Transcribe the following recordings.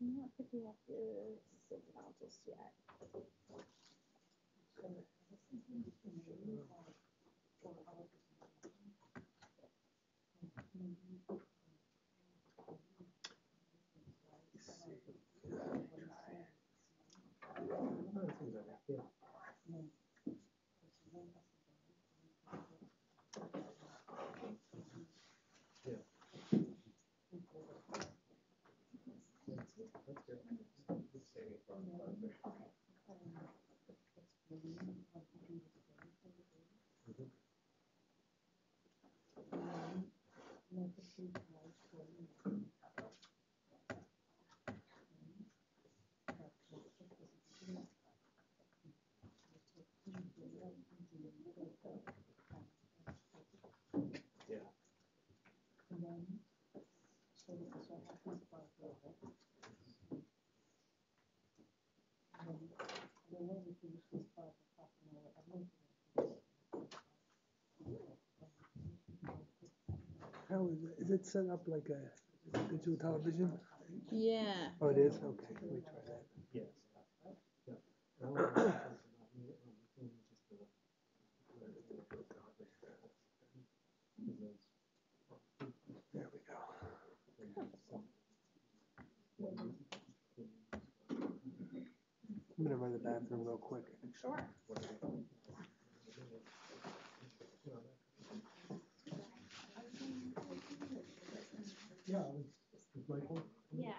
Not picking up your signal just yet. How is it set up like a digital television? Yeah. Oh, it is? Okay, let me try that. Yes. There we go. I'm gonna run to the bathroom real quick. Sure. Yeah, it's Michael. Yeah,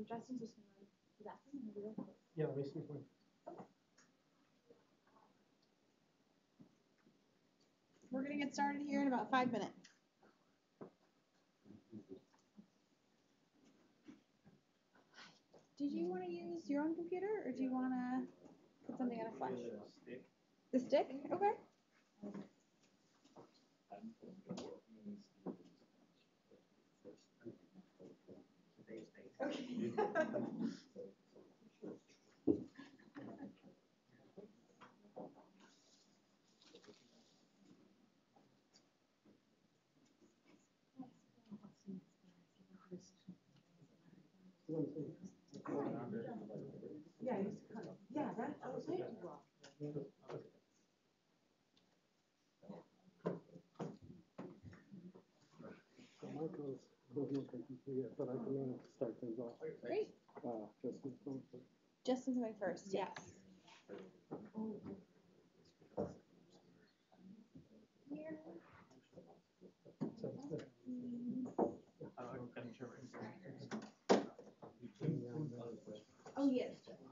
Justin's just gonna run to the bathroom and we'll be right Yeah, Mason fine. We're gonna get started here in about 5 minutes. Did you want to use your own computer or do you want to put something on a flash? The stick? Okay. Yeah, I used to cut it. Yeah, that I was like, well. So Michael's going to computer, but I can start things off. Great. Justin's going first. Justin's going first, yes. Here. Oh, yes. Yes, sorry.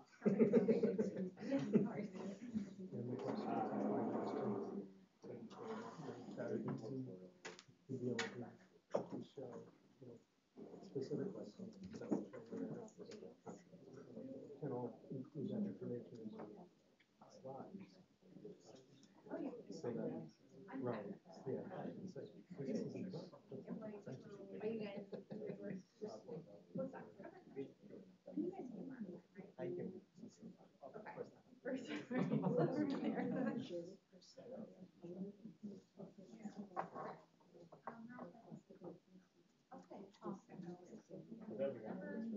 Specific questions that will show where and I'll include that information in my slides. So that, right, yeah. So, this is important. Are you guys? What's that? And you guys can mark that, right? I can. Okay. First time. Over there.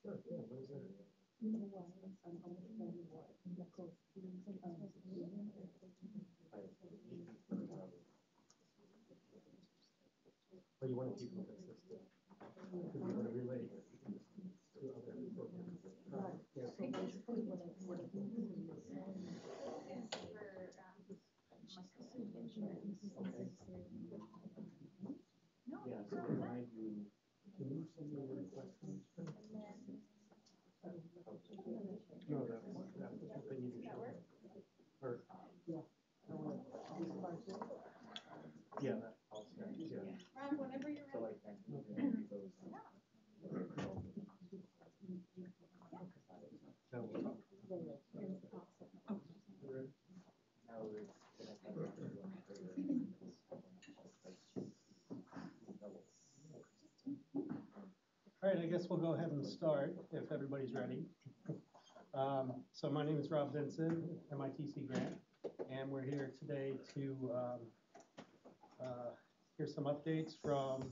Okay, awesome. Or you want to keep them consistent. Because you want to relate to other programs. Yeah. Yeah, so remind you, can you send me your questions? No, that they need to show. Or, yeah, that, I'll send, yeah. Rob, whenever you're So ready. like, no, we'll talk. All right, I guess we'll go ahead and start if everybody's ready. So my name is Rob Vinson, MITC grant, and we're here today to hear some updates from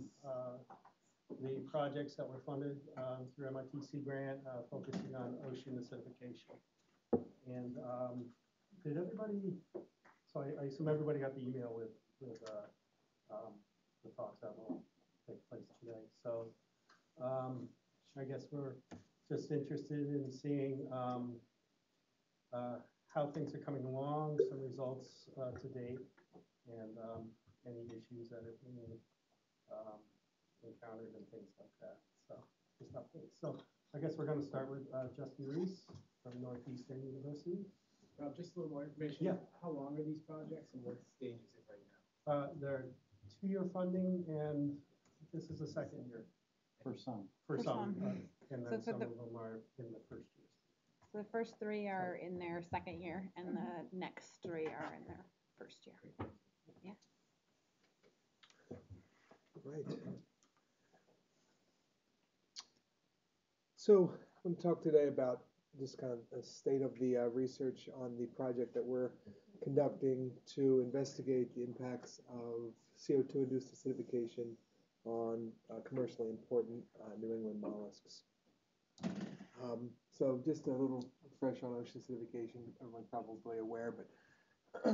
the projects that were funded through MITC grant, focusing on ocean acidification. And did everybody? So I assume everybody got the email with the talks that will take place today. So I guess we're just interested in seeing how things are coming along, some results to date, and any issues that have been encountered and things like that. So just updates. So I guess we're going to start with Justin Reese from Northeastern University. Rob, just a little more information. Yeah. How long are these projects and what stage is it right now? They're 2-year funding, and this is the second year. For some. For For some, some. and So then for some the- of them are in the first year. So the first 3 are in their second year, and the next 3 are in their first year. Yeah. Right. So I'm going to talk today about just kind of a state of the research on the project that we're conducting to investigate the impacts of CO2-induced acidification on commercially important New England mollusks. So just a little refresh on ocean acidification. Everyone's probably aware, but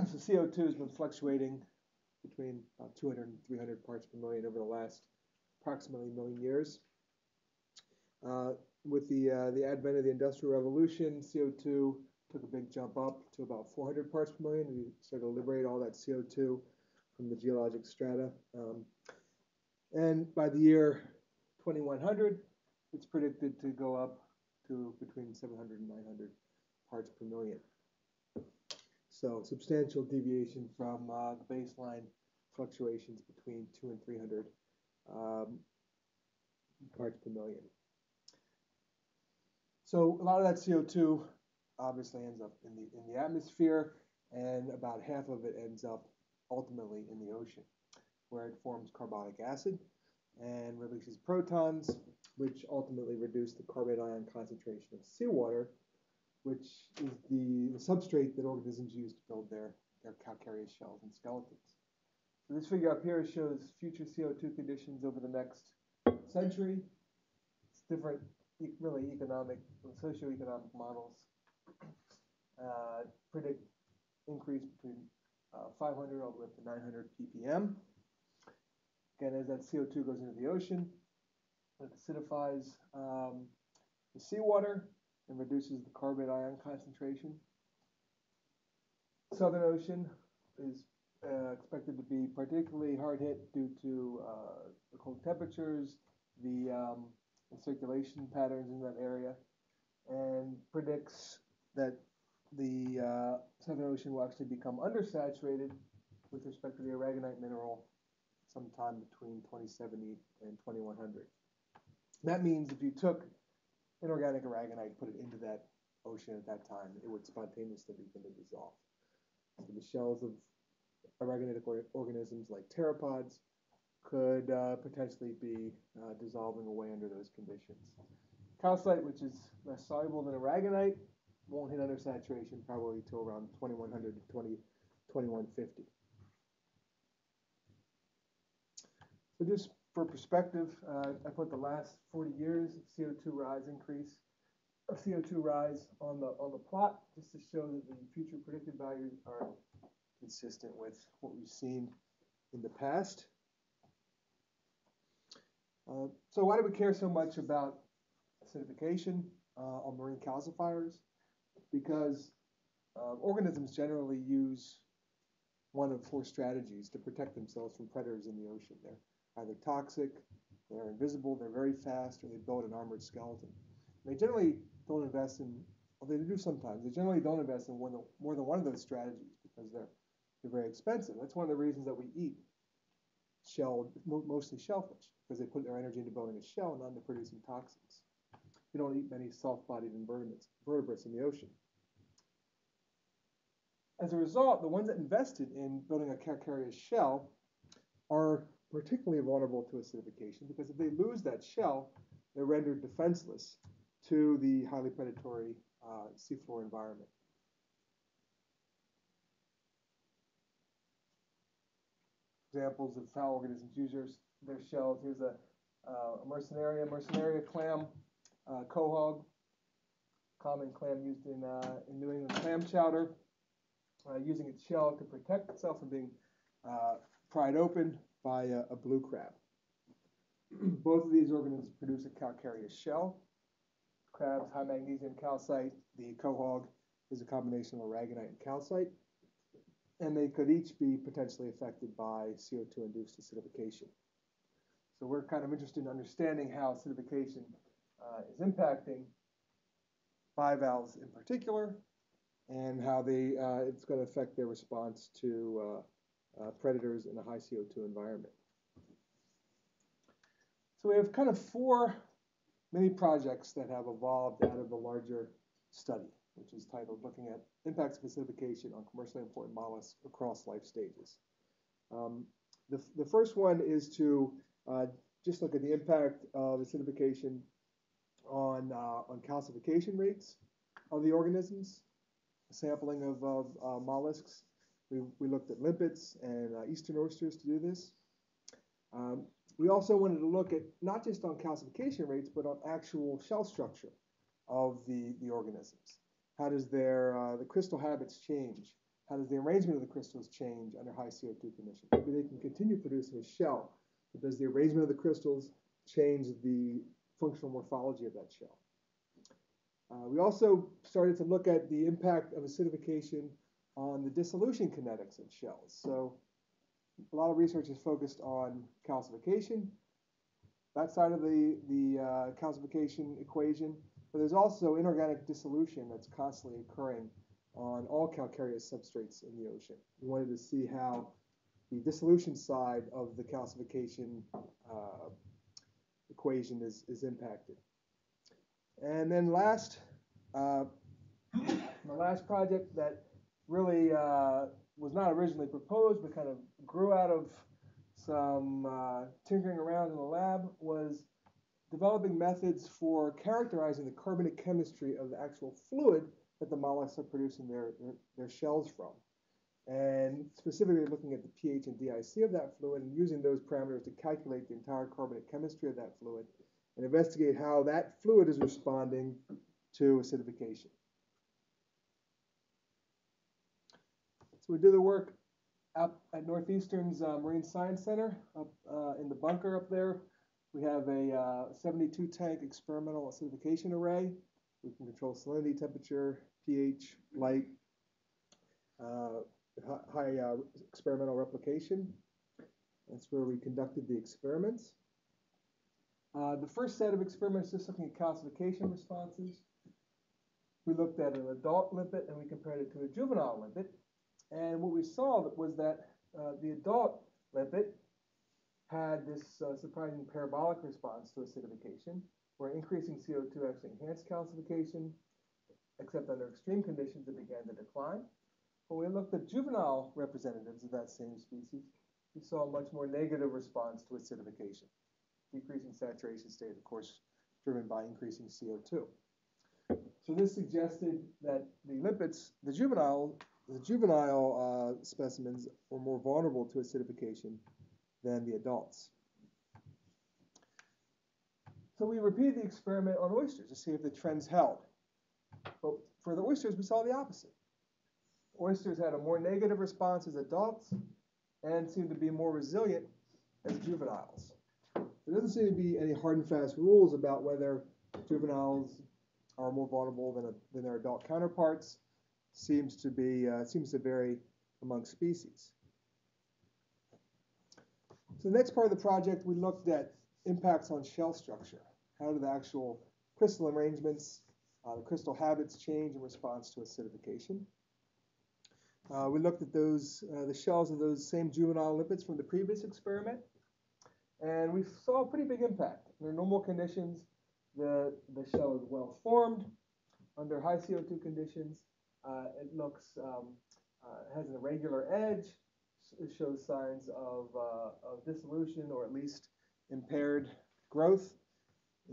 so CO2 has been fluctuating between about 200 and 300 parts per million over the last approximately million years. With the advent of the Industrial Revolution, CO2 took a big jump up to about 400 parts per million. We started to liberate all that CO2 from the geologic strata. And by the year 2100, it's predicted to go up to between 700 and 900 parts per million. So substantial deviation from the baseline fluctuations between 200 and 300 parts per million. So a lot of that CO2 obviously ends up in the atmosphere, and about half of it ends up ultimately in the ocean, where it forms carbonic acid and releases protons, which ultimately reduce the carbonate ion concentration of seawater, which is the substrate that organisms use to build their calcareous shells and skeletons. So this figure up here shows future CO2 conditions over the next century. It's different, really economic, socioeconomic models predict increase between 500 all the way up to 900 ppm. Again, as that CO2 goes into the ocean, it acidifies the seawater and reduces the carbonate ion concentration. Southern Ocean is expected to be particularly hard hit due to the cold temperatures, the circulation patterns in that area, and predicts that the Southern Ocean will actually become undersaturated with respect to the Aragonite mineral sometime between 2070 and 2100. That means if you took inorganic Aragonite, put it into that ocean at that time, it would spontaneously begin to dissolve. So the shells of Aragonitic organisms like pteropods could potentially be dissolving away under those conditions. Calcite, which is less soluble than Aragonite, won't hit undersaturation probably till around 2100 to 2150. So just for perspective, I put the last 40 years of CO2 rise on the plot, just to show that the future predicted values are consistent with what we've seen in the past. So why do we care so much about acidification on marine calcifiers? Because organisms generally use one of 4 strategies to protect themselves from predators in the ocean. They're either toxic, they're invisible, they're very fast, or they build an armored skeleton. And they generally don't invest in, well, they do sometimes, they generally don't invest in more than one of those strategies because they're very expensive. That's one of the reasons that we eat mostly shellfish, because they put their energy into building a shell, not into producing toxins. We don't eat many soft-bodied vertebrates in the ocean. As a result, the ones that invested in building a calcareous shell are particularly vulnerable to acidification, because if they lose that shell, they're rendered defenseless to the highly predatory seafloor environment. Examples of how organisms use their shells. Here's a Mercenaria clam, quahog, common clam used in New England clam chowder, using its shell to protect itself from being pried open by a blue crab. Both of these organisms produce a calcareous shell. Crab's high magnesium calcite, the quahog is a combination of aragonite and calcite, and they could each be potentially affected by CO2-induced acidification. So we're kind of interested in understanding how acidification is impacting bivalves in particular, and how it's going to affect their response to predators in a high CO2 environment. So we have kind of 4 mini projects that have evolved out of the larger study, which is titled Looking at Impacts of Acidification on Commercially Important Mollusks Across Life Stages. The first one is to just look at the impact of acidification on calcification rates of the organisms, a sampling of mollusks. We looked at limpets and eastern oysters to do this. We also wanted to look at not just on calcification rates, but on actual shell structure of the organisms. How does the crystal habits change? How does the arrangement of the crystals change under high CO2 conditions? Maybe they can continue producing a shell, but does the arrangement of the crystals change the functional morphology of that shell? We also started to look at the impact of acidification on the dissolution kinetics of shells. So a lot of research is focused on calcification, that side of the calcification equation, but there's also inorganic dissolution that's constantly occurring on all calcareous substrates in the ocean. We wanted to see how the dissolution side of the calcification equation is impacted. And then last, the last project that really was not originally proposed, but kind of grew out of some tinkering around in the lab, was developing methods for characterizing the carbonate chemistry of the actual fluid that the mollusks are producing their shells from. And specifically looking at the pH and DIC of that fluid and using those parameters to calculate the entire carbonate chemistry of that fluid and investigate how that fluid is responding to acidification. So we did the work up at Northeastern's Marine Science Center, up in the bunker up there. We have a 72-tank experimental acidification array. We can control salinity, temperature, pH, light, high experimental replication. That's where we conducted the experiments. The first set of experiments just looking at calcification responses. We looked at an adult limpet and we compared it to a juvenile limpet. And what we saw was that the adult limpet had this surprising parabolic response to acidification, where increasing CO2 actually enhanced calcification, except under extreme conditions it began to decline. When we looked at juvenile representatives of that same species, we saw a much more negative response to acidification. Decreasing saturation state, of course, driven by increasing CO2. So this suggested that the limpets, the juvenile specimens were more vulnerable to acidification than the adults. So we repeated the experiment on oysters to see if the trends held. But for the oysters, we saw the opposite. Oysters had a more negative response as adults and seemed to be more resilient as juveniles. There doesn't seem to be any hard and fast rules about whether juveniles are more vulnerable than their adult counterparts. Seems to vary among species. So the next part of the project, we looked at impacts on shell structure. How do the actual crystal arrangements, the crystal habits change in response to acidification? We looked at those, the shells of those same juvenile lipids from the previous experiment, and we saw a pretty big impact. Under normal conditions, the shell is well formed. Under high CO2 conditions, it looks has an irregular edge. It shows signs of dissolution or at least impaired growth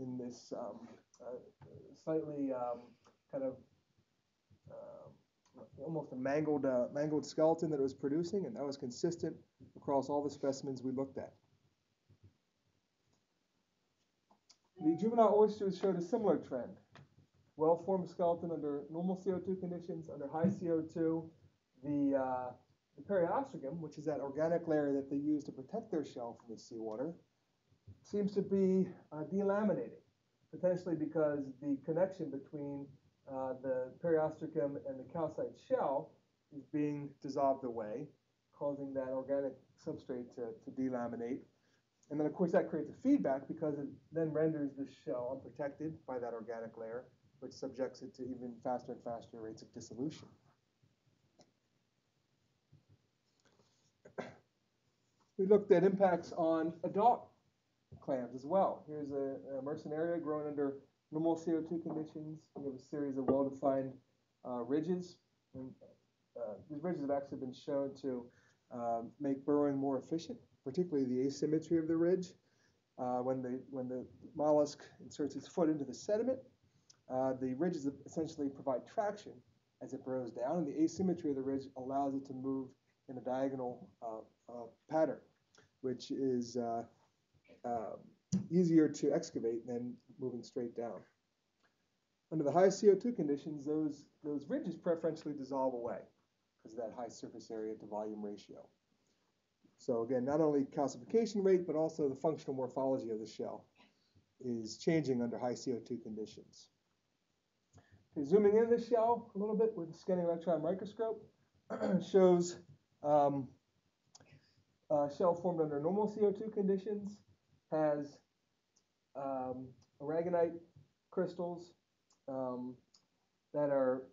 in this slightly kind of almost a mangled skeleton that it was producing, and that was consistent across all the specimens we looked at. The juvenile oysters showed a similar trend. Well-formed skeleton under normal CO2 conditions. Under high CO2, the periostracum, which is that organic layer that they use to protect their shell from the seawater, seems to be delaminating, potentially because the connection between the periostracum and the calcite shell is being dissolved away, causing that organic substrate to delaminate. And then, of course, that creates a feedback because it then renders the shell unprotected by that organic layer, which subjects it to even faster and faster rates of dissolution. We looked at impacts on adult clams as well. Here's a Mercenaria grown under normal CO2 conditions. We have a series of well-defined ridges. And, these ridges have actually been shown to make burrowing more efficient, particularly the asymmetry of the ridge. When the mollusk inserts its foot into the sediment, the ridges essentially provide traction as it burrows down, and the asymmetry of the ridge allows it to move in a diagonal pattern, which is easier to excavate than moving straight down. Under the high CO2 conditions, those ridges preferentially dissolve away because of that high surface area to volume ratio. So again, not only calcification rate, but also the functional morphology of the shell is changing under high CO2 conditions. Okay, zooming in the shell a little bit with the scanning electron microscope shows shell formed under normal CO2 conditions has Aragonite crystals that are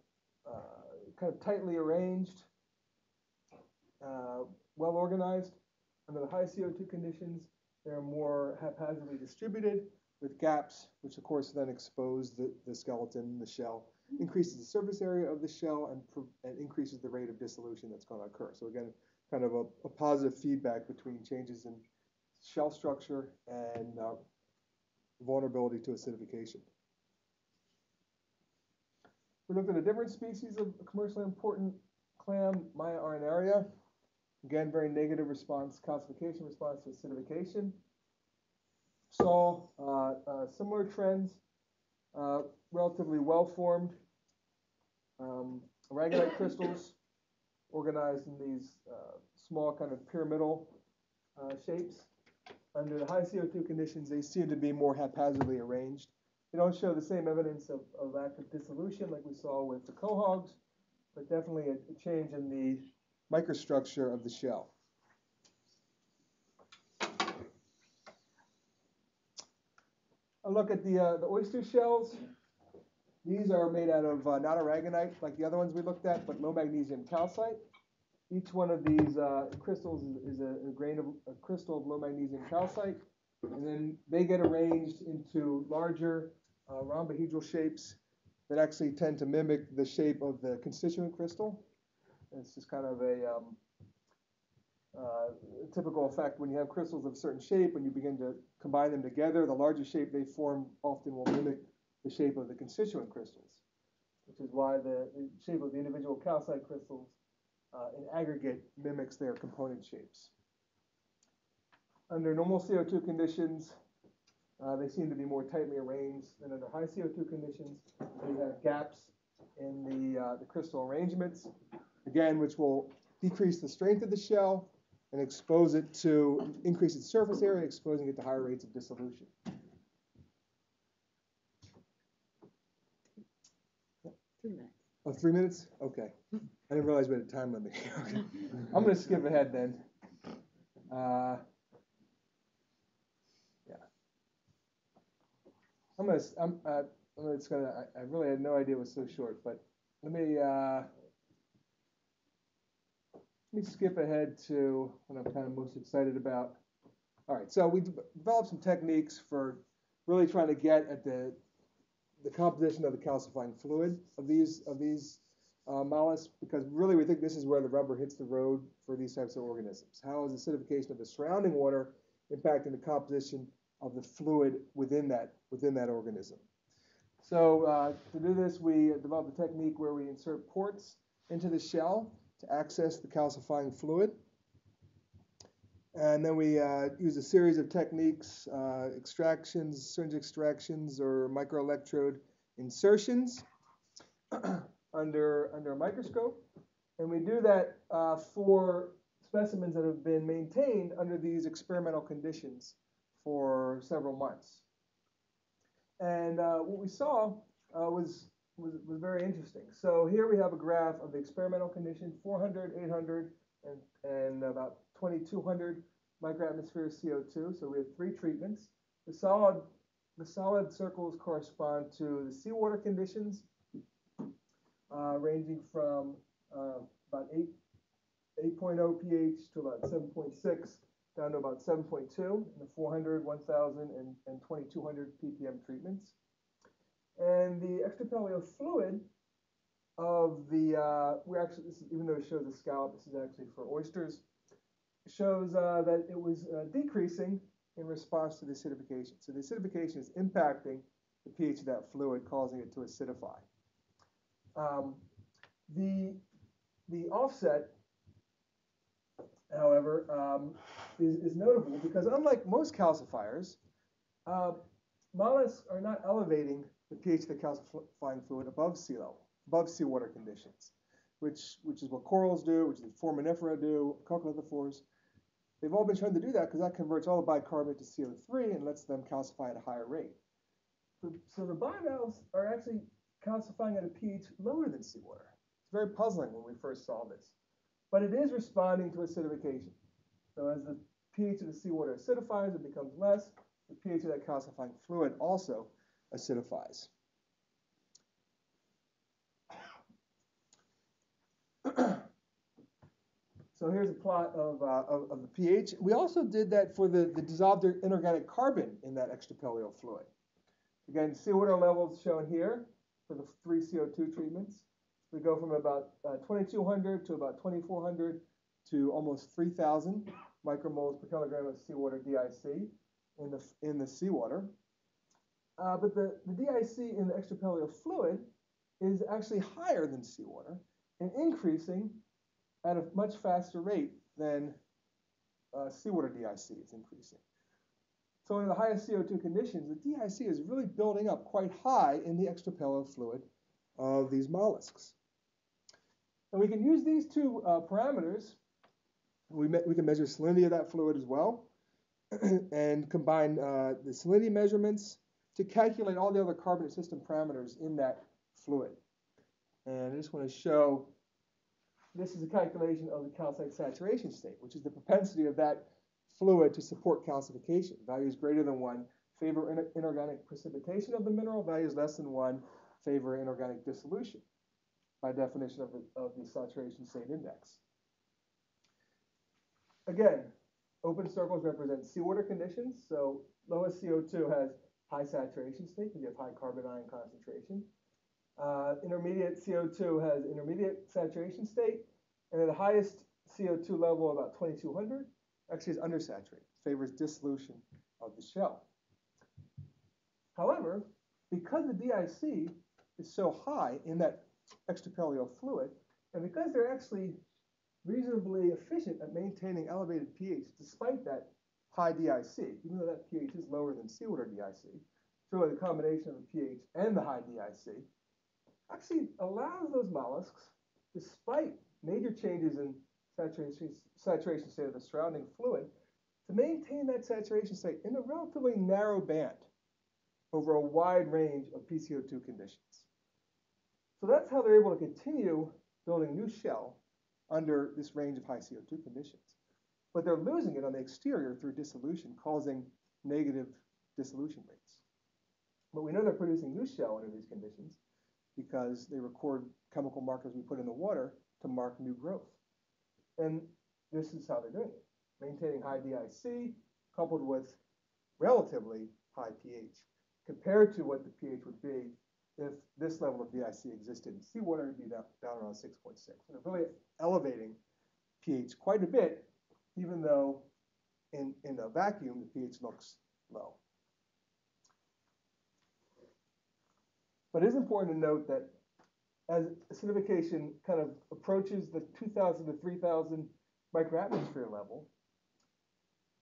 kind of tightly arranged, well organized. Under the high CO2 conditions, they're more haphazardly distributed with gaps, which of course then expose the skeleton, the shell, increases the surface area of the shell, and increases the rate of dissolution that's going to occur. So again, kind of a positive feedback between changes in shell structure and vulnerability to acidification. We looked at a different species of commercially important clam, Maya arenaria. Again, very negative response, calcification response to acidification. Saw similar trends, relatively well-formed aragonite crystals organized in these small kind of pyramidal shapes. Under the high CO2 conditions, they seem to be more haphazardly arranged. They don't show the same evidence of active dissolution like we saw with the quahogs, but definitely a change in the microstructure of the shell. A look at the oyster shells. These are made out of not aragonite like the other ones we looked at, but low magnesium calcite. Each one of these crystals is a crystal of low magnesium calcite, and then they get arranged into larger rhombohedral shapes that actually tend to mimic the shape of the constituent crystal. It's just kind of a typical effect when you have crystals of a certain shape. When you begin to combine them together, the larger shape they form often will mimic the shape of the constituent crystals, which is why the shape of the individual calcite crystals in aggregate mimics their component shapes. Under normal CO2 conditions, they seem to be more tightly arranged than under high CO2 conditions. They have gaps in the crystal arrangements, again, which will decrease the strength of the shell and expose it to increase its surface area, exposing it to higher rates of dissolution. Yeah. 3 minutes. Oh, 3 minutes? Okay. I didn't realize we had a time limit. Okay. I'm going to skip ahead then. I really had no idea it was so short, but let me skip ahead to what I'm kind of most excited about. All right, so we developed some techniques for really trying to get at the composition of the calcifying fluid of these mollusks, because really we think this is where the rubber hits the road for these types of organisms. How is acidification of the surrounding water impacting the composition of the fluid within that organism? So to do this, we developed a technique where we insert ports into the shell to access the calcifying fluid. And then we use a series of techniques, extractions, syringe extractions, or microelectrode insertions under a microscope. And we do that for specimens that have been maintained under these experimental conditions for several months. And what we saw was very interesting. So here we have a graph of the experimental condition, 400, 800, and about 2,200 microatmosphere CO2. So we have 3 treatments. The solid circles correspond to the seawater conditions, ranging from about 8.0 pH to about 7.6, down to about 7.2 in the 400, 1,000, and 2,200 ppm treatments. And the extracellular fluid of the, even though it shows a scallop, this is actually for oysters, shows that it was decreasing in response to the acidification. So the acidification is impacting the pH of that fluid, causing it to acidify. The offset, however, is notable because unlike most calcifiers, mollusks are not elevating the pH of the calcifying fluid above sea level, above seawater conditions, which is what corals do, which is what foraminifera do, coccolithophores. They've all been shown to do that because that converts all the bicarbonate to CO3 and lets them calcify at a higher rate. So the bivalves are actually calcifying at a pH lower than seawater. It's very puzzling when we first saw this. But it is responding to acidification. So as the pH of the seawater acidifies, it becomes less. The pH of that calcifying fluid also acidifies. So here's a plot of the pH. We also did that for the dissolved inorganic carbon in that extracellular fluid. Again, seawater levels shown here for the 3 CO2 treatments. We go from about 2,200 to about 2,400 to almost 3,000 micromoles per kilogram of seawater DIC in the seawater. But the DIC in the extracellular fluid is actually higher than seawater and increasing at a much faster rate than seawater DIC is increasing. So in the highest CO2 conditions, the DIC is really building up quite high in the extracellular fluid of these mollusks. And we can use these 2 parameters. We can measure salinity of that fluid as well and combine the salinity measurements to calculate all the other carbonate system parameters in that fluid. And I just want to show, this is a calculation of the calcite saturation state, which is the propensity of that fluid to support calcification. Values greater than 1 favor inorganic precipitation of the mineral. Values less than 1 favor inorganic dissolution, by definition of the saturation state index. Again, open circles represent seawater conditions. So lowest CO2 has high saturation state because you have high carbon ion concentration. Intermediate CO2 has intermediate saturation state. And at the highest CO2 level, about 2,200, actually is undersaturated, favors dissolution of the shell. However, because the DIC is so high in that extracellular fluid, and because they're actually reasonably efficient at maintaining elevated pH despite that high DIC, even though that pH is lower than seawater DIC, so really the combination of the pH and the high DIC actually allows those mollusks, despite major changes in saturation state of the surrounding fluid, to maintain that saturation state in a relatively narrow band over a wide range of PCO2 conditions. So that's how they're able to continue building new shell under this range of high CO2 conditions. But they're losing it on the exterior through dissolution, causing negative dissolution rates. But we know they're producing new shell under these conditions because they record chemical markers we put in the water to mark new growth. And this is how they're doing it, maintaining high DIC coupled with relatively high pH compared to what the pH would be if this level of DIC existed. Seawater would be down around 6.6. So they're really elevating pH quite a bit, even though in a vacuum, the pH looks low. But it is important to note that as acidification kind of approaches the 2,000 to 3,000 microatmosphere level,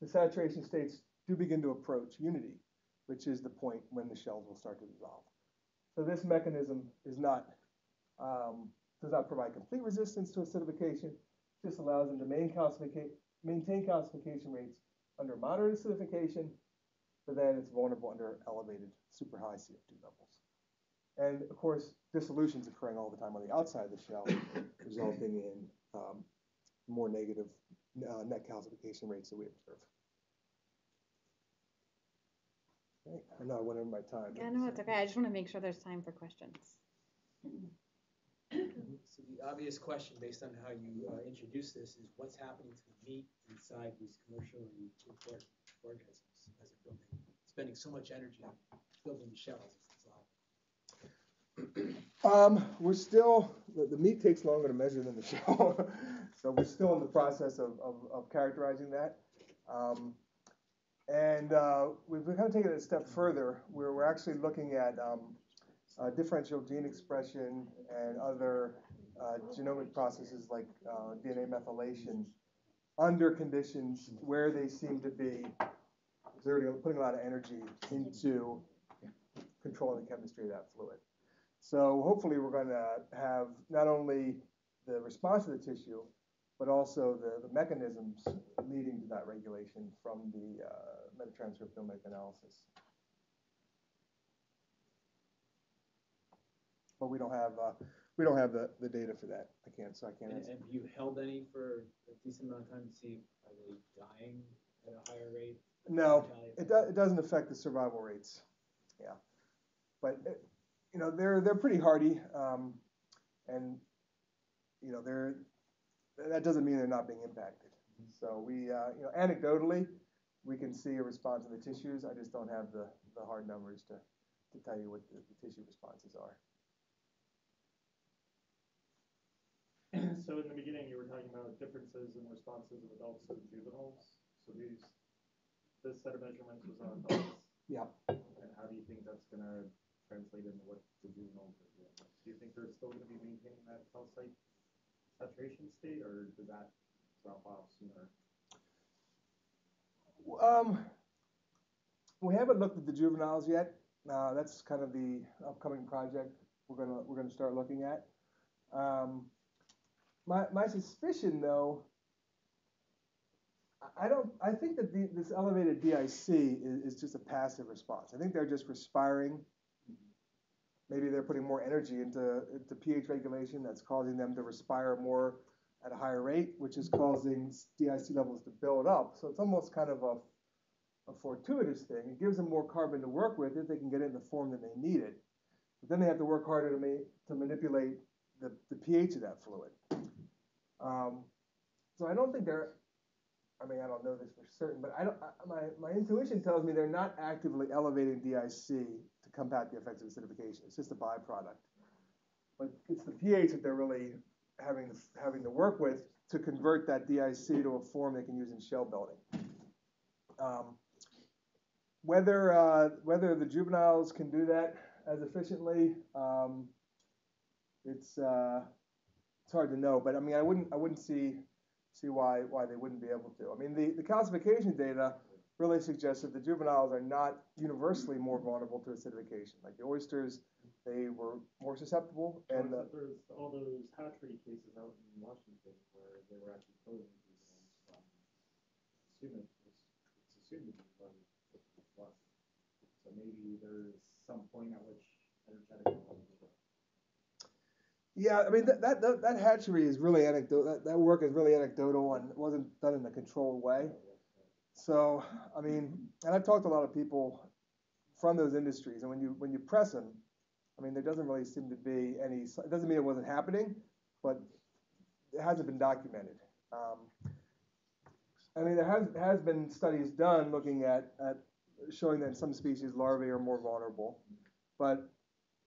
the saturation states do begin to approach unity, which is the point when the shells will start to dissolve. So this mechanism is not, does not provide complete resistance to acidification, just allows them to maintain calcification rates under moderate acidification, but then it's vulnerable under elevated super high CO2 levels. And of course, dissolution is occurring all the time on the outside of the shell, resulting in more negative net calcification rates that we observe. Okay. I know I went over my time. Yeah, no, it's okay. I just want to make sure there's time for questions. So the obvious question, based on how you introduce this, is what's happening to the meat inside these commercially important organisms as they're building, spending so much energy building the shells as dissolving? We're still, the meat takes longer to measure than the shell. So we're still in the process of characterizing that. We've kind of taken it a step further, where we're actually looking at differential gene expression and other genomic processes like DNA methylation under conditions where they seem to be putting a lot of energy into controlling the chemistry of that fluid. So hopefully we're going to have not only the response to the tissue, but also the mechanisms leading to that regulation from the metatranscriptomic analysis. But we don't have the data for that. I can't answer. And have you held any for a decent amount of time to see are they dying at a higher rate? No, it doesn't affect the survival rates. Yeah, but they're pretty hardy, and that doesn't mean they're not being impacted. So we anecdotally we can see a response in the tissues. I just don't have the hard numbers to tell you what the tissue responses are. So in the beginning, you were talking about differences in responses of adults and juveniles. So this set of measurements was on adults. Yeah. And how do you think that's going to translate into what the juveniles are doing? Do you think they're still going to be maintaining that cell site saturation state, or does that drop off sooner? We haven't looked at the juveniles yet. That's kind of the upcoming project we're gonna start looking at. My suspicion, though, I think that this elevated DIC is just a passive response. I think they're just respiring. Maybe they're putting more energy into pH regulation that's causing them to respire more at a higher rate, which is causing DIC levels to build up. So it's almost kind of a fortuitous thing. It gives them more carbon to work with if they can get it in the form that they need it. But then they have to work harder to manipulate the pH of that fluid. So I don't think they're, I don't know this for certain, but my intuition tells me they're not actively elevating DIC to combat the effects of acidification. It's just a byproduct. But it's the pH that they're really having to work with to convert that DIC to a form they can use in shell building. Whether the juveniles can do that as efficiently, it's hard to know. But I wouldn't see why they wouldn't be able to. The calcification data really suggests that the juveniles are not universally more vulnerable to acidification. Like the oysters, they were more susceptible. And there's all those hatchery cases out in Washington where they were actually closing juveniles. It's assumed to be plus. So maybe there's some point at which energetic levels will go. Yeah, that hatchery is really anecdotal. That work is really anecdotal and wasn't done in a controlled way. So, and I've talked to a lot of people from those industries. And when you press them, I mean, there doesn't really seem to be any. It doesn't mean it wasn't happening, but it hasn't been documented. I mean, there has been studies done looking at showing that some species larvae are more vulnerable, but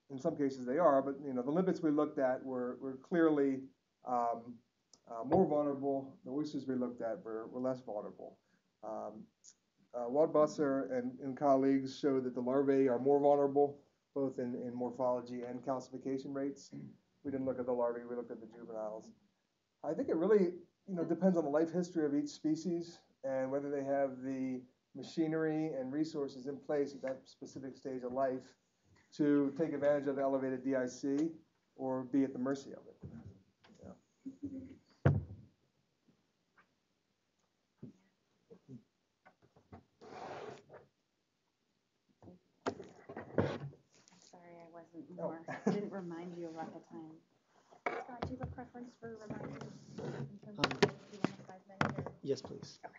in some cases they are. But you know, the limpets we looked at were clearly more vulnerable. The oysters we looked at were less vulnerable. Waldbusser and colleagues showed that the larvae are more vulnerable, both in morphology and calcification rates. We didn't look at the larvae; we looked at the juveniles. I think it really, depends on the life history of each species and whether they have the machinery and resources in place at that specific stage of life to take advantage of the elevated DIC or be at the mercy of it. Yeah. Sorry, I wasn't more. Didn't remind you about the time. Scott, do you have a preference for reminders in terms of do you want a 5 minute? Or? Yes, please. Okay.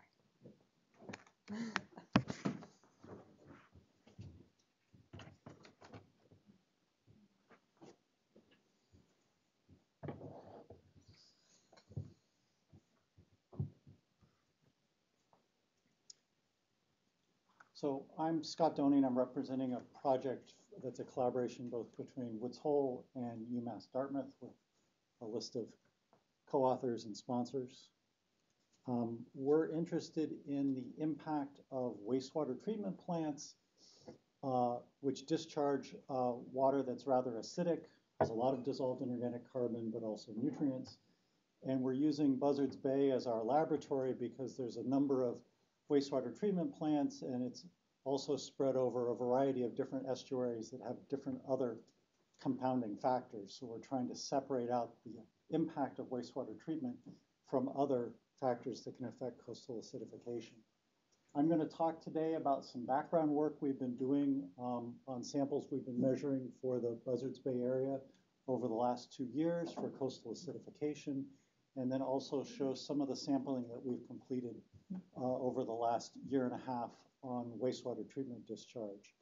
So I'm Scott Doney, and I'm representing a project that's a collaboration both between Woods Hole and UMass Dartmouth with a list of co-authors and sponsors. We're interested in the impact of wastewater treatment plants, which discharge water that's rather acidic, has a lot of dissolved inorganic carbon, but also nutrients. And we're using Buzzards Bay as our laboratory because there's a number of wastewater treatment plants, and it's also spread over a variety of different estuaries that have different other compounding factors. So we're trying to separate out the impact of wastewater treatment from other factors that can affect coastal acidification. I'm going to talk today about some background work we've been doing on samples we've been measuring for the Buzzards Bay area over the last 2 years for coastal acidification, and then also show some of the sampling that we've completed over the last 1.5 years on wastewater treatment discharge.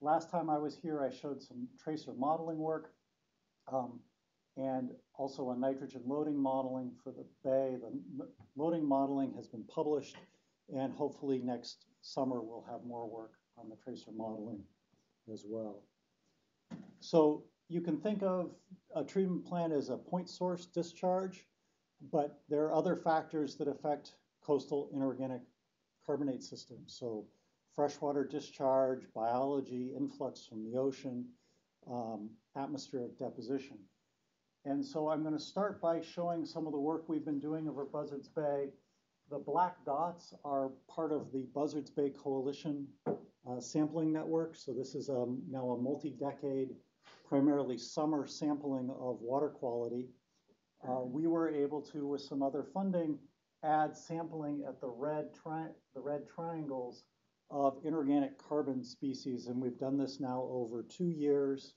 Last time I was here, I showed some tracer modeling work and also on nitrogen loading modeling for the bay. The loading modeling has been published, and hopefully next summer we'll have more work on the tracer modeling as well. So you can think of a treatment plant as a point source discharge, but there are other factors that affect coastal inorganic carbonate systems. So freshwater discharge, biology, influx from the ocean, atmospheric deposition. And so I'm going to start by showing some of the work we've been doing over Buzzards Bay. The black dots are part of the Buzzards Bay Coalition sampling network. So this is now a multi-decade, primarily summer sampling of water quality. We were able to, with some other funding, add sampling at the red triangles of inorganic carbon species, and we've done this now over 2 years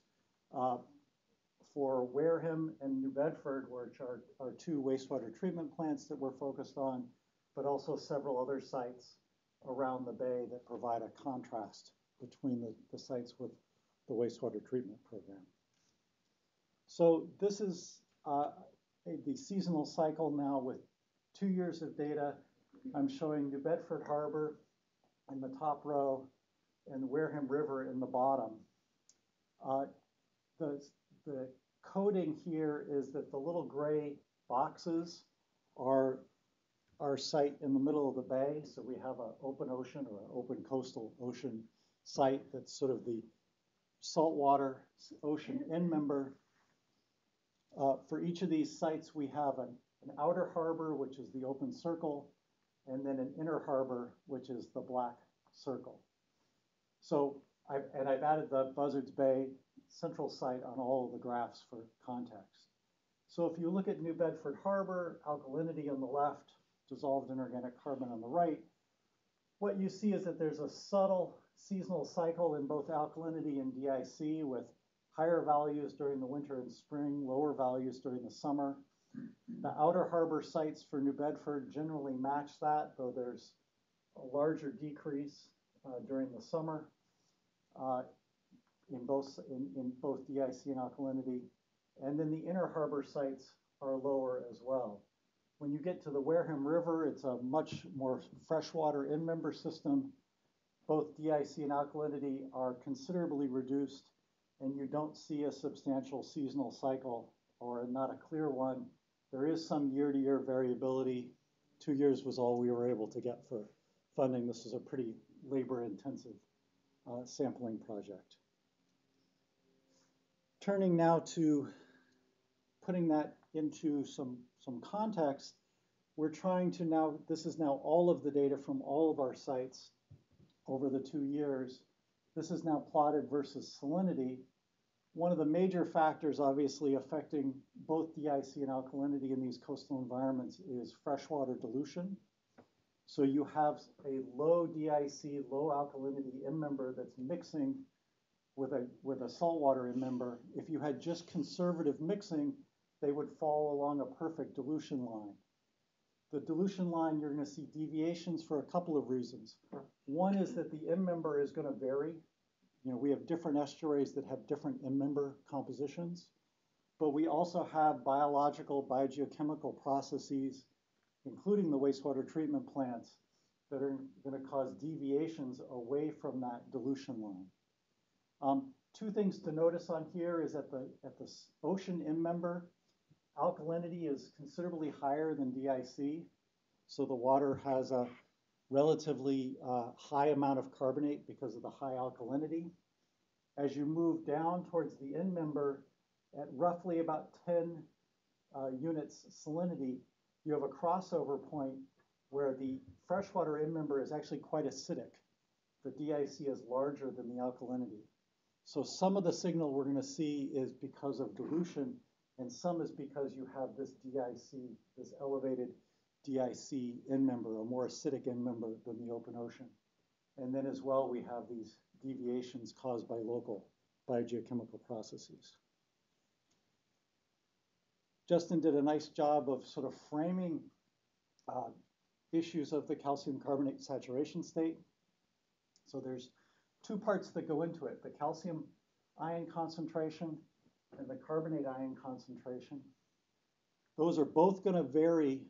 for Wareham and New Bedford, which are our 2 wastewater treatment plants that we're focused on, but also several other sites around the bay that provide a contrast between the sites with the wastewater treatment program. So this is the seasonal cycle now with 2 years of data. I'm showing New Bedford Harbor in the top row and the Wareham River in the bottom. The coding here is that the little gray boxes are our site in the middle of the bay. So we have an open ocean or an open coastal ocean site that's sort of the saltwater ocean end member. For each of these sites, we have an outer harbor, which is the open circle, and then an inner harbor, which is the black circle. So I've added the Buzzards Bay central site on all of the graphs for context. So if you look at New Bedford Harbor, alkalinity on the left, dissolved inorganic carbon on the right, what you see is that there's a subtle seasonal cycle in both alkalinity and DIC with higher values during the winter and spring, lower values during the summer. The outer harbor sites for New Bedford generally match that, though there's a larger decrease during the summer. uh, in both DIC and alkalinity. And then the inner harbor sites are lower as well. When you get to the Wareham River, it's a much more freshwater in-member system. Both DIC and alkalinity are considerably reduced, and you don't see a substantial seasonal cycle, or not a clear one. There is some year-to-year variability. 2 years was all we were able to get for funding. This is a pretty labor-intensive sampling project. Turning now to putting that into some context, we're trying to now, this is now all of the data from all of our sites over the 2 years. This is now plotted versus salinity. One of the major factors obviously affecting both DIC and alkalinity in these coastal environments is freshwater dilution. So you have a low DIC, low alkalinity in-member that's mixing with a saltwater in-member. If you had just conservative mixing, they would fall along a perfect dilution line. The dilution line, you're going to see deviations for a couple of reasons. One is that the in-member is going to vary. You know, we have different estuaries that have different in-member compositions, but we also have biological, biogeochemical processes, including the wastewater treatment plants, that are going to cause deviations away from that dilution line. Two things to notice on here is at the ocean in-member, alkalinity is considerably higher than DIC, so the water has a relatively high amount of carbonate because of the high alkalinity. As you move down towards the in-member, at roughly about 10 units salinity, you have a crossover point where the freshwater in-member is actually quite acidic. The DIC is larger than the alkalinity. So some of the signal we're going to see is because of dilution, and some is because you have this DIC, this elevated DIC in-member, a more acidic in-member than the open ocean. And then as well, we have these deviations caused by local biogeochemical processes. Justin did a nice job of sort of framing issues of the calcium carbonate saturation state. So there's two parts that go into it, the calcium ion concentration and the carbonate ion concentration. Those are both going to vary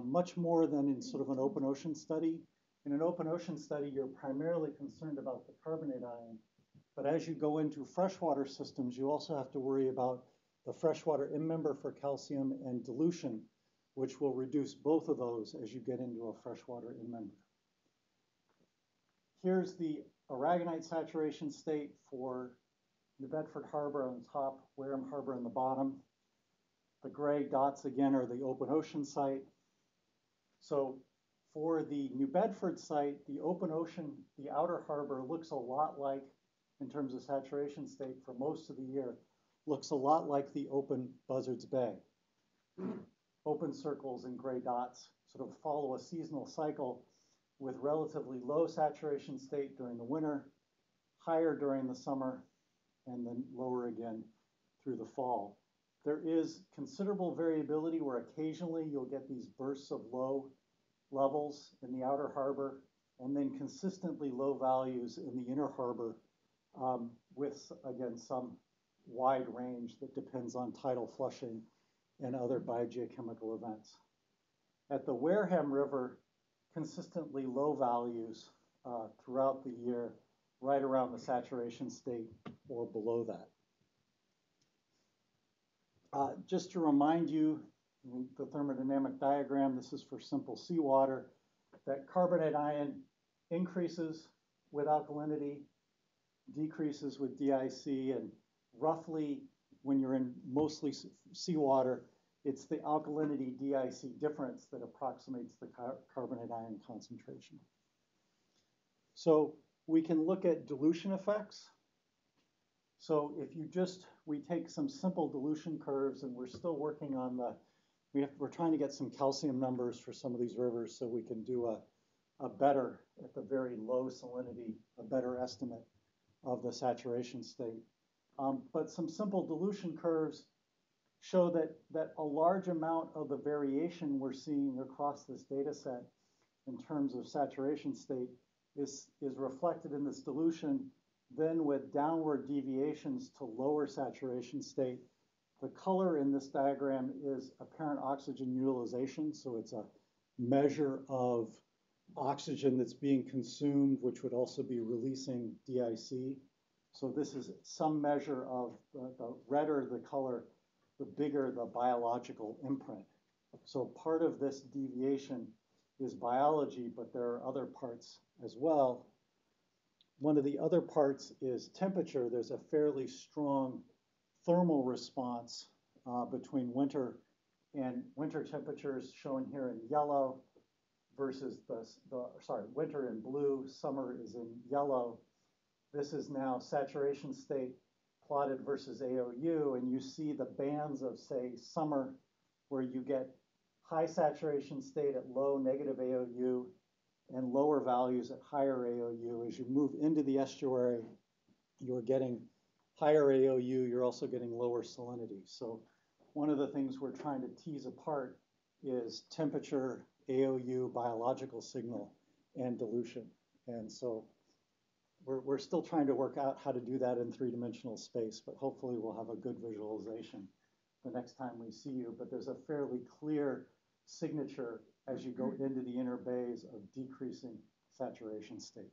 much more than in sort of an open ocean study. In an open ocean study, you're primarily concerned about the carbonate ion. But as you go into freshwater systems, you also have to worry about the freshwater in-member for calcium and dilution, which will reduce both of those as you get into a freshwater in-member. Here's the Aragonite saturation state for New Bedford Harbor on the top, Wareham Harbor on the bottom. The gray dots again are the open ocean site. So for the New Bedford site, the open ocean, the outer harbor looks a lot like, in terms of saturation state for most of the year, looks a lot like the open Buzzards Bay. Open circles and gray dots sort of follow a seasonal cycle with relatively low saturation state during the winter, higher during the summer, and then lower again through the fall. There is considerable variability where occasionally you'll get these bursts of low levels in the outer harbor and then consistently low values in the inner harbor with, again, some wide range that depends on tidal flushing and other biogeochemical events. At the Wareham River, consistently low values throughout the year, right around the saturation state or below that. Just to remind you, the thermodynamic diagram, this is for simple seawater, that carbonate ion increases with alkalinity, decreases with DIC, and roughly when you're in mostly seawater, it's the alkalinity DIC difference that approximates the carbonate ion concentration. So we can look at dilution effects. So if you we take some simple dilution curves, and we're still working on we're trying to get some calcium numbers for some of these rivers so we can do a better, at the very low salinity, a better estimate of the saturation state. But some simple dilution curves show that a large amount of the variation we're seeing across this data set in terms of saturation state is reflected in this dilution then with downward deviations to lower saturation state. The color in this diagram is apparent oxygen utilization, so it's a measure of oxygen that's being consumed, which would also be releasing DIC. So this is some measure of the redder the color, the bigger the biological imprint. So part of this deviation is biology, but there are other parts as well. One of the other parts is temperature. There's a fairly strong thermal response between winter temperatures shown here in yellow versus winter in blue, summer is in yellow. This is now saturation state plotted versus AOU, and you see the bands of, say, summer, where you get high saturation state at low negative AOU and lower values at higher AOU. As you move into the estuary, you're getting higher AOU, you're also getting lower salinity. So one of the things we're trying to tease apart is temperature, AOU, biological signal, and dilution. And so we're still trying to work out how to do that in three-dimensional space, but hopefully we'll have a good visualization the next time we see you. But there's a fairly clear signature as you go into the inner bays of decreasing saturation state.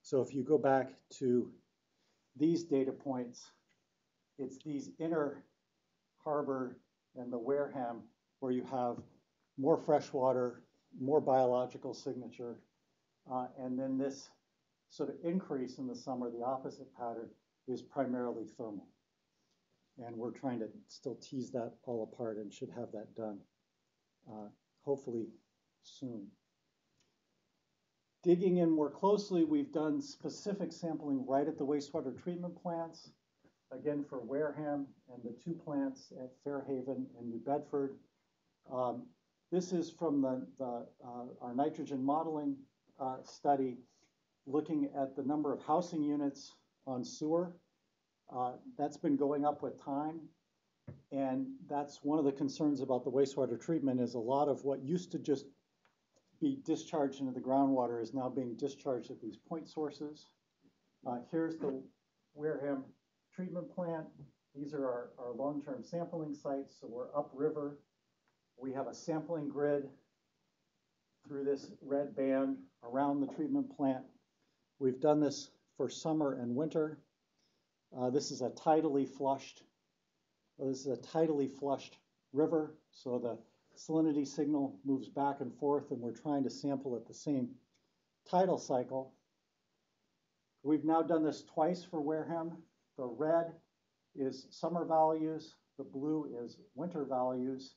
So if you go back to these data points, it's these inner harbor and the Wareham where you have more freshwater, more biological signature, and then this sort of increase in the summer, the opposite pattern, is primarily thermal. And we're trying to still tease that all apart and should have that done hopefully soon. Digging in more closely, we've done specific sampling right at the wastewater treatment plants, again for Wareham and the two plants at Fairhaven and New Bedford. This is from our nitrogen modeling study, looking at the number of housing units on sewer. That's been going up with time. And that's one of the concerns about the wastewater treatment, is a lot of what used to just be discharged into the groundwater is now being discharged at these point sources. Here's the Wareham treatment plant. These are our long-term sampling sites. So we're upriver. We have a sampling grid through this red band around the treatment plant. We've done this for summer and winter. This is a tidally flushed river, so the salinity signal moves back and forth, and we're trying to sample at the same tidal cycle. We've now done this twice for Wareham. The red is summer values, the blue is winter values.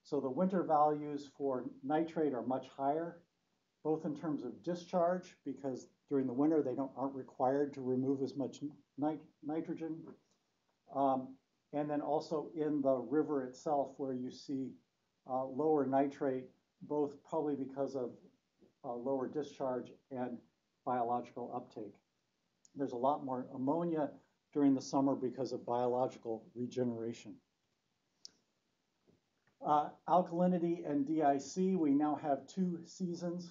So the winter values for nitrate are much higher, both in terms of discharge, because during the winter they aren't required to remove as much nitrogen, and then also in the river itself, where you see lower nitrate, both probably because of lower discharge and biological uptake. There's a lot more ammonia during the summer because of biological regeneration. Alkalinity and DIC, we now have 2 seasons.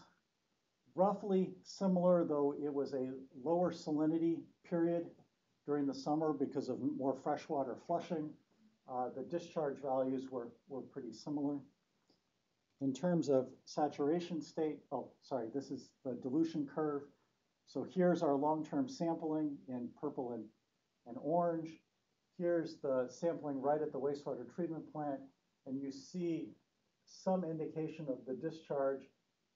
Roughly similar, though it was a lower salinity period during the summer because of more freshwater flushing. The discharge values were pretty similar. In terms of saturation state, this is the dilution curve. So here's our long-term sampling in purple and orange. Here's the sampling right at the wastewater treatment plant, and you see some indication of the discharge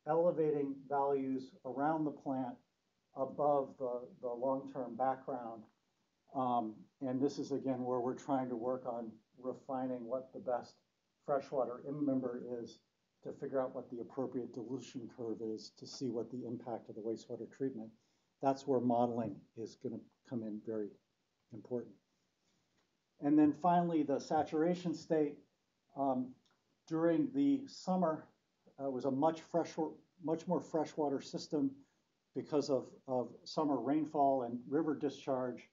elevating values around the plant above the long-term background. And this is, again, where we're trying to work on refining what the best freshwater member is to figure out what the appropriate dilution curve is to see what the impact of the wastewater treatment. That's where modeling is going to come in very important. And then finally, the saturation state. During the summer, was a much more freshwater system because of summer rainfall and river discharge.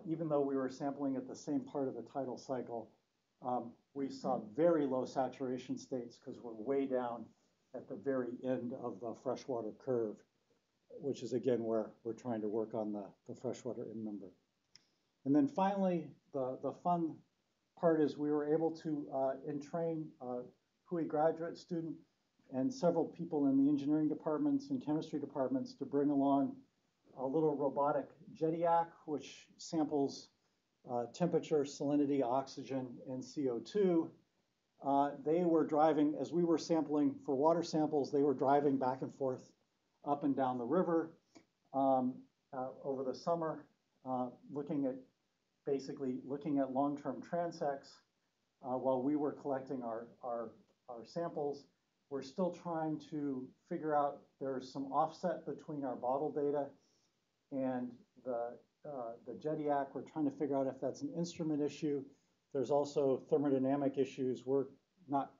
Even though we were sampling at the same part of the tidal cycle, we saw very low saturation states because we're way down at the very end of the freshwater curve. which is again where we're trying to work on the freshwater in member. And then finally, the fun part is we were able to entrain a PUI graduate student and several people in the engineering departments and chemistry departments to bring along a little robotic JEDIAC, which samples temperature, salinity, oxygen, and CO2. They were driving, as we were sampling for water samples, they were driving back and forth up and down the river over the summer, basically looking at long-term transects while we were collecting our samples. We're still trying to figure out, there's some offset between our bottle data and the JEDIAC. We're trying to figure out if that's an instrument issue. There's also thermodynamic issues. We're not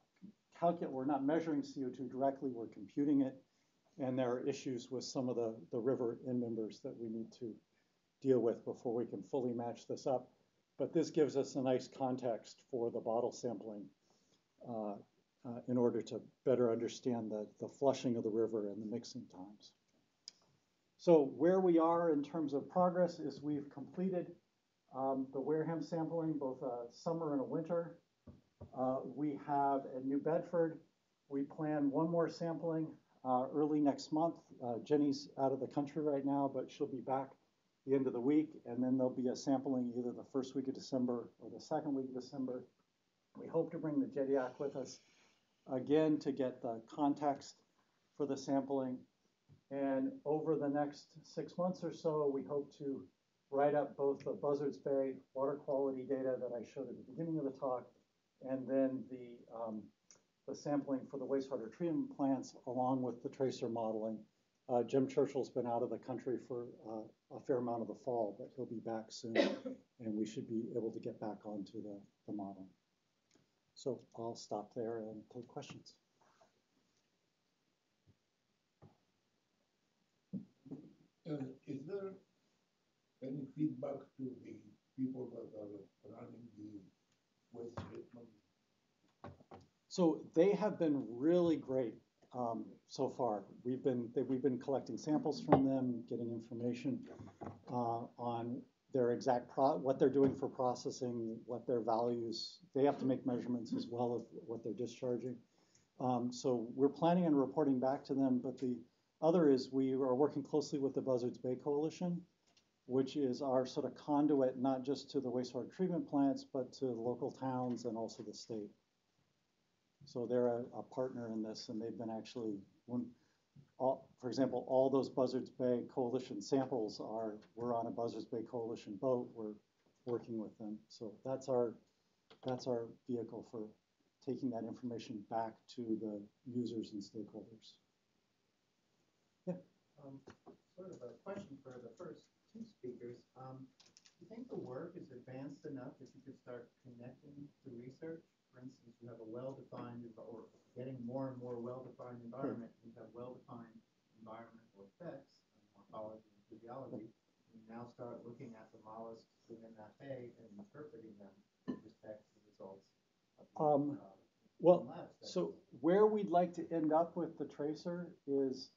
measuring CO2 directly, we're computing it. And there are issues with some of the river end members that we need to deal with before we can fully match this up. But this gives us a nice context for the bottle sampling in order to better understand the flushing of the river and the mixing times. So where we are in terms of progress is we've completed the Wareham sampling, both a summer and a winter. We have at New Bedford, we plan one more sampling early next month. Jenny's out of the country right now, but she'll be back the end of the week, and then there'll be a sampling either the first week of December or the second week of December. We hope to bring the JEDIAC with us again to get the context for the sampling. And over the next 6 months or so, we hope to write up both the Buzzards Bay water quality data that I showed at the beginning of the talk, and then the sampling for the wastewater treatment plants along with the tracer modeling. Jim Churchill's been out of the country for a fair amount of the fall, but he'll be back soon, and we should be able to get back onto the modeling. So I'll stop there and take questions. Is there any feedback to the people that are running the waste treatment? So they have been really great so far. We've been collecting samples from them, getting information on their exact what they're doing for processing, what their values. They have to make measurements as well of what they're discharging. So we're planning on reporting back to them. But the other is we are working closely with the Buzzards Bay Coalition, which is our sort of conduit not just to the wastewater treatment plants, but to the local towns and also the state. So they're a partner in this, and they've been actually, for example, all those Buzzards Bay Coalition samples we're on a Buzzards Bay Coalition boat. We're working with them. So that's our vehicle for taking that information back to the users and stakeholders. Yeah. Sort of a question for the first two speakers. Do you think the work is advanced enough that you could start connecting to research? For instance, you have a well-defined, or getting more and more well-defined environment. You have well-defined environmental effects, morphology and physiology. You now start looking at the mollusks within that bay and interpreting them with respect to the results of the lab studies. So where we'd like to end up with the tracer is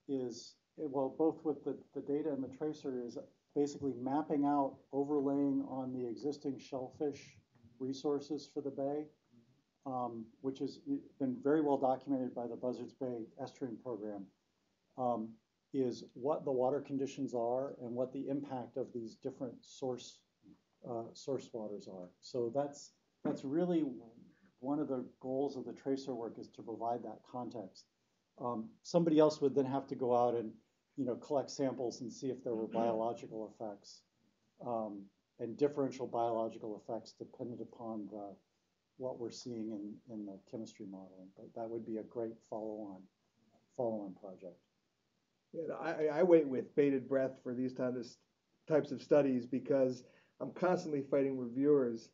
well, both with the data and the tracer, is basically mapping out, overlaying on the existing shellfish resources for the bay, which has been very well documented by the Buzzards Bay Estuarine Program, is what the water conditions are and what the impact of these different source waters are. So that's really one of the goals of the tracer work, is to provide that context. Somebody else would then have to go out and collect samples and see if there were biological effects and differential biological effects dependent upon what we're seeing in the chemistry modeling. But that would be a great follow-on project. Yeah, I wait with bated breath for these types of studies, because I'm constantly fighting reviewers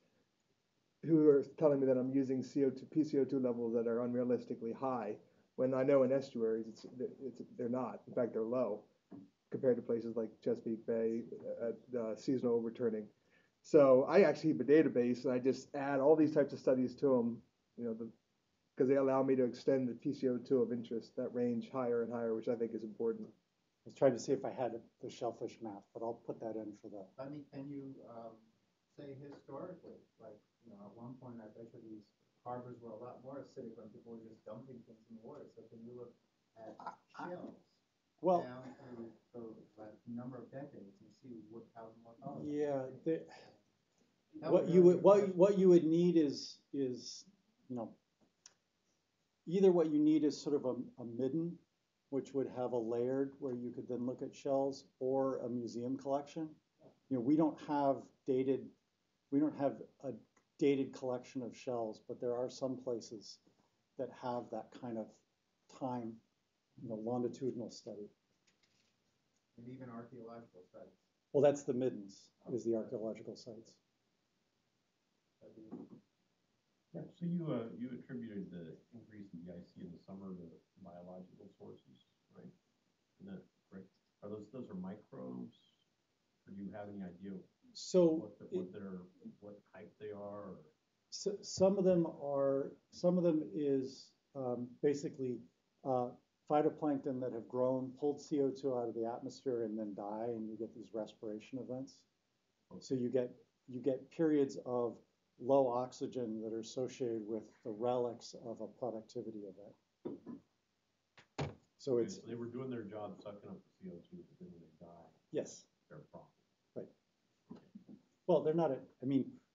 who are telling me that I'm using PCO2 levels that are unrealistically high, when I know in estuaries they're not. In fact, they're low compared to places like Chesapeake Bay at seasonal overturning. So I actually keep a database, and I just add all these types of studies to them, because they allow me to extend the PCO2 of interest, that range higher and higher, which I think is important. was trying to see if I had the shellfish map, but I'll put that in for the. I mean, can you say historically, like, you know, at one point, I bet you these harbors were a lot more acidic when people were just dumping things in the water. So can you look at shells Well, down through like a number of decades and see how the morphology? yeah, That what would you really would what you would need is either what you need is sort of a midden, which would have a layered where you could then look at shells, or a museum collection. We don't have a dated collection of shells, but there are some places that have that kind of time, longitudinal study. And even archaeological sites. Well, that's the middens, is the archaeological sites. Yeah, so you attributed the increase in the IC in the summer to biological sources, right? Isn't that correct? Are those are microbes? Or do you have any idea what type they are? Or? So some of them is basically phytoplankton that have grown, pulled CO2 out of the atmosphere and then die, and you get these respiration events. Okay. So you get periods of low oxygen that are associated with the relics of a productivity event. So it's. So they were doing their job sucking up the CO2, but then when they die, yes, they're a problem. Right. Well, they're not.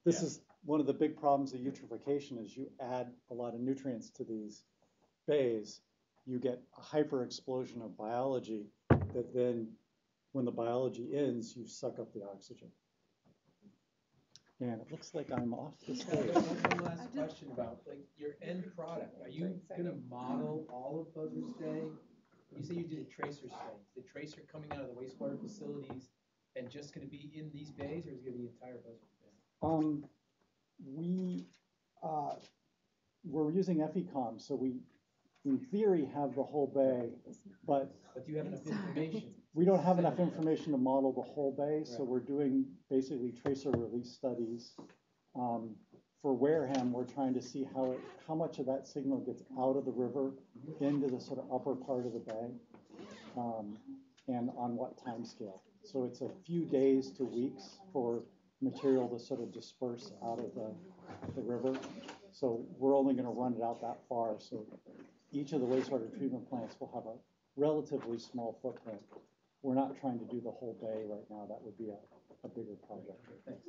This is one of the big problems of eutrophication is you add a lot of nutrients to these bays, you get a hyper explosion of biology that then, when the biology ends, you suck up the oxygen. And it looks like I'm off the stage. One last question about your end product. Are you going to model all of Buzzards Bay? You say you did a tracer study. Is the tracer coming out of the wastewater facilities and just going to be in these bays, or is it going to be the entire Buzzards Bay? We're using FECOM, so we, in theory, have the whole bay, but do you have enough information? We don't have enough information to model the whole bay, so we're doing basically tracer release studies. For Wareham, we're trying to see how much of that signal gets out of the river into the sort of upper part of the bay, and on what time scale. So it's a few days to weeks for material to sort of disperse out of the river. So we're only going to run it out that far. So each of the wastewater treatment plants will have a relatively small footprint. We're not trying to do the whole bay right now. That would be a bigger project. Thanks.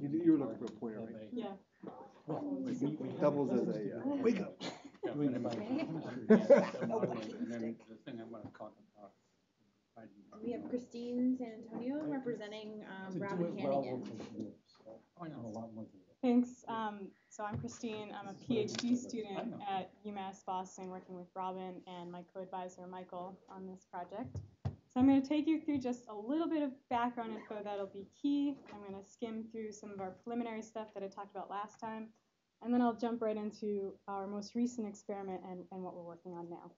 You were looking for a pointer, right? Yeah. Well, it doubles as a wake up. Doing the modeling, and then the thing I'm going to talk about. We have Christine San Antonio representing Robin Hannigan. Thanks. So I'm Christine. I'm a PhD student at UMass Boston, working with Robin and my co-advisor Michael on this project. So I'm going to take you through just a little bit of background info that'll be key. I'm going to skim through some of our preliminary stuff that I talked about last time, and then I'll jump right into our most recent experiment and what we're working on now.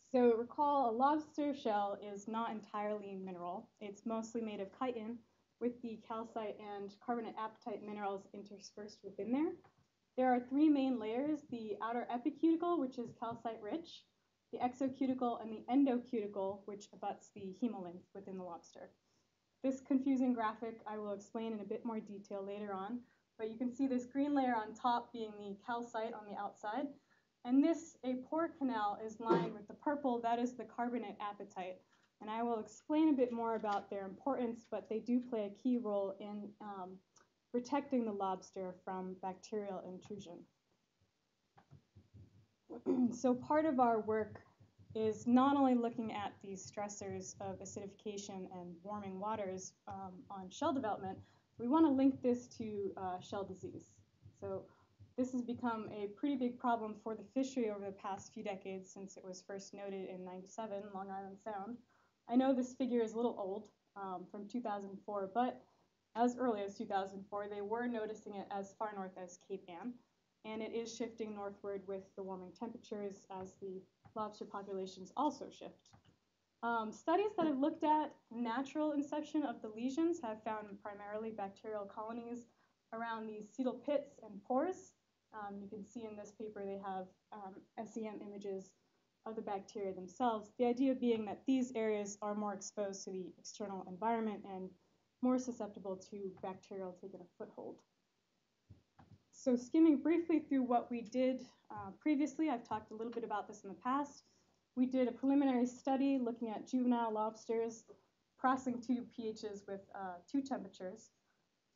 So recall, a lobster shell is not entirely mineral. It's mostly made of chitin, with the calcite and carbonate apatite minerals interspersed within there. There are three main layers: the outer epicuticle, which is calcite rich, the exocuticle, and the endocuticle, which abuts the hemolymph within the lobster. This confusing graphic I will explain in a bit more detail later on, but you can see this green layer on top being the calcite on the outside, and this, a pore canal, is lined with the purple. That is the carbonate apatite. And I will explain a bit more about their importance, but they do play a key role in protecting the lobster from bacterial intrusion. So part of our work is not only looking at these stressors of acidification and warming waters on shell development, we want to link this to shell disease. So this has become a pretty big problem for the fishery over the past few decades since it was first noted in '97, Long Island Sound. I know this figure is a little old, from 2004, but as early as 2004, they were noticing it as far north as Cape Ann, and it is shifting northward with the warming temperatures as the lobster populations also shift. Studies that have looked at natural inception of the lesions have found primarily bacterial colonies around these cetal pits and pores, You can see in this paper they have SEM images of the bacteria themselves. The idea being that these areas are more exposed to the external environment and more susceptible to bacterial taking a foothold. So skimming briefly through what we did previously, I've talked a little bit about this in the past. We did a preliminary study looking at juvenile lobsters crossing 2 pHs with 2 temperatures.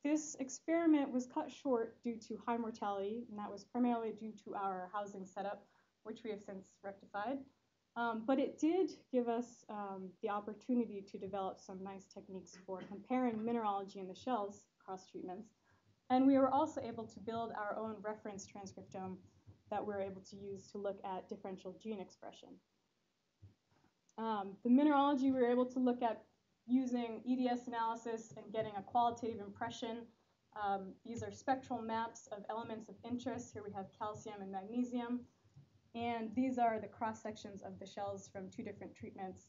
This experiment was cut short due to high mortality, and that was primarily due to our housing setup, which we have since rectified. But it did give us the opportunity to develop some nice techniques for comparing mineralogy in the shells across treatments. And we were also able to build our own reference transcriptome that we're able to use to look at differential gene expression. The mineralogy we were able to look at using EDS analysis and getting a qualitative impression. These are spectral maps of elements of interest. Here we have calcium and magnesium. And these are the cross-sections of the shells from 2 different treatments.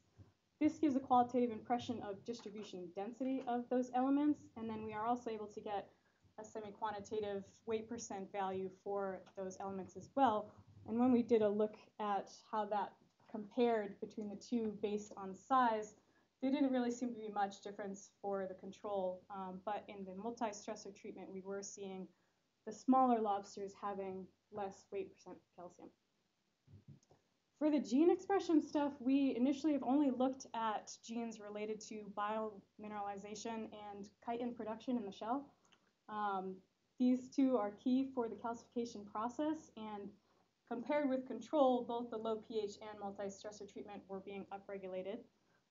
This gives a qualitative impression of distribution density of those elements. And then we are also able to get a semi-quantitative weight % value for those elements as well. And when we did a look at how that compared between the 2 based on size, there didn't really seem to be much difference for the control, but in the multi-stressor treatment, we were seeing the smaller lobsters having less weight % calcium. For the gene expression stuff, we initially have only looked at genes related to biomineralization and chitin production in the shell. These 2 are key for the calcification process, and compared with control, both the low pH and multi-stressor treatment were being upregulated.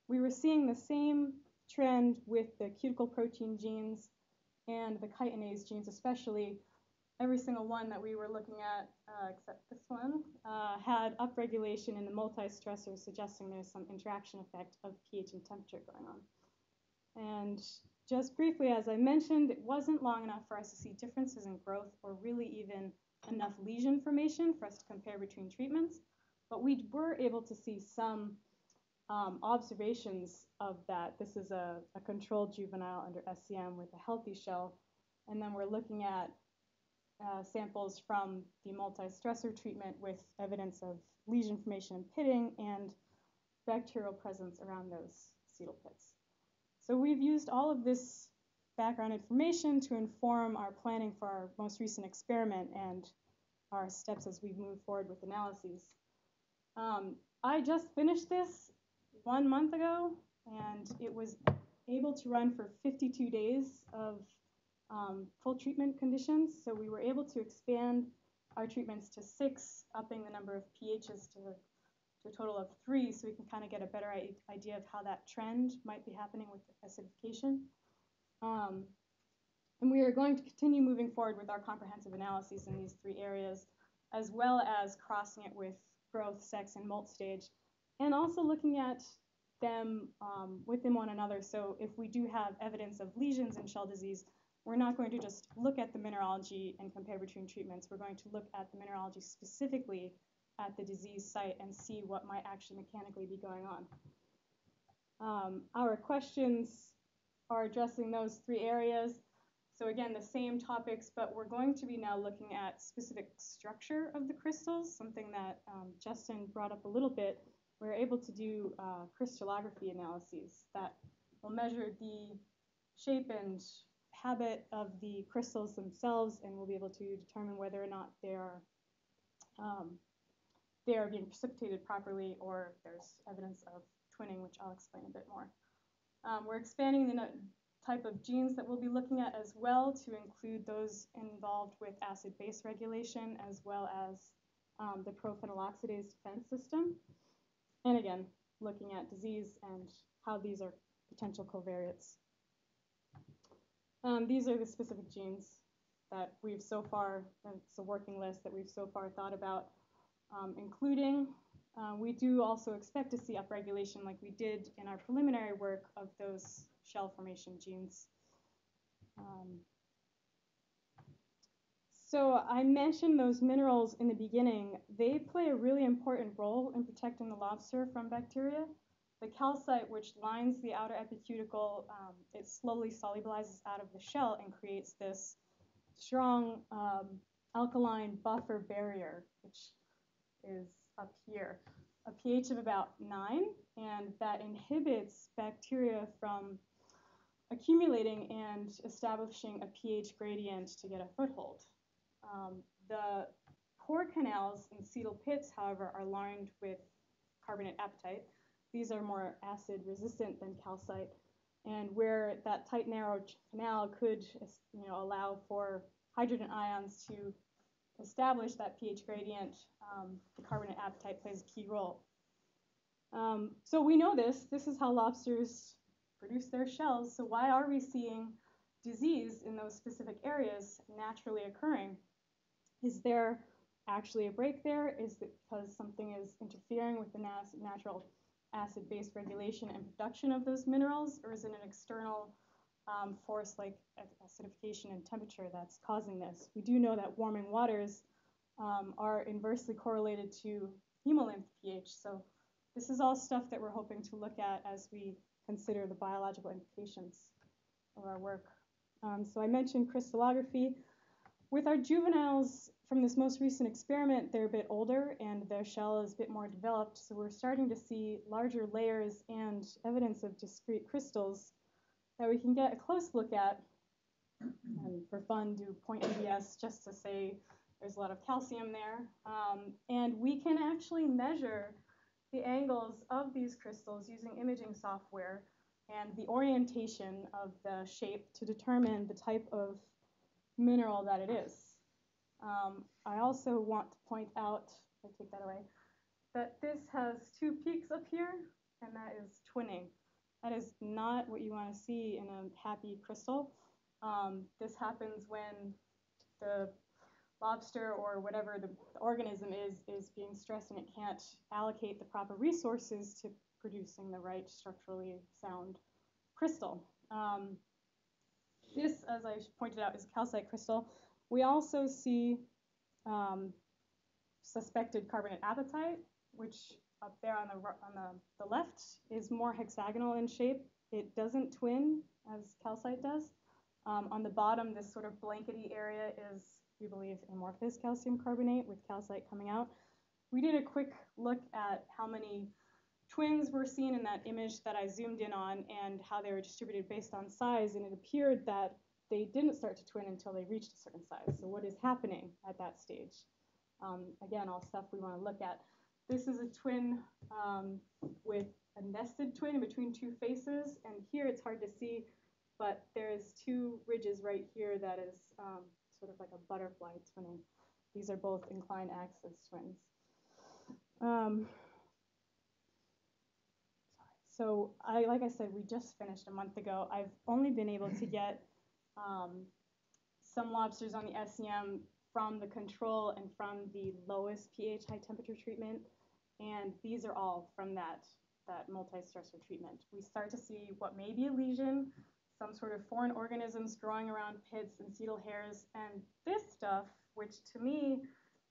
We were seeing the same trend with the cuticle protein genes and the chitinase genes especially. Every single one that we were looking at, except this one, had upregulation in the multi-stressor, suggesting there's some interaction effect of pH and temperature going on. And just briefly, as I mentioned, it wasn't long enough for us to see differences in growth or really even enough lesion formation for us to compare between treatments. But we were able to see some observations of that. This is a controlled juvenile under SCM with a healthy shell. And then we're looking at samples from the multi-stressor treatment with evidence of lesion formation and pitting and bacterial presence around those cetal pits. So we've used all of this background information to inform our planning for our most recent experiment and our steps as we move forward with analyses. I just finished this 1 month ago, and it was able to run for 52 days of full treatment conditions. So we were able to expand our treatments to 6, upping the number of pHs to a total of 3, so we can kind of get a better idea of how that trend might be happening with acidification. And we are going to continue moving forward with our comprehensive analyses in these 3 areas, as well as crossing it with growth, sex, and molt stage, and also looking at them within one another. So if we do have evidence of lesions in shell disease, we're not going to just look at the mineralogy and compare between treatments. We're going to look at the mineralogy specifically at the disease site and see what might actually mechanically be going on. Our questions are addressing those 3 areas. So again, the same topics, but we're going to be now looking at specific structure of the crystals, something that Justin brought up a little bit. We're able to do crystallography analyses that will measure the shape and habit of the crystals themselves, and we'll be able to determine whether or not they are being precipitated properly or there's evidence of twinning, which I'll explain a bit more. We're expanding the type of genes that we'll be looking at as well to include those involved with acid-base regulation, as well as the prophenyloxidase defense system. And again, looking at disease and how these are potential covariates. These are the specific genes that we've so far, it's a working list that we've so far thought about including. We do also expect to see upregulation like we did in our preliminary work of those shell formation genes. So I mentioned those minerals in the beginning. They play a really important role in protecting the lobster from bacteria. The calcite, which lines the outer epicuticle, it slowly solubilizes out of the shell and creates this strong alkaline buffer barrier, which is up here, a pH of about 9, and that inhibits bacteria from accumulating and establishing a pH gradient to get a foothold. The pore canals in cetal pits, however, are lined with carbonate apatite. These are more acid resistant than calcite, and where that tight, narrow canal could, allow for hydrogen ions to establish that pH gradient, the carbonate apatite plays a key role. So we know this. This is how lobsters produce their shells. So why are we seeing disease in those specific areas naturally occurring? Is there actually a break there? Is it because something is interfering with the natural acid-base regulation and production of those minerals, or is it an external force like acidification and temperature that's causing this? We do know that warming waters are inversely correlated to hemolymph pH, so this is all stuff that we're hoping to look at as we consider the biological implications of our work. So I mentioned crystallography. With our juveniles from this most recent experiment, they're a bit older and their shell is a bit more developed, so we're starting to see larger layers and evidence of discrete crystals that we can get a close look at, and for fun do point EBS just to say there's a lot of calcium there. And we can actually measure the angles of these crystals using imaging software and the orientation of the shape to determine the type of mineral that it is. I also want to point out, I take that away, that this has two peaks up here, and that is twinning. That is not what you want to see in a happy crystal. This happens when the lobster or whatever the organism is being stressed and it can't allocate the proper resources to producing the right structurally sound crystal. This, as I pointed out, is a calcite crystal. We also see suspected carbonate apatite, which up there on the left is more hexagonal in shape. It doesn't twin as calcite does. On the bottom, this sort of blankety area is, we believe, amorphous calcium carbonate with calcite coming out. We did a quick look at how many twins were seen in that image that I zoomed in on and how they were distributed based on size, and it appeared that they didn't start to twin until they reached a certain size. So what is happening at that stage? Again, all stuff we want to look at. This is a twin with a nested twin in between two faces, and here it's hard to see, but there's two ridges right here that is sort of like a butterfly twinning. These are both inclined axis twins. So like I said, we just finished a month ago. I've only been able to get some lobsters on the SEM from the control and from the lowest pH high temperature treatment, and these are all from that multi-stressor treatment. We start to see what may be a lesion, some sort of foreign organisms growing around pits and cetal hairs, and this stuff, which to me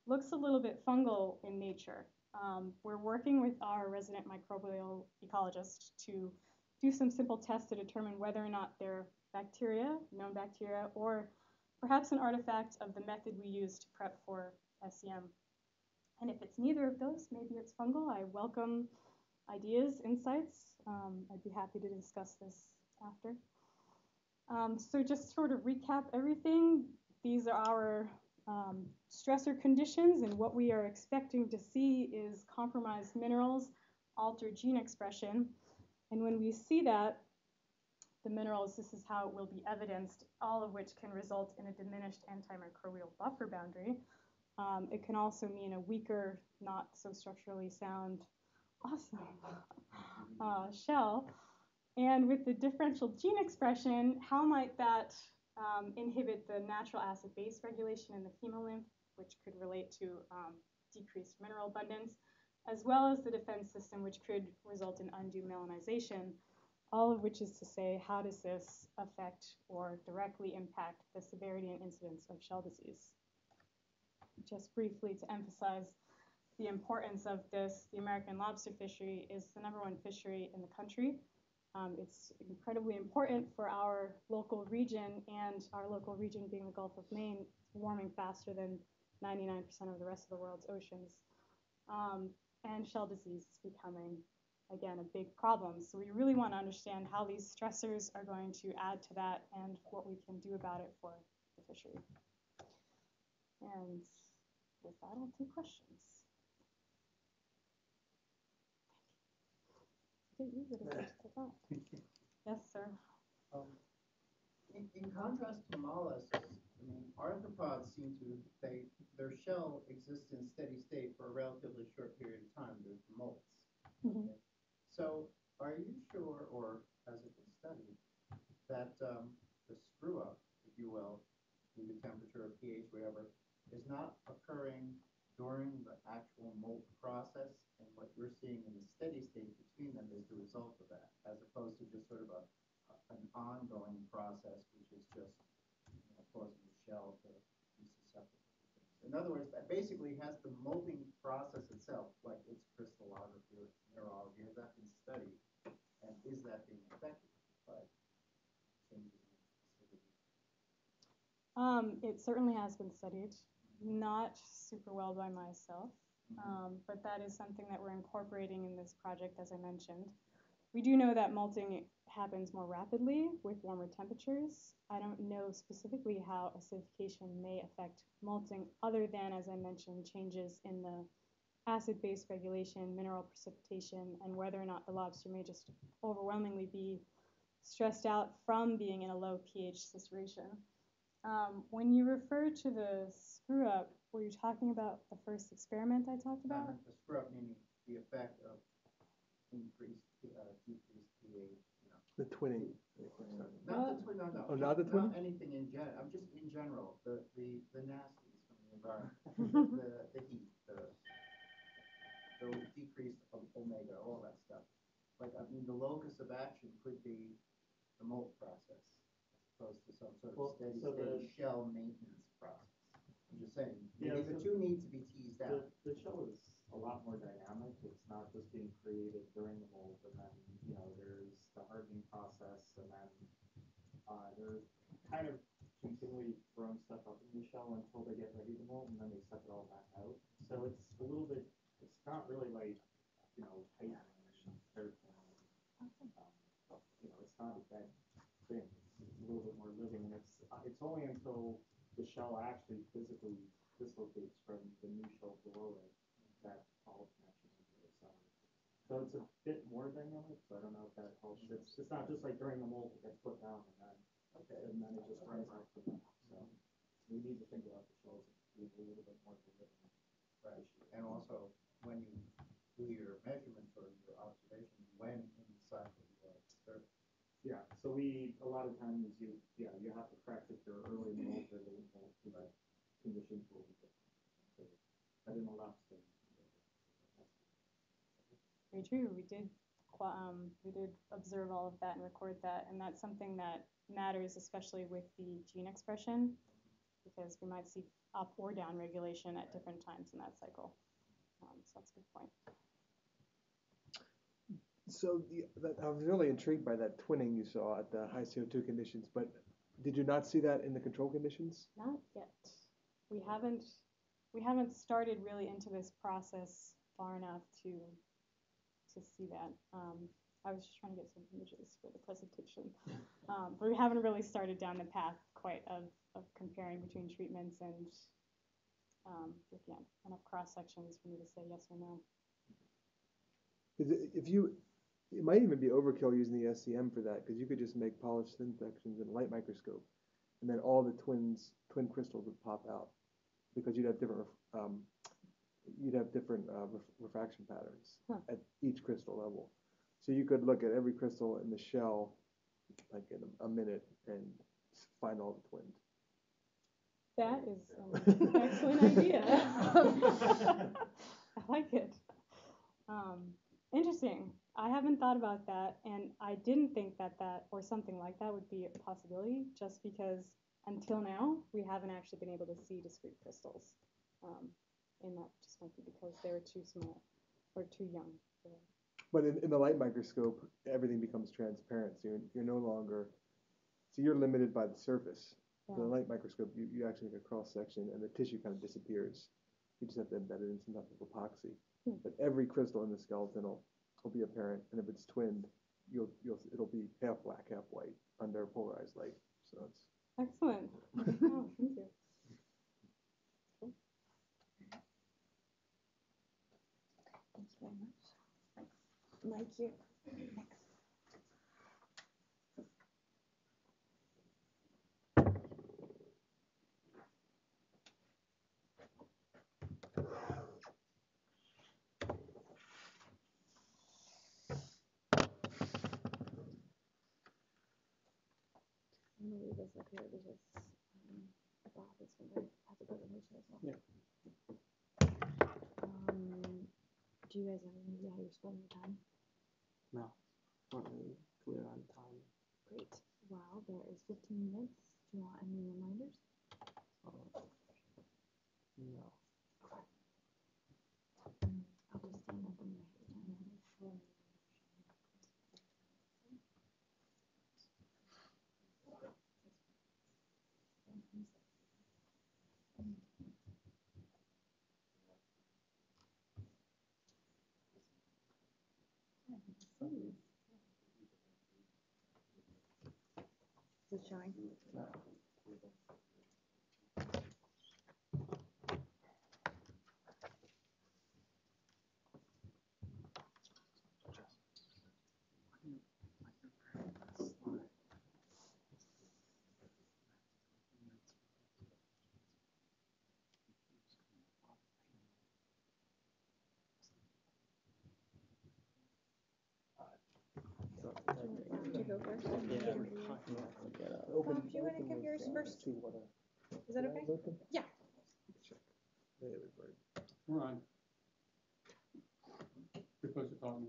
looks a little bit fungal in nature. We're working with our resident microbial ecologist to do some simple tests to determine whether or not they're bacteria, known bacteria, or perhaps an artifact of the method we use to prep for SEM. And if it's neither of those, maybe it's fungal. I welcome ideas, insights. I'd be happy to discuss this after. So just sort of recap everything. These are our stressor conditions, and what we are expecting to see is compromised minerals, altered gene expression. And when we see that, the minerals, this is how it will be evidenced, all of which can result in a diminished antimicrobial buffer boundary. It can also mean a weaker, not so structurally sound, awesome shell. And with the differential gene expression, how might that inhibit the natural acid-base regulation in the hemolymph, which could relate to decreased mineral abundance, as well as the defense system, which could result in undue melanization, all of which is to say, how does this affect or directly impact the severity and incidence of shell disease? Just briefly to emphasize the importance of this, the American lobster fishery is the #1 fishery in the country. It's incredibly important for our local region, and our local region being the Gulf of Maine, it's warming faster than 99% of the rest of the world's oceans. And shell disease is becoming, again, a big problem. So we really want to understand how these stressors are going to add to that and what we can do about it for the fishery. And with that, I'll take questions. Yes, sir. In contrast to mollusks, I mean, arthropods seem to, their shell exists in steady state for a relatively short period of time. They're the molts. Mm-hmm. So are you sure, or has it been studied, that the screw up, if you will, due to temperature or pH, whatever, is not occurring during the actual molt process, and what you're seeing in the steady state between them is the result of that, as opposed to just sort of an ongoing process, which is just causing the shell to be susceptible to things. In other words, that basically has the molting process itself, like its crystallography or mineralogy, has that been studied, and is that being affected by changes in acidity? It certainly has been studied, not super well by myself, but that is something that we're incorporating in this project, as I mentioned. We do know that molting happens more rapidly with warmer temperatures. I don't know specifically how acidification may affect molting, other than, as I mentioned, changes in the acid-base regulation, mineral precipitation, and whether or not the lobster may just overwhelmingly be stressed out from being in a low pH situation. When you refer to the screw-up, were you talking about the first experiment I talked about? The screw-up meaning the effect of increased, decreased pH. The twinning. Not the twin, no. Oh, not the twinning? Not anything in general. I'm just in general. The nasties from the environment, the heat, the decreased omega, all that stuff. Like, I mean, the locus of action could be the molt process, as opposed to some sort of steady state shell maintenance process. I'm just saying, the two need to be teased out. The shell is a lot more dynamic. It's not just being created during the mold, and then there's the hardening process, and then they're kind of continually throwing stuff up in the shell until they get ready to mold, and then they suck it all back out. So it's a little bit. It's not really like tight terraform. It's not a dead thing. It's a little bit more living, and it's only until the shell actually physically dislocates from the new shell below it that all connections are really solid. So it's a bit more dynamic, so I don't know if that helps. It's not just like during the mold it gets put down and then it just runs out from that. So we need to think about the shells being a little bit more living issue. And also, when you do your measurements or your observations, when in the cycle you are disturbed. Yeah, so a lot of times you have to practice your early mold or late mold so that conditions will be different. So that in the lobster. Very true. We did observe all of that and record that, and that's something that matters, especially with the gene expression, because we might see up or down regulation at different times in that cycle. So that's a good point. So I was really intrigued by that twinning you saw at the high CO2 conditions, but did you not see that in the control conditions? Not yet. We haven't started really into this process far enough to see that. I was just trying to get some images for the presentation, but we haven't really started down the path quite of comparing between treatments and enough cross sections for me to say yes or no. It might even be overkill using the SCM for that, because you could just make polished thin sections in a light microscope, and then all the twin crystals would pop out, because you'd have different refraction patterns at each crystal level. So you could look at every crystal in the shell like in a minute and find all the twins. That is an excellent idea. I like it. Interesting. I haven't thought about that, and I didn't think that or something like that would be a possibility, just because until now we haven't actually been able to see discrete crystals, and that just might be because they were too small or too young. But in the light microscope, everything becomes transparent, so you're no longer, so you're limited by the surface. With a light microscope, you actually get a cross section, and the tissue kind of disappears. You just have to embed it in some type of epoxy. But every crystal in the skeleton will be apparent, and if it's twinned, it'll be half black, half white under polarized light. So it's Excellent. Oh, thank you. Thank you very much. Thanks. Mike, you. Thanks. I'm gonna leave this up here because Bob is gonna have a presentation as well. Yeah. Do you guys have any idea how you're spending your time? No, not really clear on time. Great. Well, there is 15 minutes. Do you want any reminders? No. I'll just stand up and write it down. Is it showing? No. To go first? Yeah. Bob, do you want to give yours first? Is that okay? Yeah. We're on. You're supposed to talk.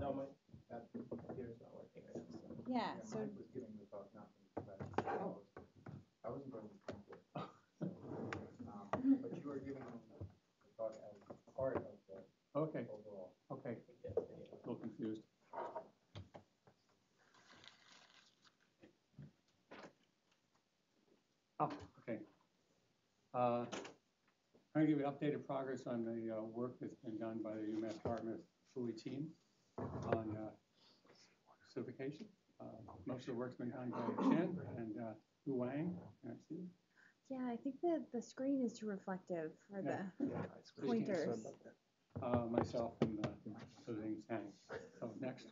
No, my computer's not working right now. So. Yeah, so. Mike was giving the talk, not me, but I wasn't going to come to it. So, but you were giving the talk as part of the Okay. overall. Okay. A little confused. Oh, okay. I'm going to give you updated progress on the work that's been done by the UMass Dartmouth FUI team on certification. Most of the work's been done by Chen and Hu Wang. Can I see? Yeah, I think the screen is too reflective for the pointers. Myself and everything's hanging. So next.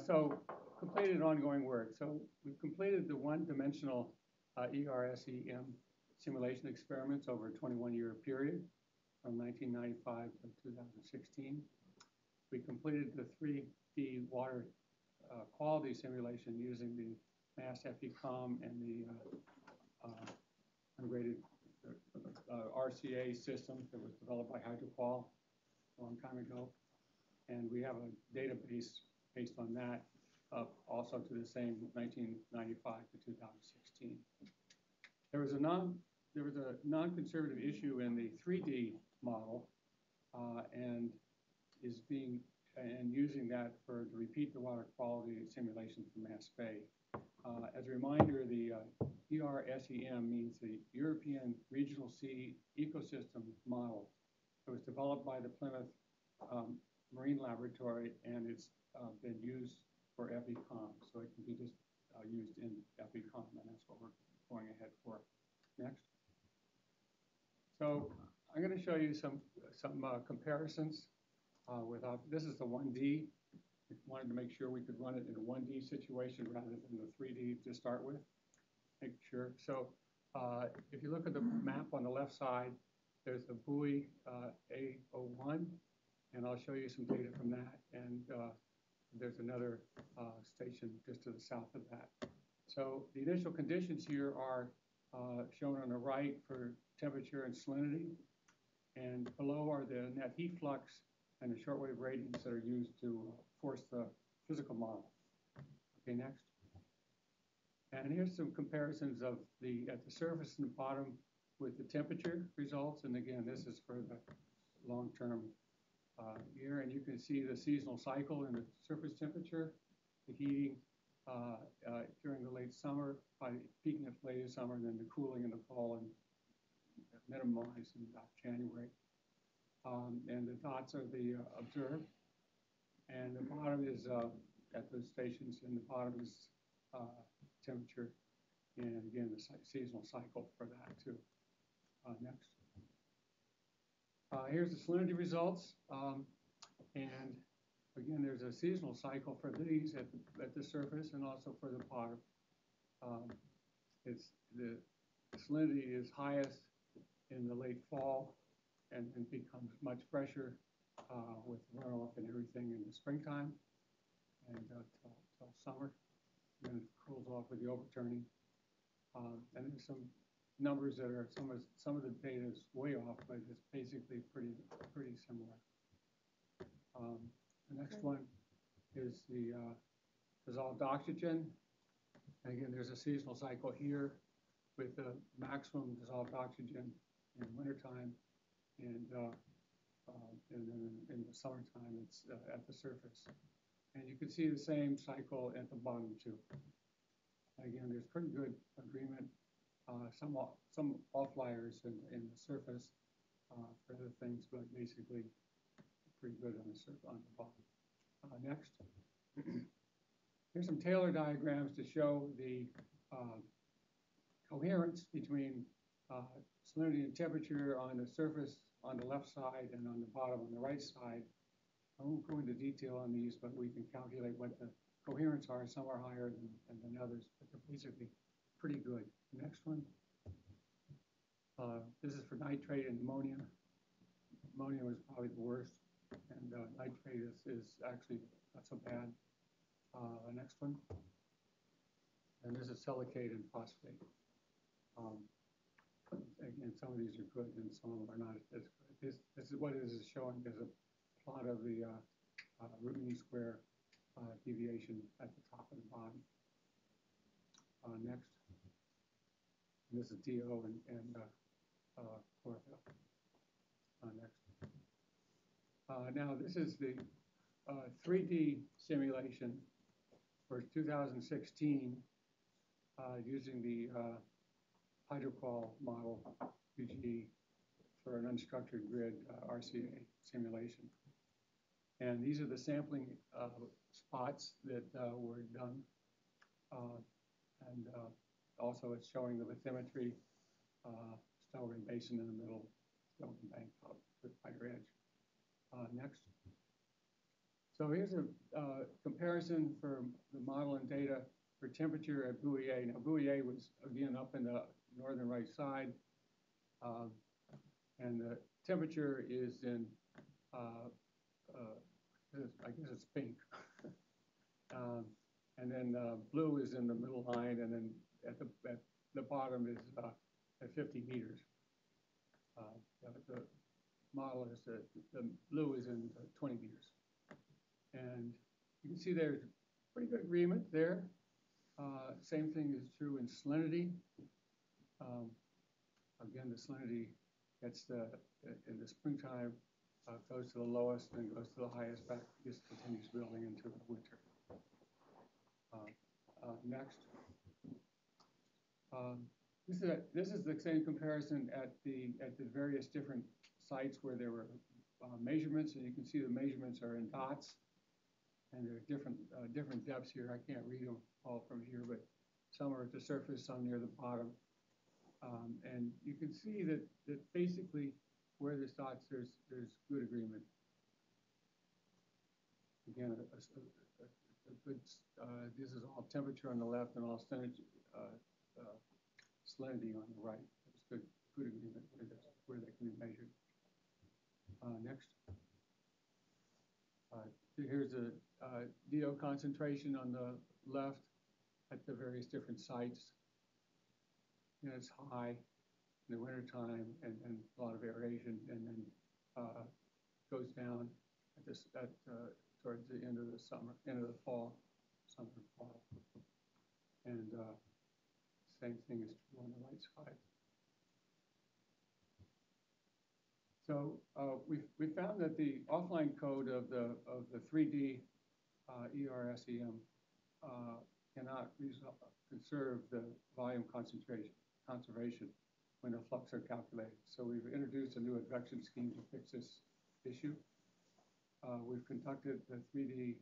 So completed ongoing work. So we've completed the one-dimensional ERSEM simulation experiments over a 21-year period from 1995 to 2016. We completed the 3D water quality simulation using the Mass FECOM and the integrated RCA system that was developed by Hydroqual a long time ago. And we have a database based on that, also to the same 1995 to 2016. There was a non-conservative issue in the 3D model, and using that to repeat the water quality simulation for Mass Bay. As a reminder, the ERSEM means the European Regional Sea Ecosystem Model. It was developed by the Plymouth Marine Laboratory, and it's been used for FECOM, so it can be just used in FECOM, and that's what we're going ahead for. Next. So I'm going to show you some comparisons this is the 1D. We wanted to make sure we could run it in a 1D situation rather than the 3D to start with. Make sure. So if you look at the map on the left side, there's the buoy A01, and I'll show you some data from that. And there's another station just to the south of that. So the initial conditions here are shown on the right for temperature and salinity. And below are the net heat flux and the shortwave radiance that are used to force the physical model. Okay, next. And here's some comparisons of at the surface and the bottom with the temperature results. And again, this is for the long-term year. And you can see the seasonal cycle and the surface temperature, the heating, during the late summer, by peaking at late summer, and then the cooling in the fall and minimized in about January. And the dots are the observed. And the bottom is at those stations, and the bottom is temperature. And again, the seasonal cycle for that too. Next. Here's the salinity results. And again, there's a seasonal cycle for these at the surface and also for the bottom. It's the salinity is highest in the late fall and becomes much fresher with runoff and everything in the springtime and till summer. Then it cools off with the overturning. And there's some numbers that are some of the data is way off, but it's basically pretty similar. The next one is the dissolved oxygen. And again, there's a seasonal cycle here with the maximum dissolved oxygen in wintertime, and then in the summertime, it's at the surface. And you can see the same cycle at the bottom too. Again, there's pretty good agreement. Some outliers in the surface for other things, but basically pretty good on the bottom. Next, here's some Taylor diagrams to show the coherence between salinity and temperature on the surface on the left side and on the bottom on the right side. I won't go into detail on these, but we can calculate what the coherence are. Some are higher than others, but they're basically pretty good. The next one. This is for nitrate and ammonia. Ammonia was probably the worst, and nitrate is actually not so bad. The next one. And this is silicate and phosphate. Again, some of these are good and some of them are not as good. This is what it is showing as a plot of the root mean square deviation at the top and the bottom. Next. And this is DO and chlorophyll. Next. Now, this is the 3D simulation for 2016 using the hydroqual model, UG, for an unstructured grid RCA simulation. And these are the sampling spots that were done. And also it's showing the bathymetry, Stellarine Basin in the middle, Stellarine Bank out with higher edge. Next. So here's a comparison for the model and data for temperature at buoy A. Now buoy A was again up in the northern right side, and the temperature is in, I guess it's pink. And then blue is in the middle line, and then at the bottom is at 50 meters. The model is the blue is in 20 meters. And you can see there's pretty good agreement there. Same thing is true in salinity. Again, the salinity gets in the springtime, goes to the lowest and goes to the highest back, just continues building into the winter. Next. This is the same comparison at the various different sites where there were measurements, and you can see the measurements are in dots, and there are different depths here. I can't read them all from here, but some are at the surface, some near the bottom, and you can see that basically where there's dots, there's good agreement. Again, a good. This is all temperature on the left and all salinity on the right. There's good agreement where they can be measured. Next. Here's a DO concentration on the left at the various different sites. And it's high in the wintertime and a lot of aeration, and then goes down towards the end of the summer, end of the fall, summer and fall. And same thing is true on the right side. So we found that the offline code of the 3D ERSEM cannot conserve the volume conservation when the flux are calculated. So we've introduced a new advection scheme to fix this issue. We've conducted the 3D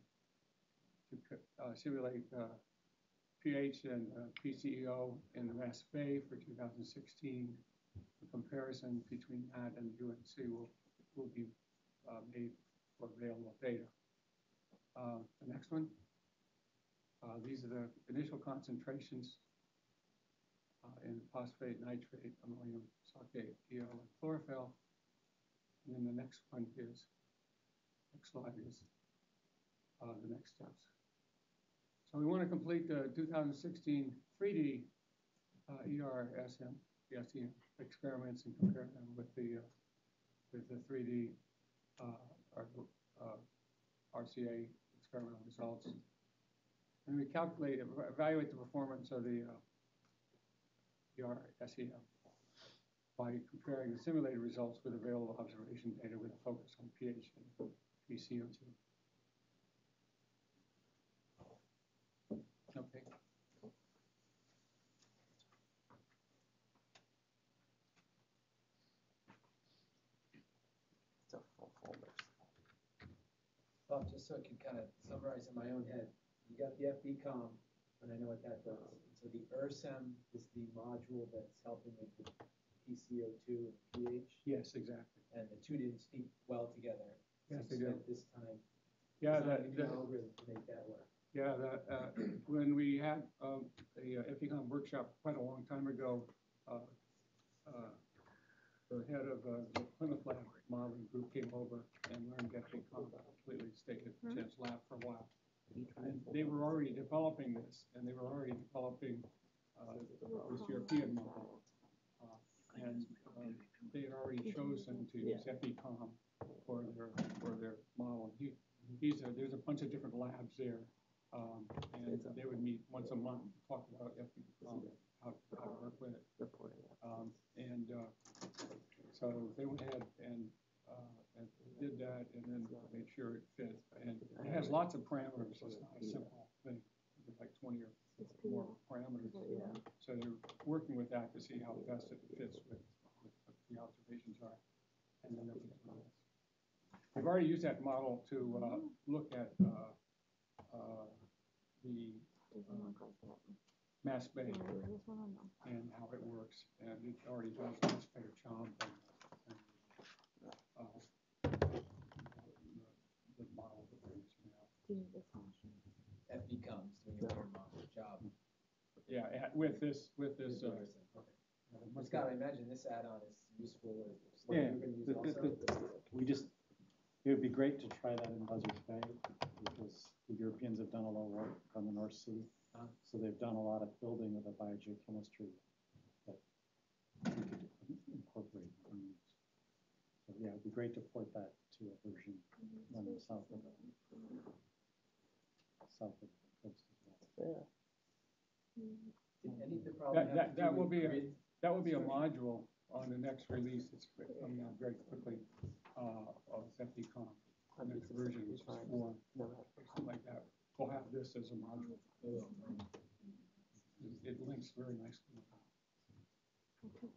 to simulate pH and PCEO in the Mass Bay for 2016. The comparison between that and UNC will be made for available data. The next one. These are the initial concentrations in phosphate, nitrate, ammonium sulfate, EO, and chlorophyll. And then the next one is, next slide is the next steps. So we want to complete the 2016 3D ERSM experiments and compare them with the 3D RCA experimental results. And we evaluate the performance of the ERSEM by comparing the simulated results with available observation data with a focus on pH and PCO2. Okay. Well, just so I can kind of summarize in my own head, you got the FBCOM, and I know what that does. And so the ERSEM is the module that's helping with the PCO2 and pH. Yes, exactly. And the two didn't speak well together. Yes, So they do. this time, Yeah, the algorithm to make that work. Yeah, when we had a FECOM workshop quite a long time ago, the head of the Plymouth Lab modeling group came over and learned FECOM completely, stayed at Jen's lab for a while. And they were already developing this, and they were already developing this European model. And they had already chosen to use FECOM for their model. There's a bunch of different labs there. And they would meet once a month to talk about FECOM, how to work with it. So they went ahead and did that, and then made sure it fit. And it has lots of parameters. It's not a simple thing. There's like 20 or more parameters. So they're working with that to see how best it fits with what the observations are. And then they'll be doing this. We've already used that model to look at the Mass Bay and how it works, and it already does a much better job than the model that we're using now. FECOM's doing a better job. Yeah, with this. Scott, I imagine this add-on is useful. Yeah, you're going to use also. It would be great to try that in Buzzards Bay because the Europeans have done a lot of work on the North Sea. So they've done a lot of building of the biogeochemistry that we could incorporate and use. So yeah, it'd be great to port that to a version on the south of the coast as well. That will be a module on the next release. It's coming out very quickly of FECOM. The next version, which is 4, something like that. We'll have this as a module. It links very nicely. Okay.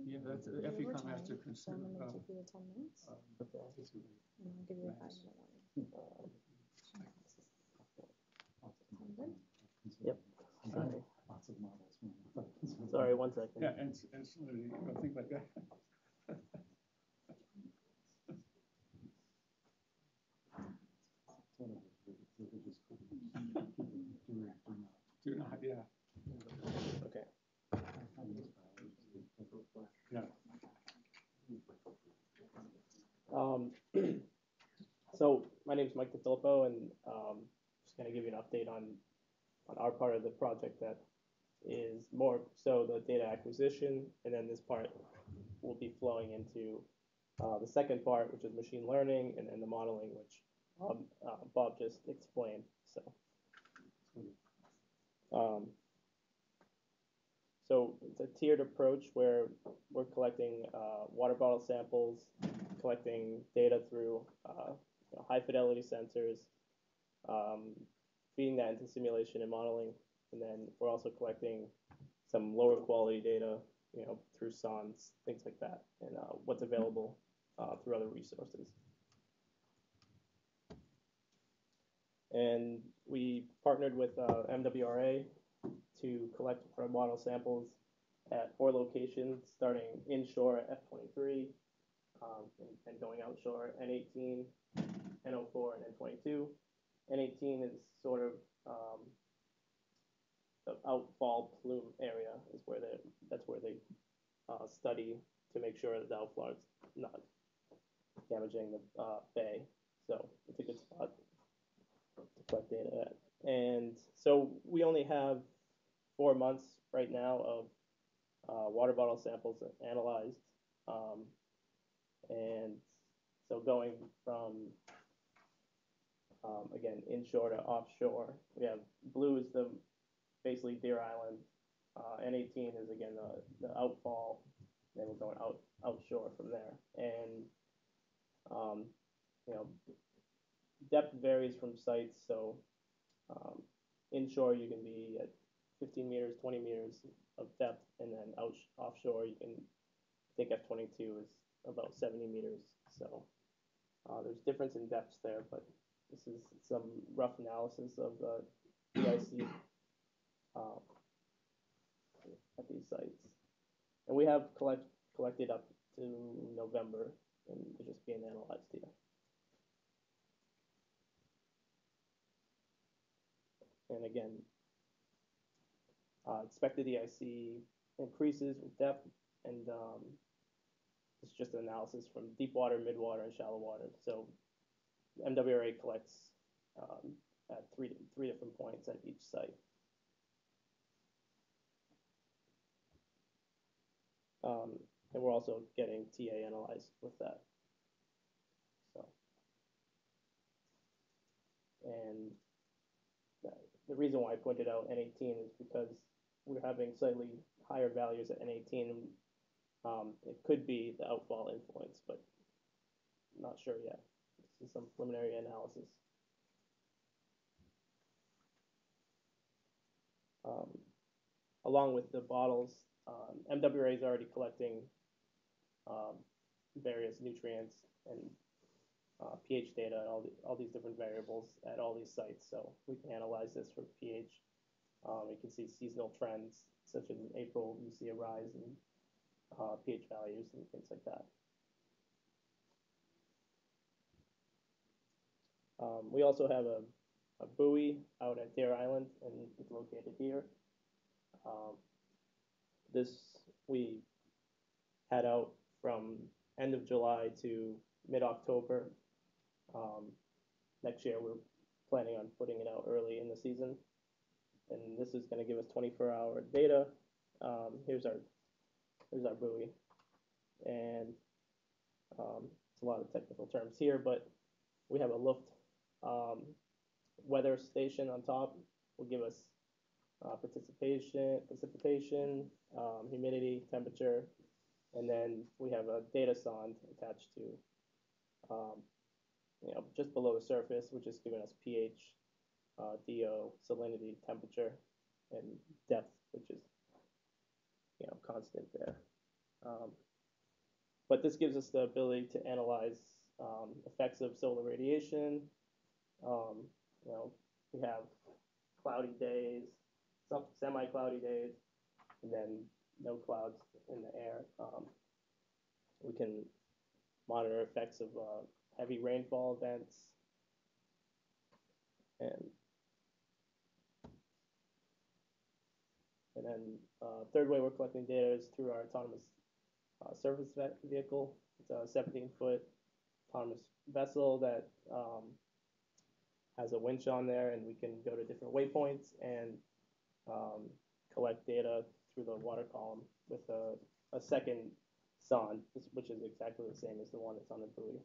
Yeah, that's FECOM has to consider. I'm going to take you to 10 minutes. And I'll give you a 5-minute warning. Sound good? Yep. Sorry. Lots of models. Sorry, 1 second. Yeah, and slowly, think like that. Do not, yeah. Okay. Yeah. So my name is Mike DeFilippo, and just going to give you an update on our part of the project that is more so the data acquisition, and then this part will be flowing into the second part, which is machine learning, and then the modeling, which Bob just explained. So it's a tiered approach where we're collecting water bottle samples, collecting data through high fidelity sensors, feeding that into simulation and modeling, and then we're also collecting some lower quality data, through SONs, things like that, and what's available through other resources. And we partnered with MWRA to collect water bottle samples at 4 locations, starting inshore at F23 and going outshore N18, N04, and N22. N18 is sort of the outfall plume area is where that's where they study to make sure that the outfall is not damaging the bay. So it's a good spot to collect data at. And so we only have 4 months right now of water bottle samples analyzed. And so going from, again, inshore to offshore, we have blue is basically Deer Island. N18 is, again, the outfall. Then we're going outshore from there. And, depth varies from sites. So inshore, you can be at 15 meters, 20 meters of depth, and then offshore, you can, I think F22 is about 70 meters. So there's difference in depths there, but this is some rough analysis of the DIC at these sites. And we have collected up to November, and they're just being analyzed here. And again, expected EIC increases with depth, and it's just an analysis from deep water, mid-water, and shallow water. So MWRA collects at three different points at each site. And we're also getting TA analyzed with that. So, and the reason why I pointed out N18 is because we're having slightly higher values at N18. It could be the outfall influence, but I'm not sure yet. This is some preliminary analysis. Along with the bottles, MWRA is already collecting various nutrients and pH data, all these different variables at all these sites. So we can analyze this for pH. You can see seasonal trends, such as in April, you see a rise in pH values and things like that. We also have a buoy out at Deer Island, and it's located here. This we had out from end of July to mid-October. Next year, we're planning on putting it out early in the season. And this is going to give us 24-hour data. Here's our buoy. And it's a lot of technical terms here, but we have a Luft weather station on top. Will give us precipitation, humidity, temperature, and then we have a data sonde attached to, just below the surface, which is giving us pH, DO, salinity, temperature, and depth, which is, constant there. But this gives us the ability to analyze effects of solar radiation. We have cloudy days, some semi-cloudy days, and then no clouds in the air. We can monitor effects of heavy rainfall events. And then third way we're collecting data is through our autonomous surface vehicle. It's a 17-foot autonomous vessel that has a winch on there, and we can go to different waypoints and collect data through the water column with a second sonde, which is exactly the same as the one that's on the buoy.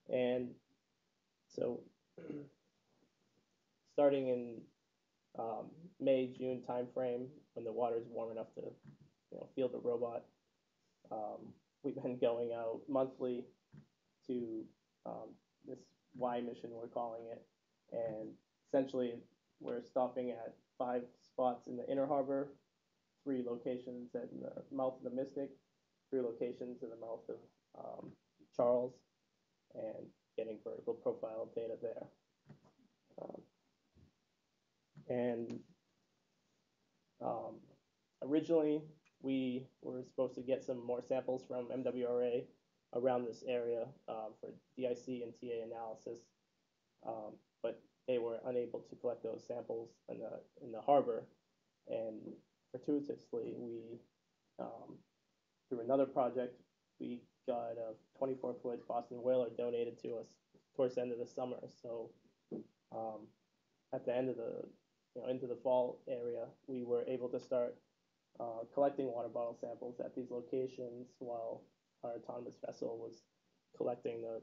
And so starting in May, June timeframe when the water is warm enough to, field the robot. We've been going out monthly to this Y mission, we're calling it, and essentially we're stopping at 5 spots in the inner harbor, 3 locations at the mouth of the Mystic, 3 locations in the mouth of Charles, and getting vertical profile data there. Originally, we were supposed to get some more samples from MWRA around this area for DIC and TA analysis, but they were unable to collect those samples in the harbor. And fortuitously, we through another project, we got a 24-foot Boston whaler donated to us towards the end of the summer. So at the end of into the fall area, we were able to start collecting water bottle samples at these locations while our autonomous vessel was collecting the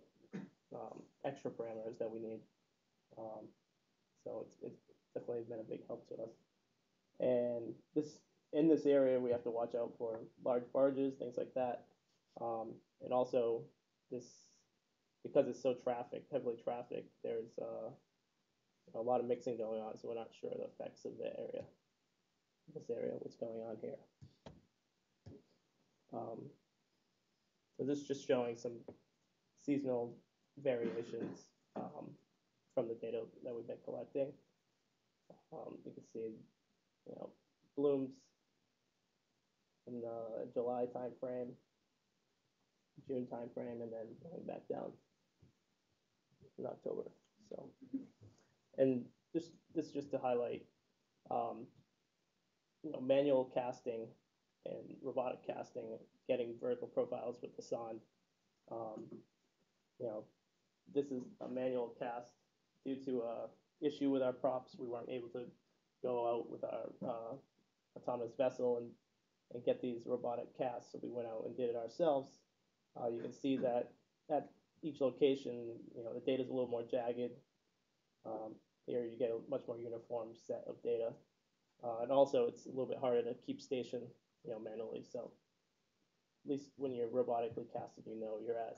extra parameters that we need. So it's definitely been a big help to us. And in this area, we have to watch out for large barges, things like that. And also, because it's so heavily trafficked, there's a lot of mixing going on, so we're not sure the effects of this area, what's going on here. So this is just showing some seasonal variations from the data that we've been collecting. You can see, blooms in the July timeframe, June timeframe, and then going back down in October. So, and this is just to highlight, manual casting and robotic casting, getting vertical profiles with the sonde. This is a manual cast due to a issue with our props. We weren't able to go out with our autonomous vessel and get these robotic casts, so we went out and did it ourselves. You can see that at each location, the data is a little more jagged. Here you get a much more uniform set of data. And also it's a little bit harder to keep station, manually. So at least when you're robotically casted, you're at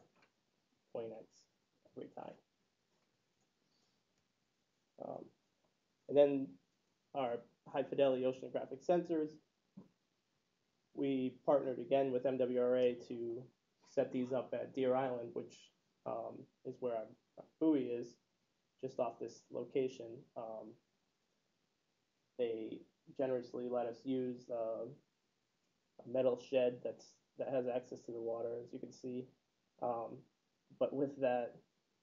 20x every time. And then our high fidelity oceanographic sensors, we partnered again with MWRA to set these up at Deer Island, which is where our buoy is, just off this location. They generously let us use a metal shed that has access to the water, as you can see. But with that,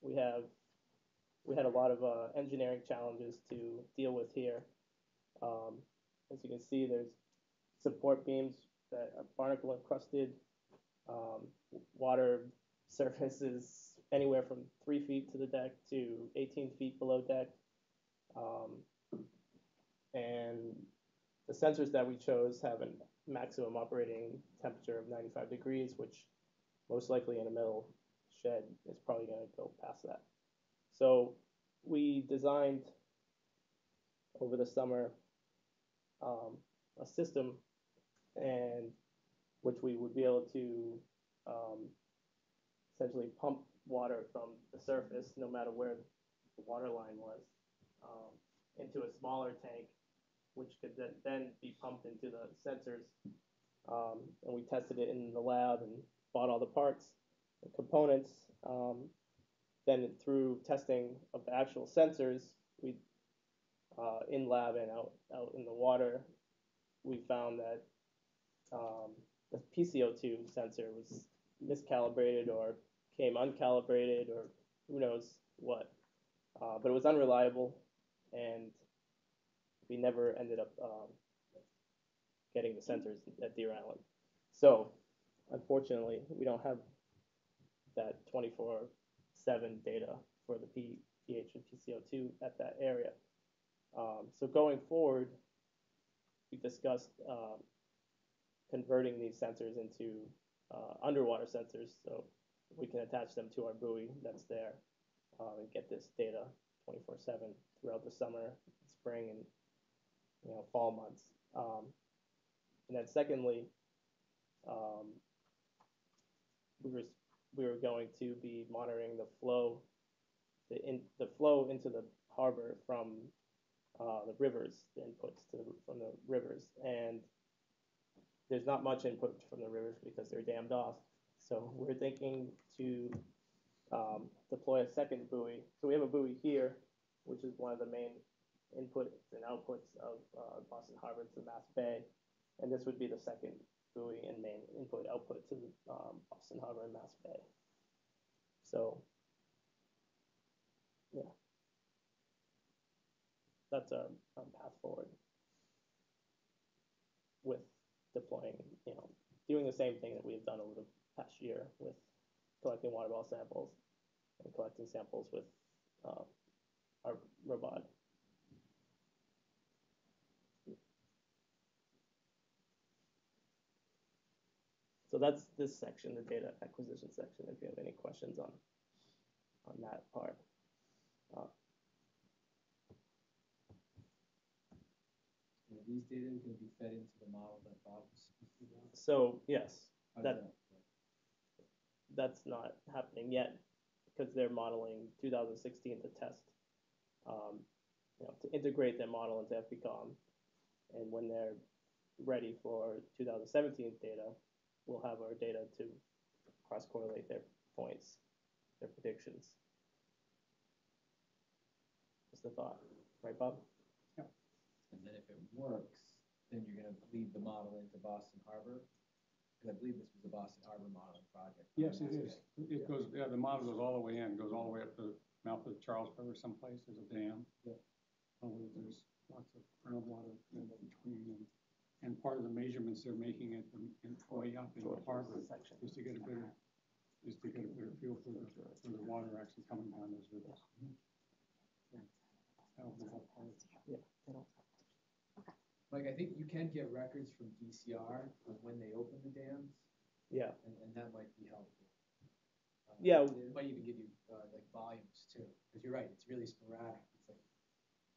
we had a lot of engineering challenges to deal with here. As you can see, there's support beams that are barnacle encrusted. Water surface is anywhere from 3 feet to the deck to 18 feet below deck. And the sensors that we chose have a maximum operating temperature of 95 degrees, which most likely in a metal shed is probably going to go past that. So we designed over the summer a system and which we would be able to essentially pump water from the surface, no matter where the water line was, into a smaller tank, which could then be pumped into the sensors. And we tested it in the lab and bought all the parts and components. Then through testing of the actual sensors, we in lab and out in the water, we found that the PCO2 sensor was miscalibrated or came uncalibrated or who knows what. But it was unreliable, and we never ended up getting the sensors at Deer Island. So unfortunately, we don't have that 24/7 data for the pH and PCO2 at that area. So going forward, we discussed converting these sensors into underwater sensors, so we can attach them to our buoy that's there and get this data 24/7 throughout the summer, spring, and fall months. And then secondly, we were going to be monitoring the flow, the flow into the harbor from the rivers, the inputs from the rivers, and there's not much input from the rivers because they're dammed off. So we're thinking to deploy a second buoy. So we have a buoy here, which is one of the main inputs and outputs of Boston Harbor to Mass Bay, and this would be the second buoy and main input output to Boston Harbor and Mass Bay. So yeah, that's our path forward with deploying, doing the same thing that we've done over the past year with collecting water well samples and collecting samples with our robot. So that's this section, the data acquisition section, if you have any questions on that part. These data can be fed into the model that Bob was speaking about? So yes, How's that's not happening yet because they're modeling 2016 to test, to integrate their model into FPCOM, and when they're ready for 2017 data, we'll have our data to cross-correlate their points, their predictions. Just a thought, right, Bob? Yep. And then if it works, then you're going to lead the model into Boston Harbor. Because I believe this was a Boston Harbor modeling project. Yes, it is. It goes, the model goes all the way in, goes all the way up to the mouth of Charlesburg or someplace. There's a dam. Yeah. There's lots of groundwater in between. And part of the measurements they're making it way up in the harbor is to get a better feel for the water actually coming down those rivers. That'll be all part of it. Yeah. Like, I think you can get records from DCR on when they open the dams. Yeah. And that might be helpful. Yeah. It might even give you like volumes too, because you're right, it's really sporadic. It's like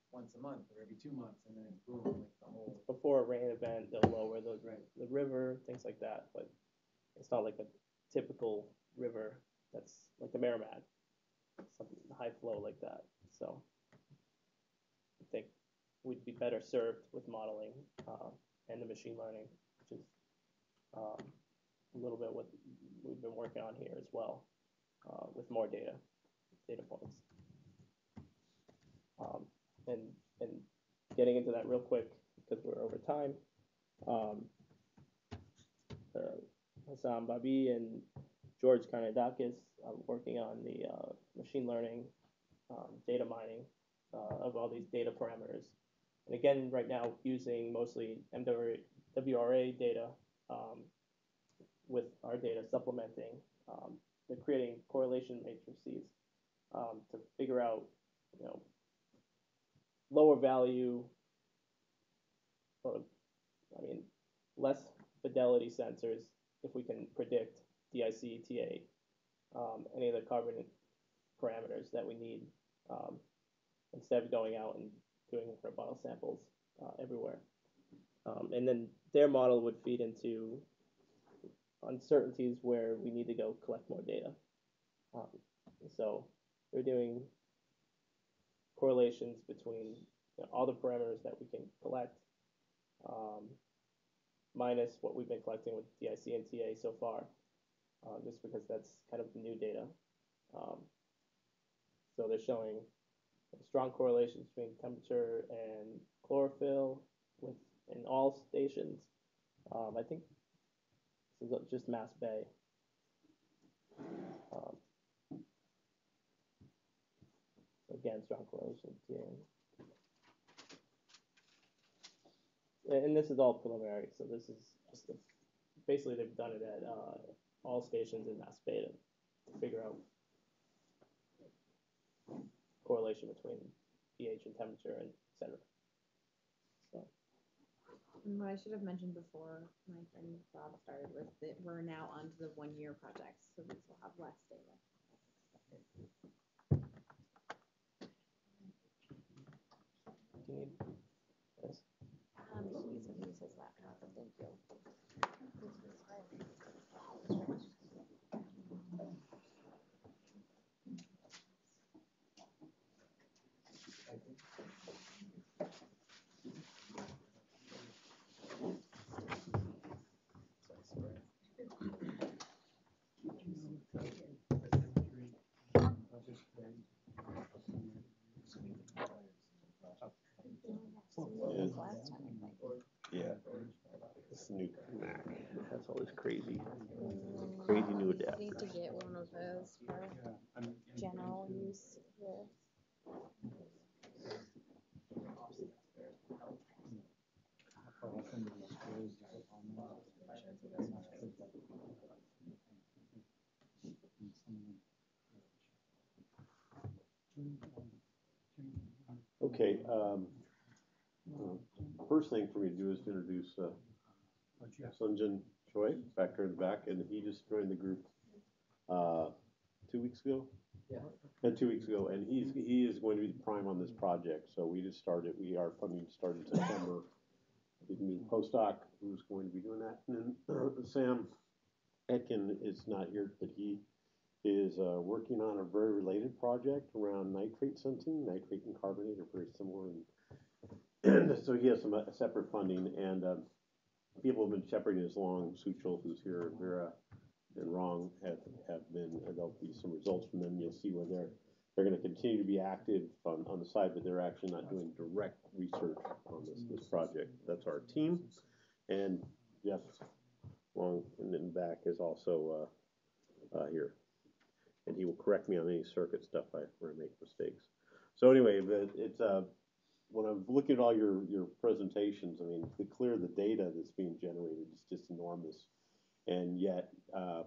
once a month or every 2 months, and then boom, like the whole. Before a rain event, they'll lower the river, things like that. But it's not like a typical river that's like the Merrimack, something high flow like that. So I think we'd be better served with modeling and the machine learning, which is a little bit what we've been working on here as well, with more data points. And getting into that real quick because we're over time. Hassan Babi and George Karnadakis are working on the machine learning data mining of all these data parameters. And again, right now, using mostly MWRA data with our data supplementing. They're creating correlation matrices to figure out, lower value, or less fidelity sensors if we can predict DIC, TA, any of the carbon parameters that we need, instead of going out and doing it for bottle samples everywhere. And then their model would feed into uncertainties where we need to go collect more data. So they're doing correlations between all the parameters that we can collect, minus what we've been collecting with DIC and TA so far, just because that's kind of new data. So they're showing strong correlations between temperature and chlorophyll in all stations. I think this is just Mass Bay. Again, strong correlation. And this is all preliminary, so this is just basically they've done it at all stations in Mass Bay to figure out correlation between pH and temperature and et cetera. So. And what I should have mentioned before my friend Bob started with that we're now on to the 1-year projects, so these will have less data. Do you need this? It's all this crazy new adapters. I need to get one of those for general use here. Okay, first thing for me to do is to introduce Sunjin Choi back here in the back, and he just joined the group 2 weeks ago. Yeah. And 2 weeks ago, and he is going to be the prime on this project. So we just started. Our funding started in September. He's a postdoc who's going to be doing that, and then Sam Etkin is not here, but he is working on a very related project around nitrate sensing. Nitrate and carbonate are very similar, and so he has some separate funding. And people have been shepherding this along. Suchul, who's here, and Vera and Rong have been. There'll be some results from them. You'll see where they're going to continue to be active on the side, but they're actually not doing direct research on this project. That's our team, and Jeff Long in the back is also here, and he will correct me on any circuit stuff where I make mistakes. So anyway, it's when I'm looking at all your presentations, I mean, the data that's being generated is just enormous, and yet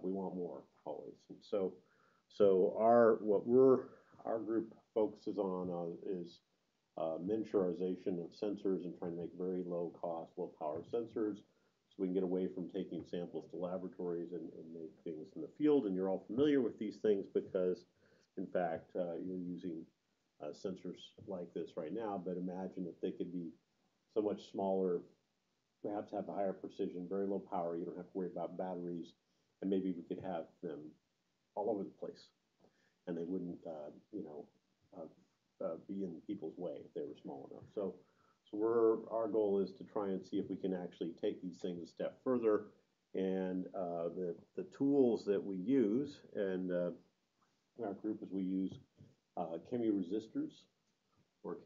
we want more always. And so our group focuses on is miniaturization of sensors and trying to make very low cost, low power sensors, so we can get away from taking samples to laboratories and make things in the field. And you're all familiar with these things because, in fact, you're using sensors like this right now, but imagine if they could be so much smaller, perhaps have a higher precision, very low power. You don't have to worry about batteries, and maybe we could have them all over the place, and they wouldn't, be in people's way if they were small enough. So our goal is to try and see if we can actually take these things a step further, and the tools that we use, and in our group is we use chemi-resistors, or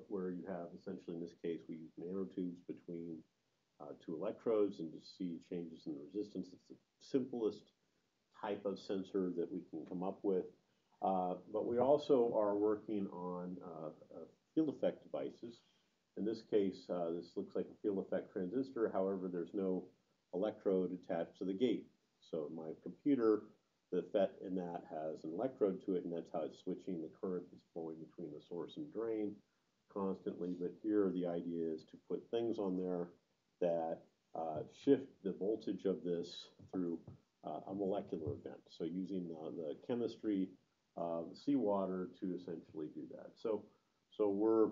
where you have essentially, in this case, we use nanotubes between two electrodes and just see changes in the resistance. It's the simplest type of sensor that we can come up with. But we also are working on field effect devices. In this case, this looks like a field effect transistor. However, there's no electrode attached to the gate. So my computer, the FET in that has an electrode to it, and that's how it's switching the current that's flowing between the source and drain constantly. But here the idea is to put things on there that shift the voltage of this through a molecular event. So using the chemistry of seawater to essentially do that. So we're,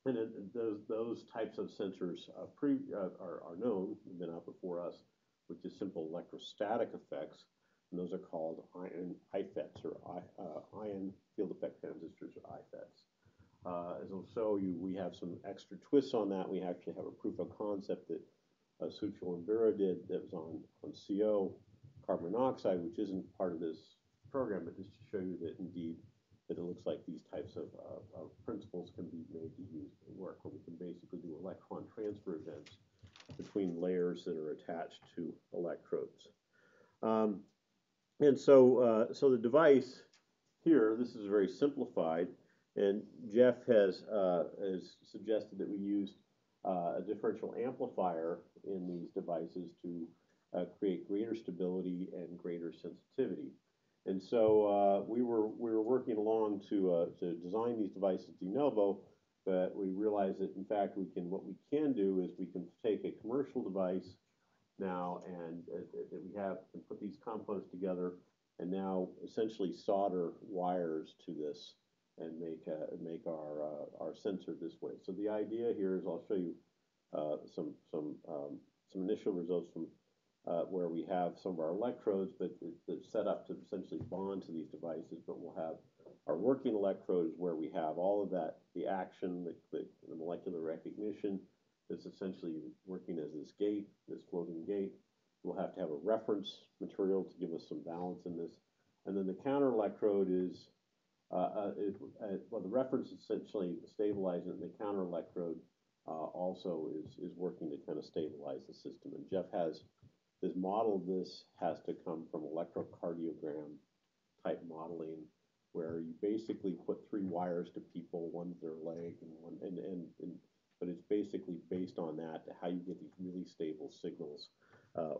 and those types of sensors are known, have been out before us, with just simple electrostatic effects, and those are called ion IFETs, or ion field effect transistors, or IFETs. As I'll show you, we have some extra twists on that. We actually have a proof of concept that Suchul and Vera did that was on CO, carbon monoxide, which isn't part of this program, but just to show you that indeed that it looks like these types of principles can be made to use and work, where we can basically do electron transfer events between layers that are attached to electrodes. And so the device here, this is very simplified, and Jeff has suggested that we use a differential amplifier in these devices to create greater stability and greater sensitivity. And so we were working along to design these devices de novo, but we realized that in fact what we can do is we can take a commercial device now and that we have and put these components together and now essentially solder wires to this and make our sensor this way. So the idea here is I'll show you some initial results from where we have some of our electrodes, but they're set up to essentially bond to these devices. But we'll have our working electrodes where we have all of that, the action, the molecular recognition that's essentially working as this gate, this floating gate. We'll have to have a reference material to give us some balance in this. And then the counter electrode is, well, the reference is essentially stabilizing it, and the counter electrode also is working to kind of stabilize the system. And Jeff has this model of this has to come from electrocardiogram type modeling, where you basically put 3 wires to people, one to their leg, and one, but it's basically based on that, how you get these really stable signals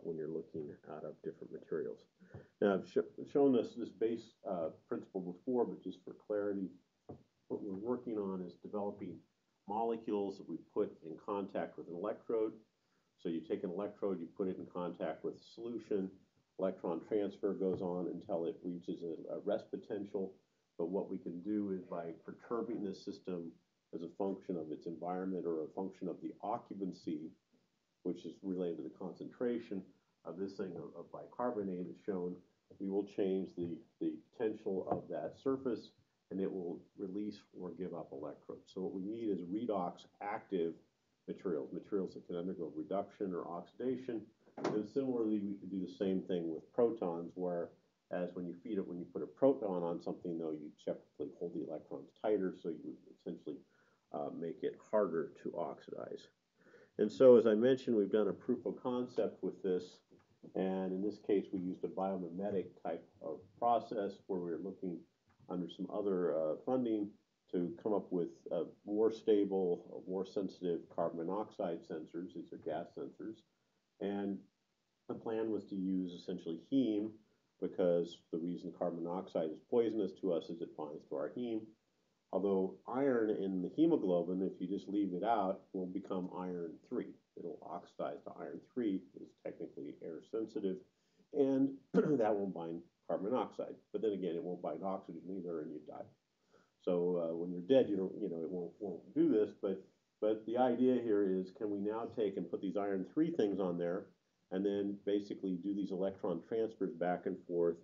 when you're looking out of different materials. Now, I've shown this base principle before, but just for clarity, what we're working on is developing molecules that we put in contact with an electrode. So you take an electrode, you put it in contact with a solution, electron transfer goes on until it reaches a rest potential. But what we can do is by perturbing this system as a function of its environment or a function of the occupancy, which is related to the concentration of this thing of bicarbonate is shown, we will change the potential of that surface, and it will release or give up electrons. So what we need is redox active materials that can undergo reduction or oxidation. And similarly, we can do the same thing with protons, whereas when you put a proton on something, though, you typically hold the electrons tighter, so you essentially make it harder to oxidize. And so, as I mentioned, we've done a proof of concept with this, and in this case, we used a biomimetic type of process where we were looking under some other funding to come up with more stable, more sensitive carbon monoxide sensors. These are gas sensors. And the plan was to use essentially heme, because the reason carbon monoxide is poisonous to us is it binds to our heme. Although iron in the hemoglobin, if you just leave it out, will become iron 3. It'll oxidize to iron 3, it's technically air sensitive, and that won't bind carbon monoxide. But then again, it won't bind oxygen either, and you die. So when you're dead, it won't do this. But the idea here is, can we now take and put these iron 3 things on there, and then basically do these electron transfers back and forth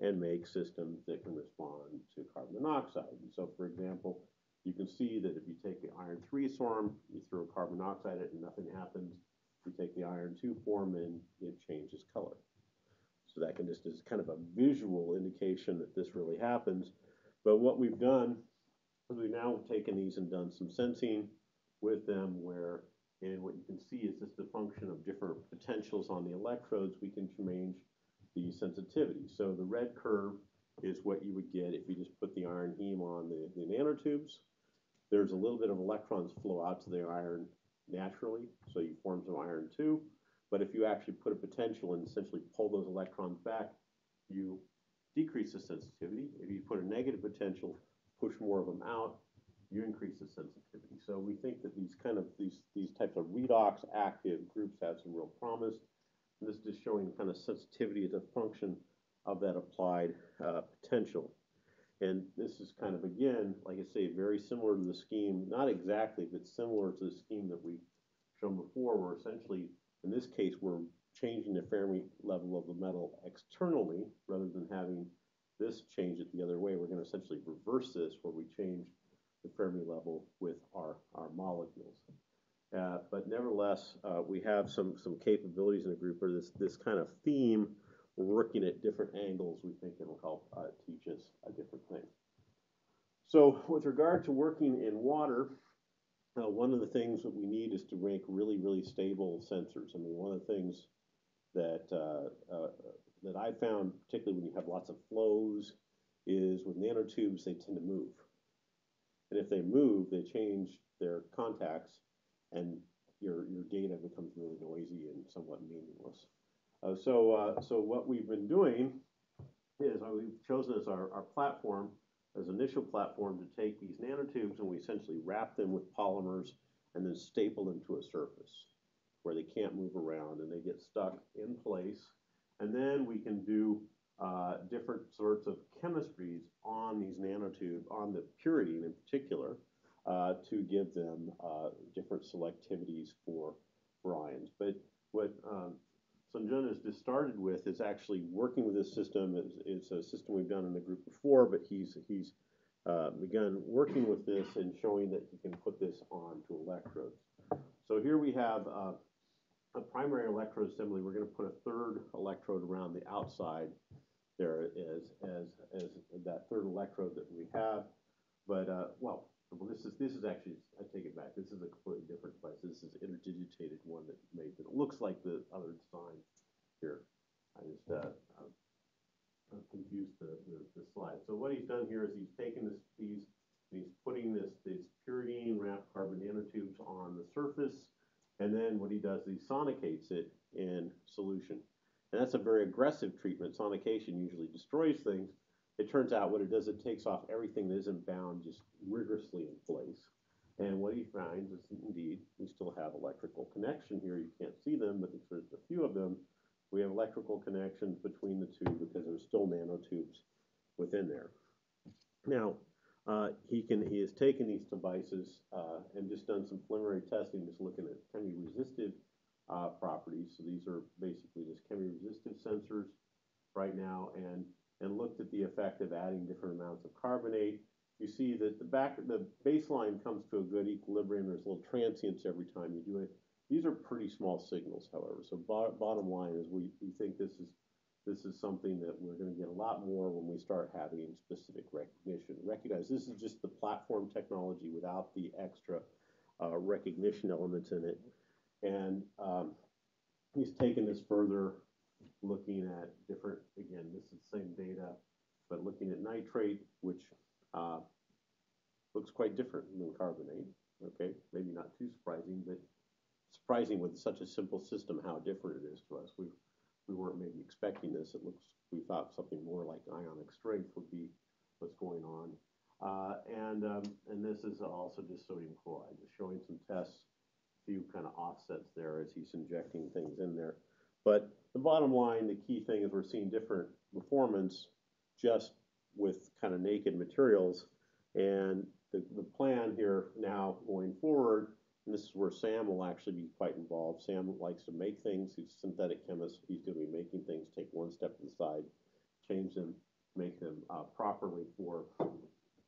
and make systems that can respond to carbon monoxide. And so, for example, you can see that if you take the iron 3 form, you throw carbon monoxide at it and nothing happens. You take the iron 2 form and it changes color. So that can just is kind of a visual indication that this really happens. But what we've done is we've now taken these and done some sensing with them, and what you can see is just the function of different potentials on the electrodes. We can change the sensitivity. So the red curve is what you would get if you just put the iron heme on the nanotubes. There's a little bit of electrons flow out to the iron naturally, so you form some iron 2. But if you actually put a potential and essentially pull those electrons back, you decrease the sensitivity. If you put a negative potential, push more of them out, you increase the sensitivity. So we think that these types of redox active groups have some real promise. And this is showing kind of sensitivity as a function of that applied potential. And this is kind of, again, like I say, very similar to the scheme, not exactly, but similar to the scheme that we've shown before, where essentially, in this case, we're changing the Fermi level of the metal externally rather than having this change it the other way. We're going to essentially reverse this, where we change the Fermi level with our molecules. But nevertheless, we have some capabilities in the group, or this kind of theme. We're working at different angles. We think it'll help teach us a different thing. So with regard to working in water, one of the things that we need is to make really, really stable sensors. I mean, one of the things that I found, particularly when you have lots of flows, is with nanotubes, they tend to move. And if they move, they change their contacts, and your data becomes really noisy and somewhat meaningless. So what we've been doing is we've chosen as our platform, as initial platform, to take these nanotubes and we essentially wrap them with polymers and then staple them to a surface where they can't move around and they get stuck in place. And then we can do different sorts of chemistries on these nanotubes, on the purine in particular, to give them different selectivities for ions. But what Sanjun has just started with is actually working with this system. It's a system we've done in the group before, but he's begun working with this and showing that he can put this onto electrodes. So here we have a primary electrode assembly. We're going to put a third electrode around the outside there as that third electrode that we have. But well, this is actually, I take it back. This is a completely different device. This is an interdigitated one that made that looks like the other design here. I just confused the slide. So what he's done here is he's taken he's putting these pyridine wrapped carbon nanotubes on the surface, and then what he does is he sonicates it in solution. And that's a very aggressive treatment. Sonication usually destroys things. It turns out what it does, it takes off everything that isn't bound just rigorously in place. And what he finds is indeed we still have electrical connection here. You can't see them, but there's a few of them. We have electrical connections between the two because there's still nanotubes within there. Now, he has taken these devices and just done some preliminary testing, just looking at chemi-resistive properties. So these are basically just chemi-resistive sensors right now, and looked at the effect of adding different amounts of carbonate. You see that the baseline comes to a good equilibrium. There's little transients every time you do it. These are pretty small signals, however. So bottom line is we think this is something that we're going to get a lot more when we start having specific recognition. Recognize this is just the platform technology without the extra recognition elements in it. And he's taken this further, looking at different, again, this is the same data, but looking at nitrate, which looks quite different than carbonate. Okay, maybe not too surprising, but surprising with such a simple system how different it is to us. We weren't maybe expecting this. We thought something more like ionic strength would be what's going on. And this is also just sodium chloride, just showing some tests, a few kind of offsets there as he's injecting things in there. But the bottom line, the key thing is we're seeing different performance just with kind of naked materials. And the plan here now going forward, and this is where Sam will actually be quite involved. Sam likes to make things. He's a synthetic chemist. He's going to be making things, take one step to the side, change them, make them properly for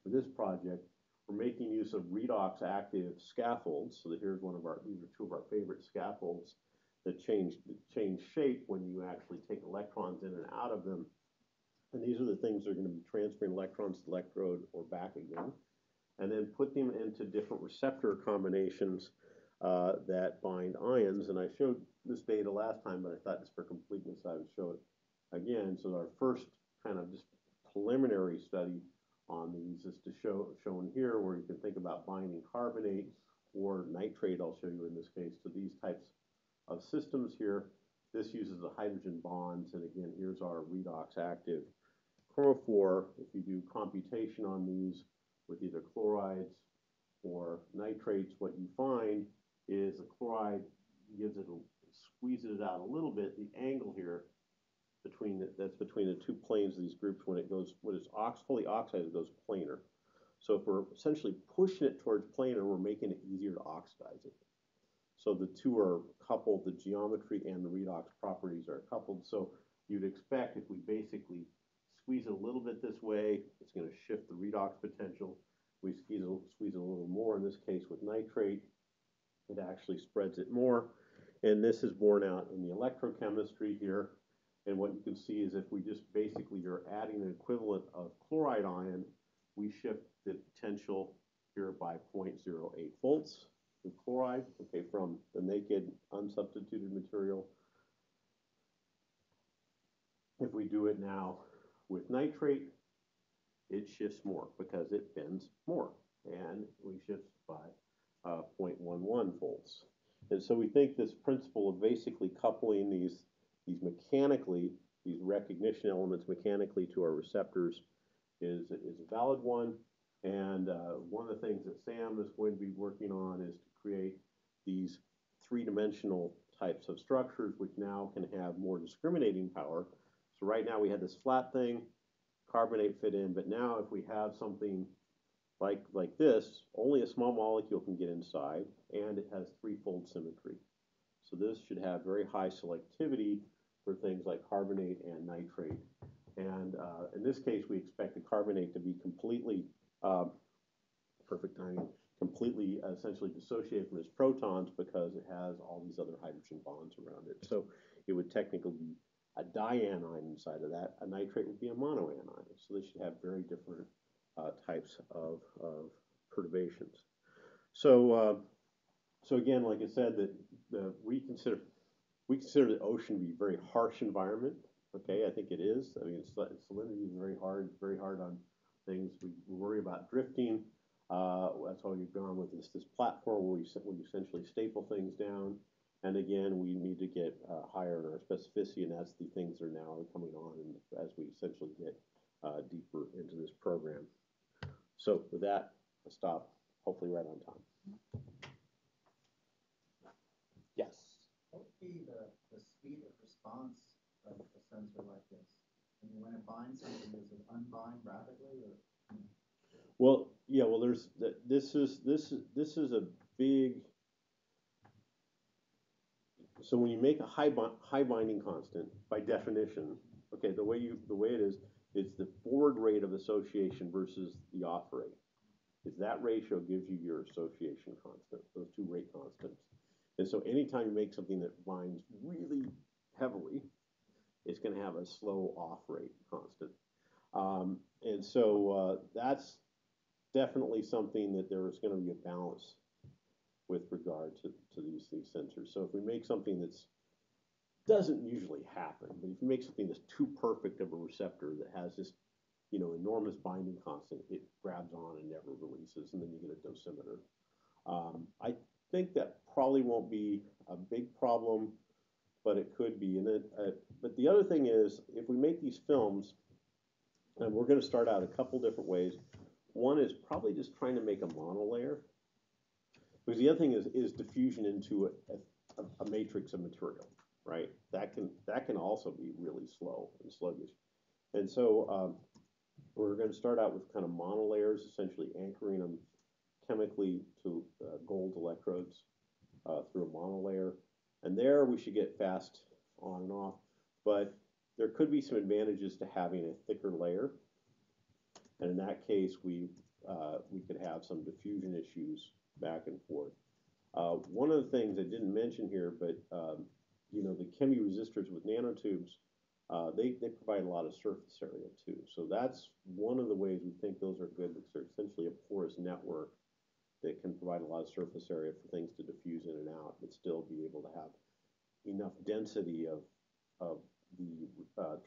this project. We're making use of redox active scaffolds. So these are two of our favorite scaffolds that change shape when you actually take electrons in and out of them. And these are the things that are going to be transferring electrons to the electrode or back again. And then put them into different receptor combinations that bind ions. And I showed this data last time, but I thought just for completeness I would show it again. So our first kind of just preliminary study on these is shown here, where you can think about binding carbonate or nitrate, I'll show you in this case, to these types of systems here. This uses the hydrogen bonds, and again, here's our redox active chromophore. If you do computation on these with either chlorides or nitrates, what you find is the chloride squeezes it out a little bit. The angle here that's between the two planes of these groups, when it's fully oxidized, it goes planar. So if we're essentially pushing it towards planar, we're making it easier to oxidize it. So the two are coupled, the geometry and the redox properties are coupled. So you'd expect if we basically squeeze it a little bit this way, it's going to shift the redox potential. We squeeze it a little more, in this case with nitrate, it actually spreads it more. And this is borne out in the electrochemistry here. And what you can see is if we just basically are adding an equivalent of chloride ion, we shift the potential here by 0.08 volts with chloride, okay, from the naked unsubstituted material. If we do it now with nitrate, it shifts more because it bends more, and we shift by 0.11 volts. And so we think this principle of basically coupling these recognition elements mechanically to our receptors is a valid one. And one of the things that Sam is going to be working on is to create these three-dimensional types of structures, which now can have more discriminating power. So right now we had this flat thing, carbonate fit in, but now if we have something like this, only a small molecule can get inside, and it has threefold symmetry. So this should have very high selectivity for things like carbonate and nitrate. And in this case, we expect the carbonate to be completely, perfect timing, completely essentially dissociated from its protons because it has all these other hydrogen bonds around it. So it would technically be a dianion inside of that. A nitrate would be a monoanion. So they should have very different types of perturbations. So again, like I said, we consider we consider the ocean to be a very harsh environment. Okay, I think it is. I mean, salinity is very hard on things. We worry about drifting. That's why we've gone with this platform where you essentially staple things down. And again, we need to get higher in our specificity, and that's the things that are now coming on as we essentially get deeper into this program. So with that, I'll stop, hopefully right on time. Yes? What would be the speed of response of a sensor like this? I mean, when it binds something, does it unbind rapidly, or? Well, yeah. Well, this is a big. So when you make a high binding constant, by definition, okay, the way it is, it's the forward rate of association versus the off rate. Is that ratio gives you your association constant, those two rate constants. And so anytime you make something that binds really heavily, it's going to have a slow off rate constant. And so that's definitely something that there is going to be a balance with regard to these sensors. So if we make something that's doesn't usually happen, but if you make something that's too perfect of a receptor that has this, enormous binding constant, it grabs on and never releases, and then you get a dosimeter. I think that probably won't be a big problem, but it could be. But the other thing is, if we make these films, and we're going to start out a couple different ways. One is probably just trying to make a monolayer. Because the other thing is diffusion into a matrix of material, right? That can also be really slow and sluggish. And so we're going to start out with kind of monolayers, essentially anchoring them chemically to gold electrodes through a monolayer. And there we should get fast on and off. But there could be some advantages to having a thicker layer. And in that case, we could have some diffusion issues back and forth. One of the things I didn't mention here, but the chemi-resistors with nanotubes, they provide a lot of surface area too. So that's one of the ways we think those are good, because they're essentially a porous network that can provide a lot of surface area for things to diffuse in and out, but still be able to have enough density of the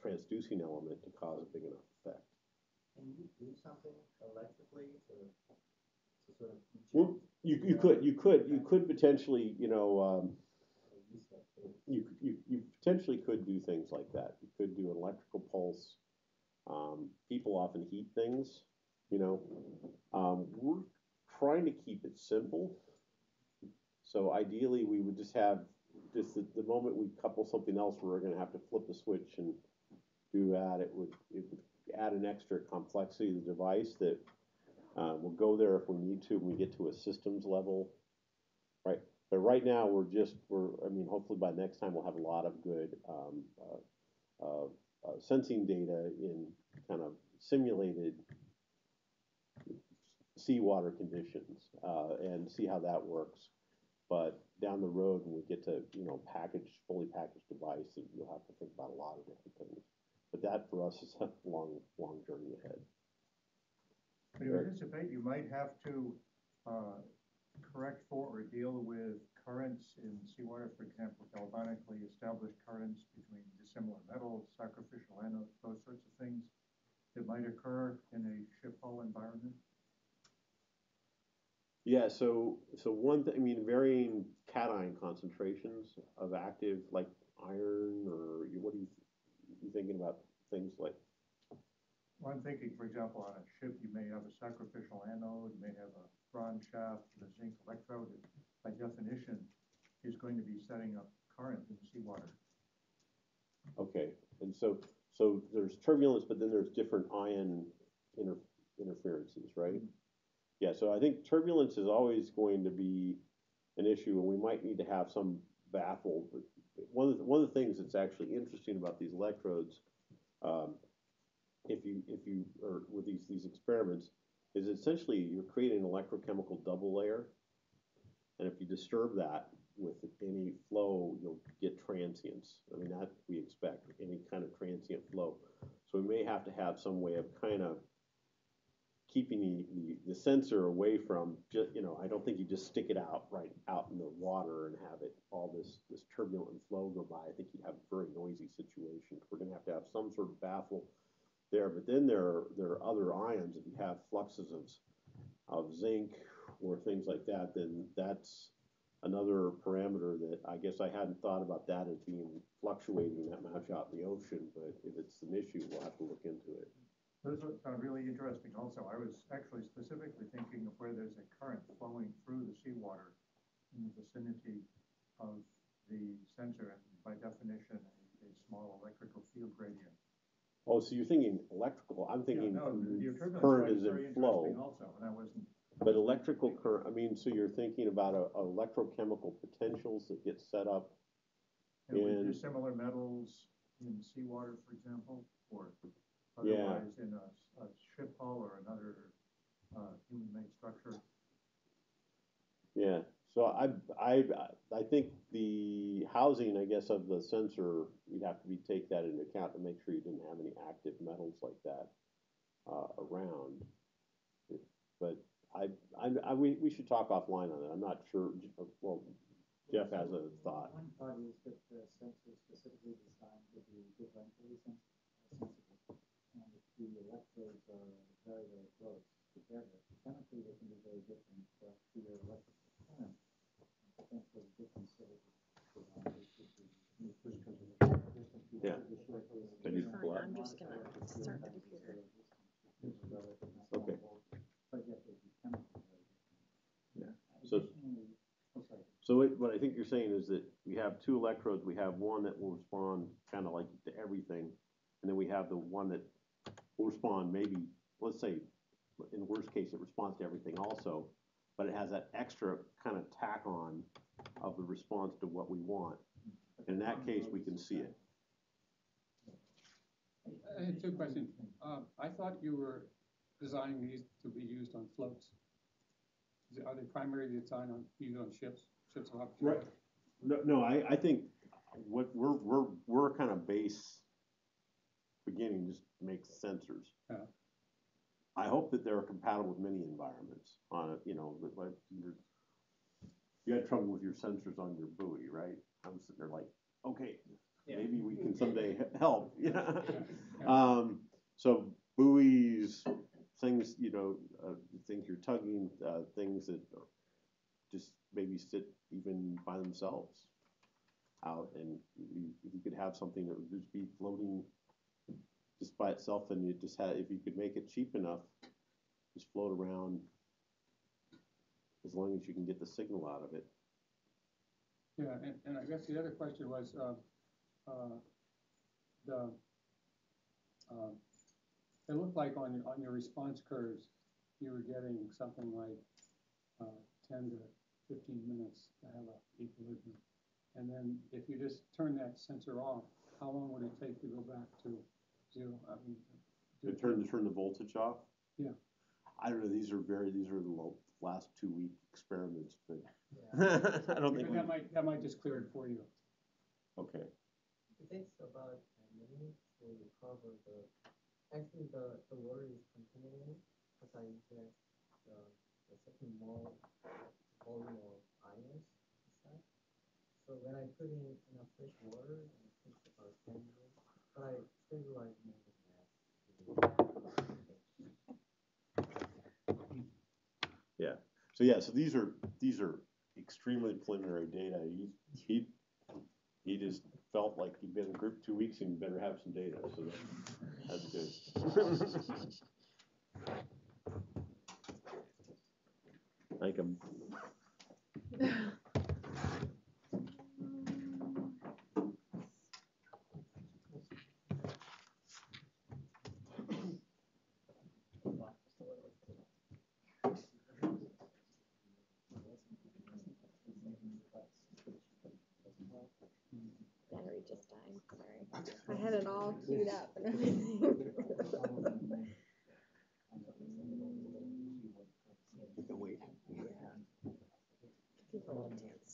transducing element to cause a big enough effect. Can you do something electrically to sort of? Well, you could potentially, you potentially could do things like that. You could do an electrical pulse. People often heat things, We're trying to keep it simple. So ideally, we would just have the moment we couple something else, we're going to have to flip the switch and do that. It would add an extra complexity to the device that we'll go there if we need to when we get to a systems level, right? But right now hopefully by next time we'll have a lot of good sensing data in kind of simulated seawater conditions and see how that works. But down the road, when we get to fully packaged device, you'll have to think about a lot of different things. But that for us is a long journey ahead. But you anticipate you might have to correct for or deal with currents in seawater, for example, galvanically established currents between dissimilar metals, sacrificial anodes, those sorts of things that might occur in a ship hull environment? Yeah, so one thing, varying cation concentrations of active, like iron, or what are you thinking about things like? Well, I'm thinking, for example, on a ship, you may have a sacrificial anode, you may have a bronze shaft, and a zinc electrode that, by definition, is going to be setting up current in the seawater. Okay, and so there's turbulence, but then there's different ion interferences, right? Mm-hmm. Yeah, so I think turbulence is always going to be an issue, and we might need to have some baffle. But one of the things that's actually interesting about these electrodes, if you or with these experiments, is essentially you're creating an electrochemical double layer, and if you disturb that with any flow, you'll get transients. I mean, that we expect any kind of transient flow. So we may have to have some way of kind of keeping the sensor away from just, I don't think you just stick it out right out in the water and have it all this turbulent flow go by. I think you'd have a very noisy situation. We're going to have some sort of baffle there, but then there are other ions. If you have fluxes of zinc or things like that, then that's another parameter that I guess I hadn't thought about that as being fluctuating that much out in the ocean, but if it's an issue, we'll have to look into it. This is kind of really interesting also. I was actually specifically thinking of where there's a current flowing through the seawater in the vicinity of the sensor, and by definition, a small electrical field gradient. Oh, so you're thinking electrical. I'm thinking current is in flow. Also, and I wasn't. But electrical current, I mean, so you're thinking about electrochemical potentials that get set up in similar metals in seawater, for example, or otherwise in a ship hull or another human-made structure. Yeah. So I think the housing, I guess, of the sensor, you'd have to take that into account to make sure you didn't have any active metals like that around. But we should talk offline on that. I'm not sure. Well, Jeff has a thought. One thought is that the sensor is specifically designed to be differentially sensitive, and if the electrodes are very, very close together, chemically they can be very different, but to your electrical current, potentially different Yeah. Can you pull up? I'm just going to start the computer. Okay. But yet they be chemically very different. Yeah. So what I think you're saying is that we have two electrodes. We have one that will respond kind of like to everything, and then we have the one that will respond maybe, let's say, in the worst case, it responds to everything also, but it has that extra kind of tack on of the response to what we want. In that case, we can see it. I had two questions. I thought you were designing these to be used on floats. Are they primarily designed used on ships of opportunity? Right. No, I think what we're kind of base beginning just makes sensors. Yeah. I hope that they're compatible with many environments. Like you had trouble with your sensors on your buoy, right? I was sitting there like, okay, maybe we can someday help. So buoys, things, things you're tugging, things that just maybe sit even by themselves out, and if you could have something that would just be floating just by itself, and you just had, if you could make it cheap enough, just float around as long as you can get the signal out of it. Yeah, and I guess the other question was it looked like on your response curves you were getting something like 10 to 15 minutes to have an equilibrium, and then if you just turn that sensor off, how long would it take to go back to zero? I mean, to turn the voltage off? Yeah. I don't know. These are the last 2-week experiments, but I don't think that might just clear it for you. Okay. It takes about 10 minutes to recover the water is contaminated because I inject the second volume of ions inside. So when I put in enough fresh water, it takes about 10 minutes, but I stabilize more than that. Yeah. So these are extremely preliminary data. He just felt like he'd been in group 2 weeks and you better have some data. So that's good. Thank him. Battery just died. Sorry. I had it all queued up and everything. Wait. Yeah. People will dance.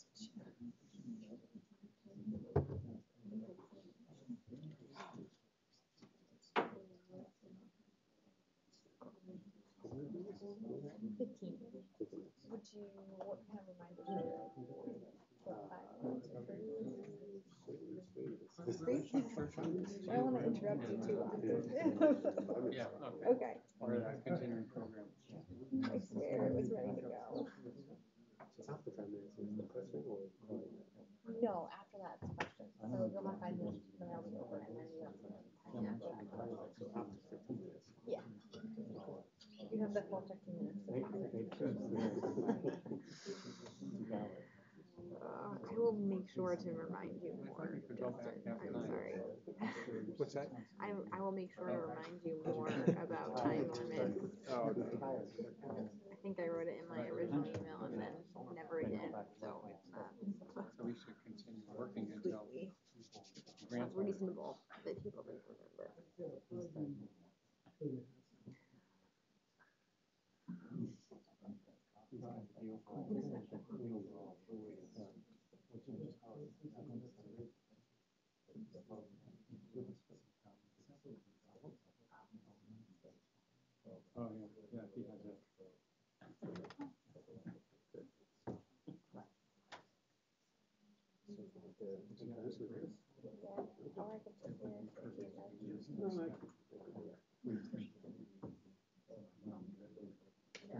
15. Would you, what kind of reminders are there? 5 minutes or 30 minutes? I don't want to interrupt you too often. Yeah, Okay. Or a continuing program. I swear it was ready to go. After 5 minutes is the question or? No, after that it's questions. So you'll have 5 minutes to put the mail over and then you have some time after that. So after 15 minutes. Yeah. You have the full 15 minutes to talk. I will make sure to remind you more, Justin. I'm sorry. What's that? I will make sure to remind you more about time limits. Oh, I think I wrote it in my original email and then never again, so it's not. So we should continue working until It's reasonable that people don't remember. Oh, yeah, yeah, he has that.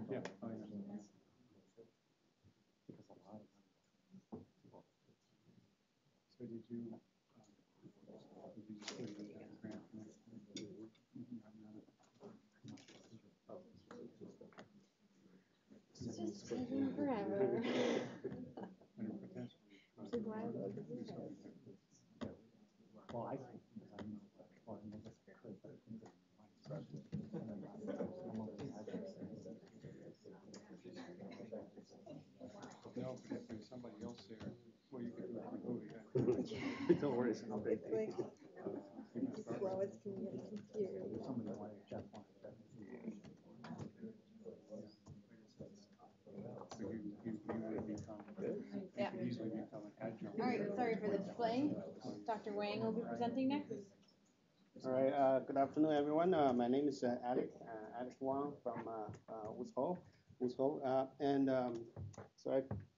Yeah, oh, yeah. So did you just wait until the grant for next year? It's just taking forever. I'm so glad I wrote this in. Well, I think, because I'm not, well, I'm just because that things that No, but if there's somebody else there, well, you could do it for movie. Don't worry, it's not big. It's like the slowest computer. somebody like Jeff wanted that. So you would become, Yeah. you could easily become an adjunct. All right, sorry for the delay. Dr. Wang will be presenting next. All right, good afternoon, everyone. My name is Alex Wang from Woods Hole. So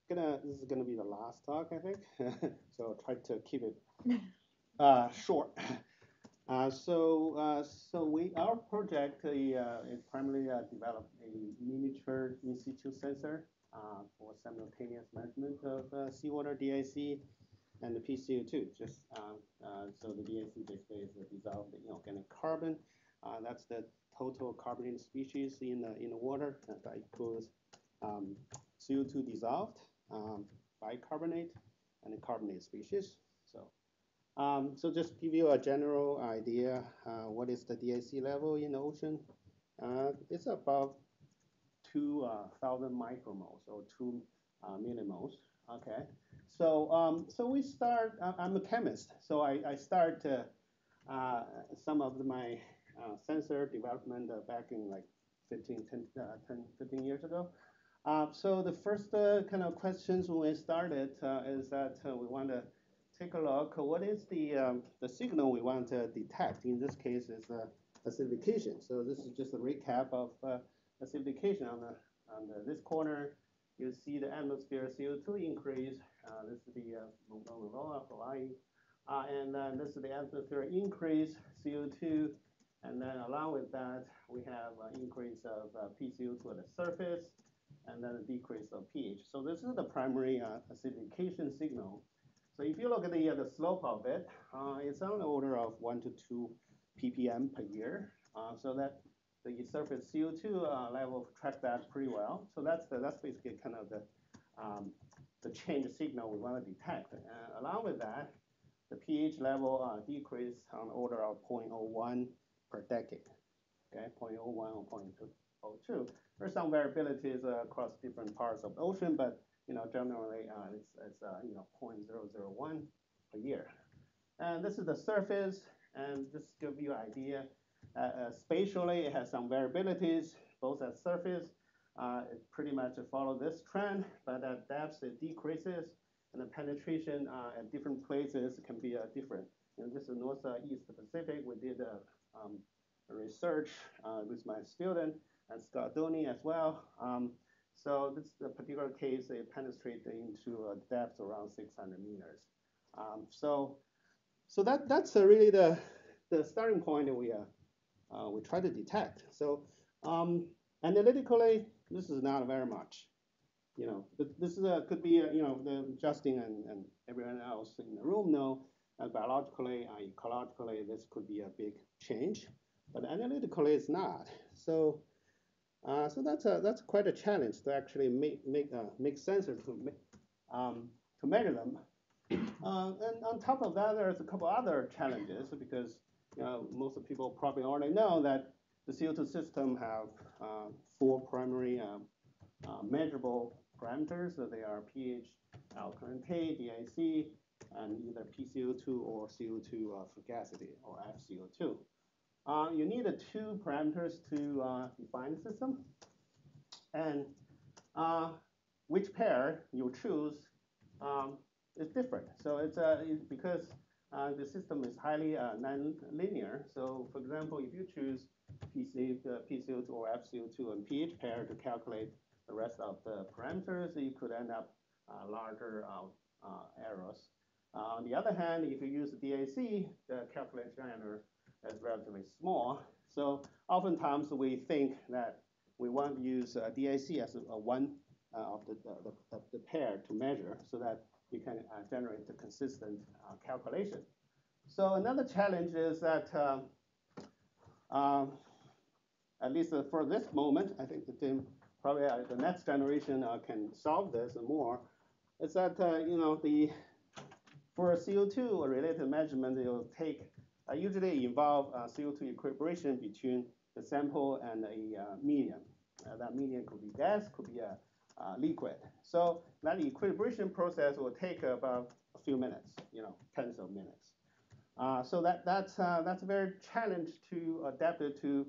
this is gonna be the last talk, I think. So I'll try to keep it short. Our project is primarily developed a miniature in situ sensor for simultaneous measurement of seawater DIC and the PCO2. Just so the DIC basically is the dissolved inorganic carbon. That's the total carbonate species in the water. That includes CO2 dissolved, bicarbonate, and the carbonate species. So just give you a general idea, what is the DIC level in the ocean? It's about 2,000 micromoles or 2 millimoles. Okay. So we start. I'm a chemist, so I start some of my sensor development back in like 15 years ago. So the first kind of questions when we started is that we want to take a look what is the signal we want to detect. In this case, is acidification. So this is just a recap of acidification on this corner. You see the atmosphere CO2 increase. This is the Hawaii. And then this is the atmosphere increase CO2. And then along with that, we have an increase of PCO2 at the surface, and then a decrease of pH. So this is the primary acidification signal. So if you look at the slope of it, it's on the order of 1 to 2 ppm per year. So that the surface CO2 level track that pretty well. So that's basically kind of the change signal we want to detect. Along with that, the pH level decrease on the order of 0.01 per decade. Okay, 0.01 or 0.02. There's some variabilities across different parts of the ocean, but generally it's 0.001 per year. And this is the surface, and just to give you an idea, spatially it has some variabilities, both at surface, it pretty much follows this trend, but at depth it decreases, and the penetration at different places can be different. And this is Northeast Pacific. We did research with my student. and Scardoni as well. So this particular case, it penetrates into a depth around 600 meters. So that's really the starting point that we try to detect. So analytically, this is not very much. But this is could be Justin and everyone else in the room know biologically, ecologically, this could be a big change, but analytically, it's not. So that's quite a challenge to actually make sensors to measure them. And on top of that, there's a couple other challenges because most of people probably already know that the CO2 system have 4 primary measurable parameters. So they are pH, alkalinity, DIC, and either PCO2 or CO2 fugacity or FCO2. You need 2 parameters to define the system, and which pair you choose is different. So it's because the system is highly non-linear. So for example, if you choose PCO2 or FCO2 and pH pair to calculate the rest of the parameters, you could end up larger errors. On the other hand, if you use DIC, the calculation error is relatively small. So oftentimes we think that we want to use DIC as one of the pair to measure so that you can generate a consistent calculation. So another challenge is that, at least for this moment, I think that probably the next generation can solve this and more. Is that for a CO2 related measurement, it will take usually involve CO2 equilibration between the sample and a medium. That medium could be gas, could be a liquid. So that equilibration process will take about a few minutes, tens of minutes. So that's a very challenge to adapt it to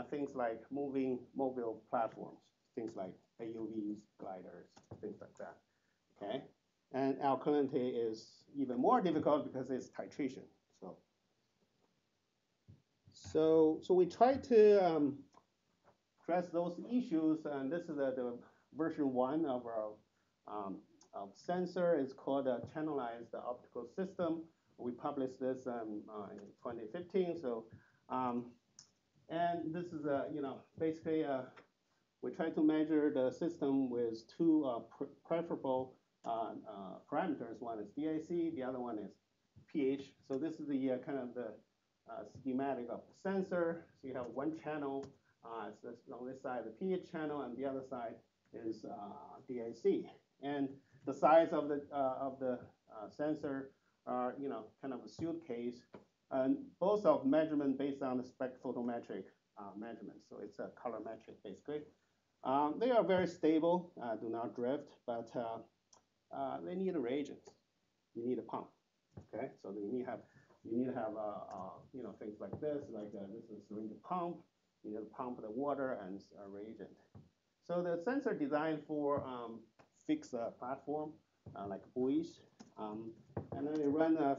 things like moving mobile platforms, things like AUVs, gliders, things like that. Okay, and alkalinity is even more difficult because it's titration. So we try to address those issues, and this is the version 1 of our sensor. It's called a channelized optical system. We published this in 2015. So, and this is basically we try to measure the system with 2 preferable parameters. One is DIC, the other one is pH. So this is the kind of the schematic of the sensor. So you have one channel, on this side the pH channel, and the other side is DIC. And the size of the sensor are kind of a suitcase, and both of measurement based on the spectrophotometric measurement. So it's a colorimetric basically. They are very stable, do not drift, but they need a reagent. You need a pump. Okay, so you need to have things like this, this is a syringe pump. You need to pump the water and a reagent. So the sensor designed for fixed platform, like buoys, and then you run a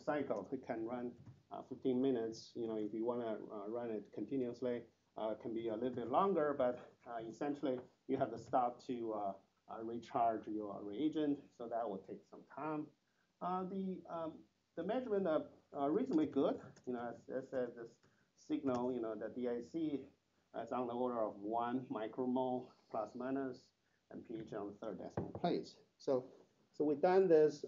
cycle. It can run 15 minutes. If you want to run it continuously, it can be a little bit longer, but essentially you have to stop to recharge your reagent, so that will take some time. The measurement are reasonably good. As I said, this signal, the DIC is on the order of 1 micromole plus minus, and pH on the 3rd decimal place. So we've done this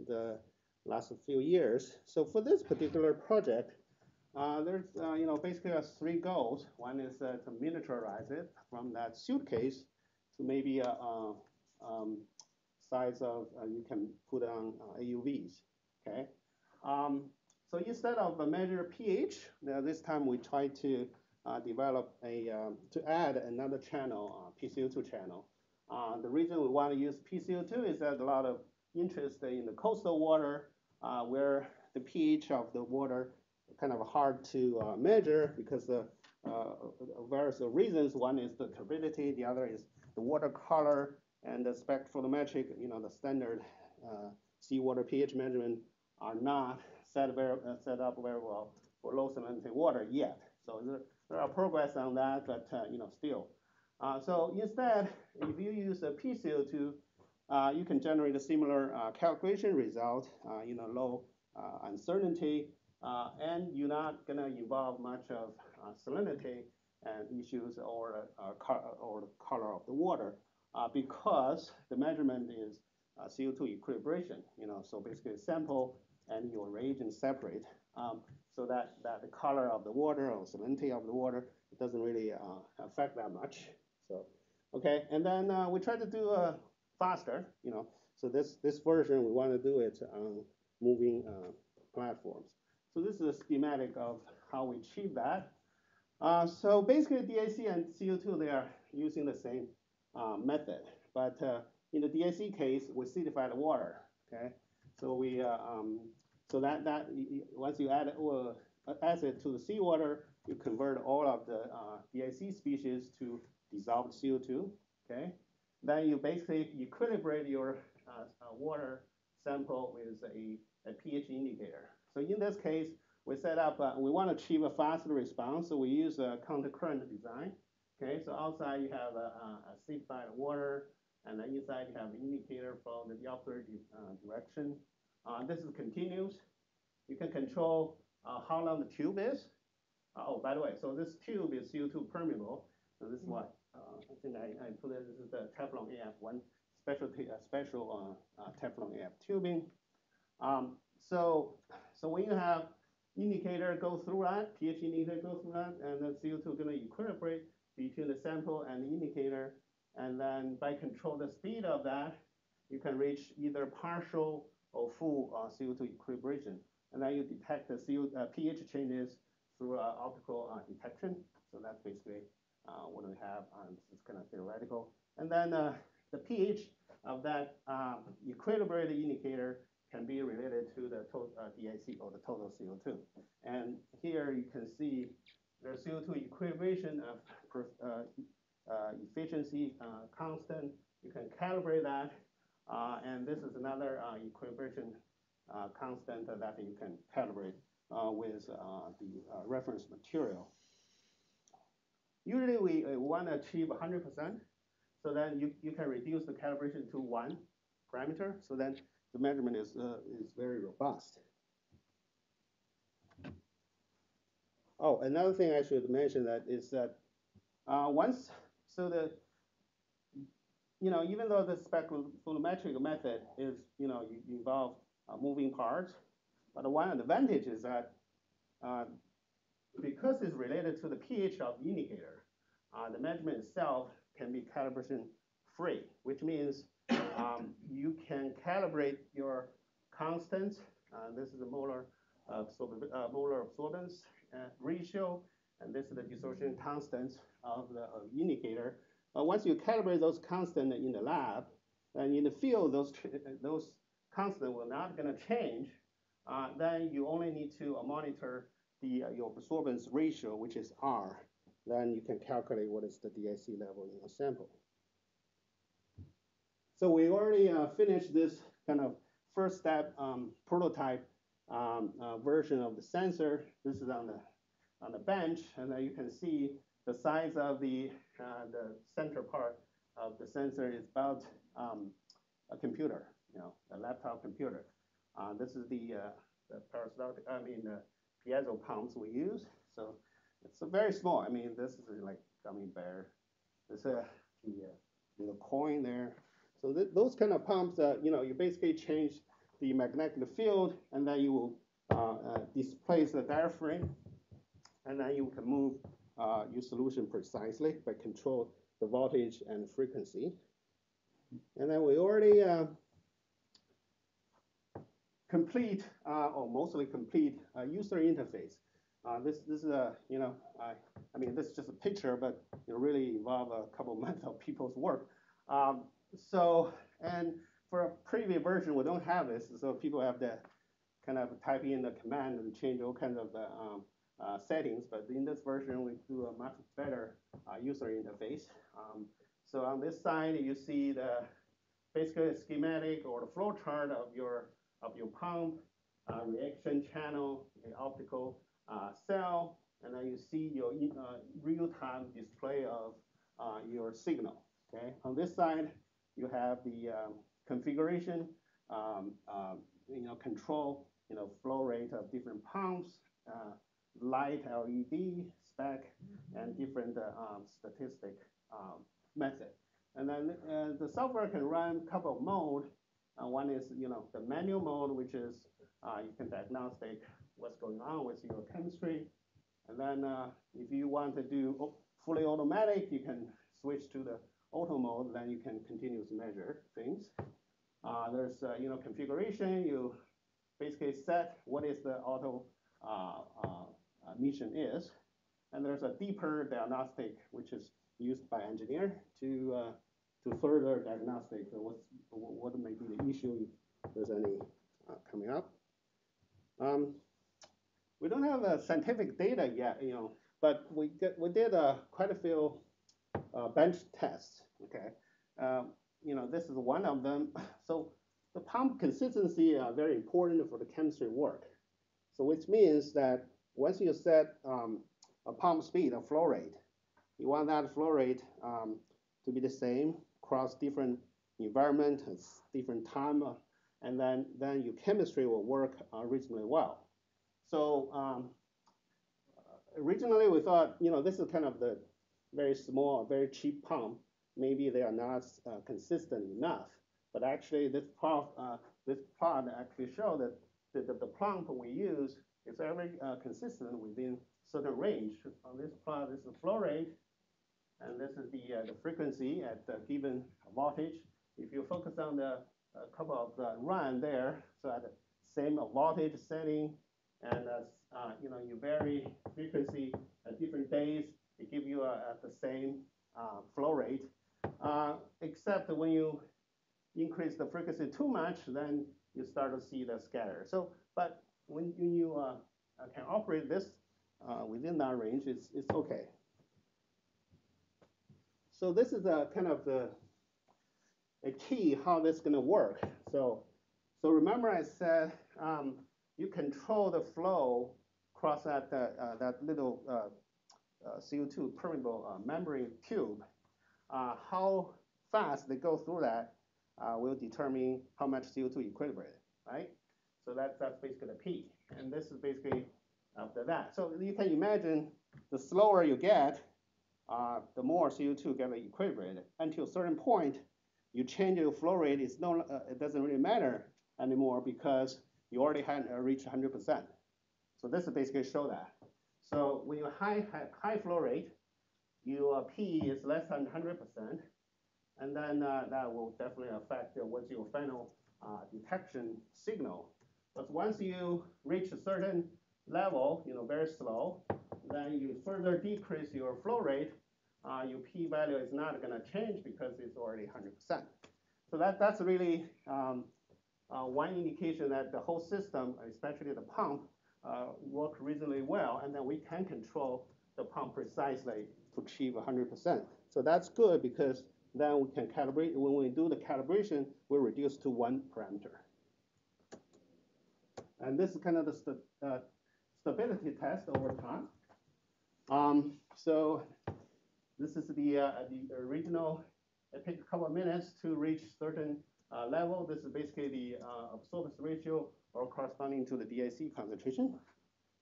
the last few years. So for this particular project, there's basically 3 goals. One is to miniaturize it from that suitcase to maybe a size of you can put on AUVs. Okay. So instead of measure pH, this time we try to develop to add another channel, PCO2 channel. The reason we want to use PCO2 is that a lot of interest in the coastal water, where the pH of the water is kind of hard to measure because of various reasons. One is the turbidity, the other is the water color, and the spectrophotometric, the standard seawater pH measurement are not set up very well for low salinity water yet. So there are progress on that, but still. So instead, if you use a PCO2, you can generate a similar calculation result, low uncertainty, and you're not going to involve much of salinity and issues or the color of the water because the measurement is CO2 equilibration. So basically sample and your reagent separate, so that the color of the water or salinity of the water doesn't really affect that much. So okay, and then we try to do faster. So this version we want to do it on moving platforms. So this is a schematic of how we achieve that. So basically, DIC and CO2 they are using the same method, but in the DIC case, we acidify the water. Okay, so we so that once you add acid to the seawater, you convert all of the DIC species to dissolved CO2. Okay, then you basically equilibrate your water sample with a pH indicator. So in this case, we set up, we want to achieve a faster response, so we use a counter-current design. Okay, so outside you have acidified water, and then inside you have an indicator from the opposite direction. This is continuous. You can control how long the tube is. Oh, by the way, so this tube is CO2 permeable. So this is what I think I put it. This is the Teflon AF1 special Teflon AF tubing. So when you have indicator go through that, pH indicator go through that, and then CO2 going to equilibrate between the sample and the indicator. And then by control the speed of that, you can reach either partial or full CO2 equilibration. And then you detect the pH changes through optical detection. So that's basically what we have. This is kind of theoretical. And then the pH of that equilibrated indicator can be related to the total DIC or the total CO2. And here you can see the CO2 equilibration of efficiency constant. You can calibrate that. And this is another equilibration constant that you can calibrate with the reference material. Usually we want to achieve 100%. So then you can reduce the calibration to 1 parameter. So then the measurement is very robust. Oh, another thing I should mention that is that once, so the, even though the spectrophotometric method is, you involve moving parts, but one advantage is that because it's related to the pH of the indicator, the measurement itself can be calibration free, which means you can calibrate your constants. This is the molar absorbance ratio, and this is the dissociation constants of the indicator. Once you calibrate those constants in the lab, and in the field, those constants will not going to change. Then you only need to monitor your absorbance ratio, which is R. Then you can calculate what is the DIC level in your sample. So we already finished this kind of first step prototype version of the sensor. This is on the bench, and then you can see the size of the center part of the sensor is about a computer, a laptop computer. This is the peristaltic, piezo pumps we use. So it's very small. This is like gummy bear. There's the coin there. So those kind of pumps, you basically change the magnetic field, and then you will displace the diaphragm, and then you can move your solution precisely by control the voltage and frequency. And then we already complete, or mostly complete, user interface. This is a, this is just a picture, but it really involved a couple months of people's work. And for a previous version, we don't have this, so people have to kind of type in the command and change all kinds of settings. But in this version, we do a much better user interface. So on this side, you see basically a schematic or the flow chart of your pump, reaction channel, an optical cell, and then you see your real-time display of your signal. Okay, on this side you have the configuration, control, flow rate of different pumps, light LED spec, and different statistic method. And then the software can run a couple of modes. One is the manual mode, which is you can diagnostic what's going on with your chemistry. And then if you want to do fully automatic, you can switch to the auto mode. Then you can continuously measure things. There's configuration. You basically set what is the auto mission is. And there's a deeper diagnostic, which is used by engineer to further diagnostic what may be the issue if there's any coming up. We don't have scientific data yet, but we did quite a few bench tests. Okay, this is one of them. So the pump consistency are very important for the chemistry work. So which means that once you set a pump speed, a flow rate, you want that flow rate to be the same across different environment, different time, and then your chemistry will work reasonably well. So originally we thought, this is kind of the very small, very cheap pump. Maybe they are not consistent enough. But actually, this plot actually shows that the pump we use is very consistent within certain range. On this plot, this is the flow rate, and this is the frequency at the given voltage. If you focus on the couple of the run there, so at the same voltage setting, and you vary frequency at different days, it gives you at the same flow rate, except when you increase the frequency too much, then you start to see the scatter. So, but when you can operate this within that range, it's okay. So this is kind of a key how this is going to work. So remember I said you control the flow across that little CO2 permeable membrane tube. How fast they go through that will determine how much CO2 equilibrated, right? So that's basically the P. And this is basically after that. So you can imagine the slower you get, the more CO2 get equilibrated. Until a certain point, you change your flow rate, it doesn't really matter anymore because you already had reached 100%. So this is basically show that. So when you high flow rate, your P is less than 100%, and then that will definitely affect what's your final detection signal. But once you reach a certain level, very slow, then you further decrease your flow rate, your P value is not going to change because it's already 100%. So that's really one indication that the whole system, especially the pump, work reasonably well, and then we can control the pump precisely to achieve 100%. So that's good because then we can calibrate. When we do the calibration, we reduce to one parameter. And this is kind of the stability test over time. So this is the original. It takes a couple of minutes to reach certain level. This is basically the absorbance ratio or corresponding to the DIC concentration.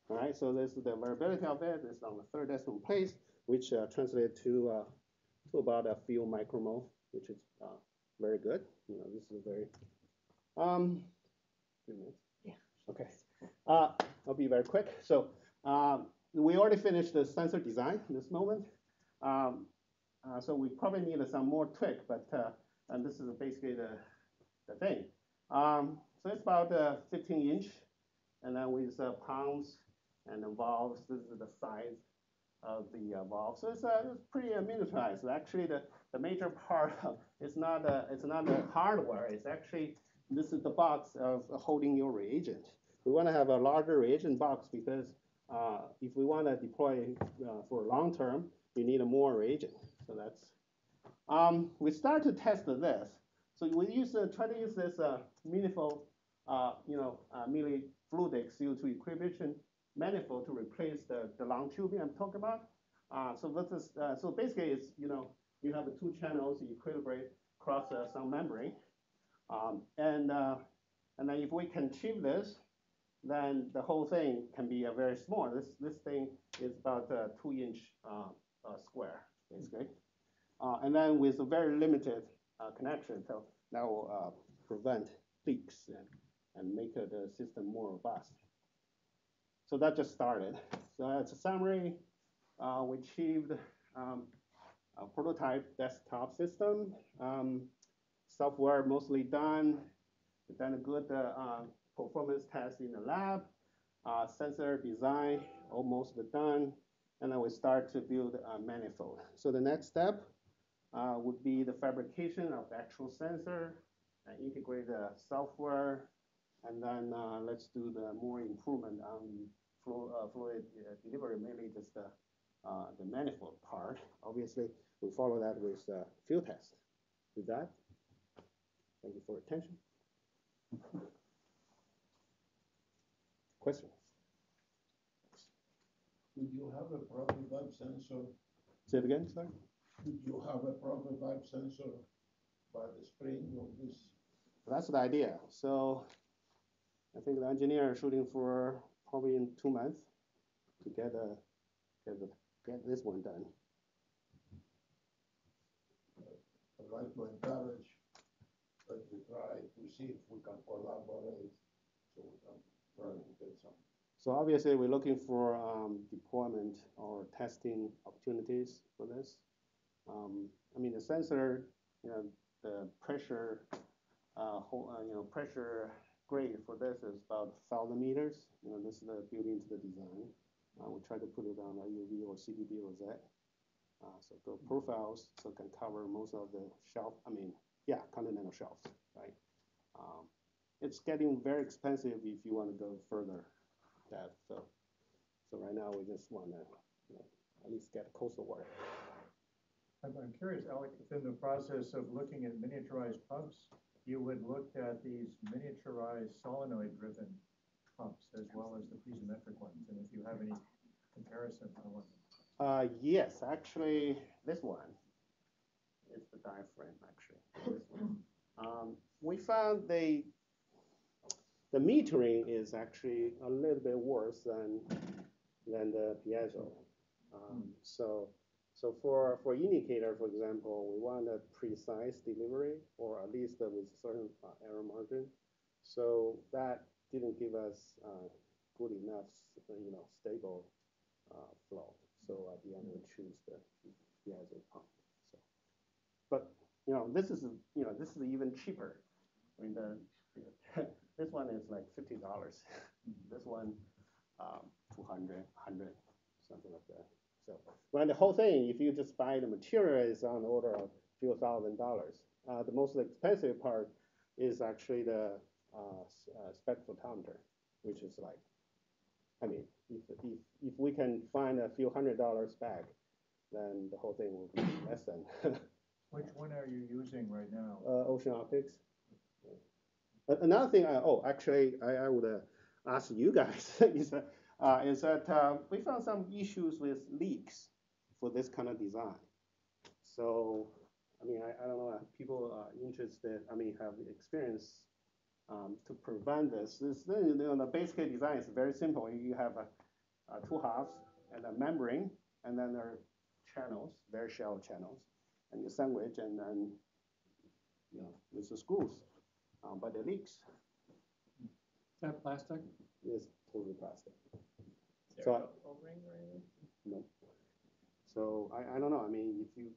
All right, so this is the variability of it. This is on the third decimal place, which translates to about a few micromole, which is very good. This is very. 2 minutes. Yeah. Okay. I'll be very quick. So we already finished the sensor design at this moment. So we probably need some more tweak, but and this is basically the thing. So it's about 15-inch, and then with pumps and the valves. This is the size of the valve. So it's pretty miniaturized. Actually, the major part is not the hardware. It's actually this is the box of holding your reagent. We want to have a larger reagent box because if we want to deploy for long term, you need a more reagent. So that's we start to test this. So we try to use this meaningful millifluidic CO2 equilibration manifold to replace the long tubing I'm talking about. So this is, so basically it's, you have the two channels, you equilibrate across some membrane. And then if we can achieve this, then the whole thing can be very small. This thing is about 2-inch square, basically. And then with a very limited connection, so that will prevent leaks and make the system more robust. So that just started. So as a summary, we achieved a prototype desktop system. Software mostly done. We've done a good performance test in the lab. Sensor design almost done. And then we start to build a manifold. So the next step would be the fabrication of the actual sensor, integrate the software, and then let's do the more improvement on fluid delivery, mainly just the manifold part. Obviously, we follow that with field test. With that, thank you for your attention. Questions? Did you have a prototype sensor? Say it again, sorry? Did you have a prototype sensor by the spring of this? That's the idea. So I think the engineer is shooting for probably in 2 months to get this one done. I'd like to encourage that we try to see if we can collaborate so we can try to get some. So obviously we're looking for deployment or testing opportunities for this. I mean the sensor, the pressure, pressure grade for this is about 1,000 meters. This is built into the design. We try to put it on UV or CDB rosette. So the profiles so can cover most of the shelf. Continental shelves, right? It's getting very expensive if you want to go further. So right now we just want to at least get coastal water. I'm curious, Alec, if in the process of looking at miniaturized pumps, you would look at these miniaturized solenoid-driven pumps as well as the piezometric ones, and if you have any comparison on one. Yes, actually, this one is the diaphragm. Actually, this one. We found the metering is actually a little bit worse than the piezo. So for indicator, for example, we want a precise delivery, or at least with a certain error margin. So that didn't give us good enough, stable flow. So at the end, we choose the piezo pump. So, but this is even cheaper. I mean, this one is like $50. This one, 200, 100, something like that. So, when the whole thing, if you just buy the material, is on the order of a few $1,000. The most expensive part is actually the spectrophotometer, which is like, I mean, if we can find a few $100 back, then the whole thing will be less than. Which one are you using right now? Ocean Optics. Another thing, I would ask you guys is that we found some issues with leaks for this kind of design. So, I mean, I don't know if people are interested, have experience to prevent this. The basic design is very simple. You have two halves and a membrane, and then there are channels, very shallow channels, and you sandwich, and then, with the screws. But it leaks. Is that plastic? It's totally plastic. Is there a O-ring or anything? No. So I don't know. I mean, if you.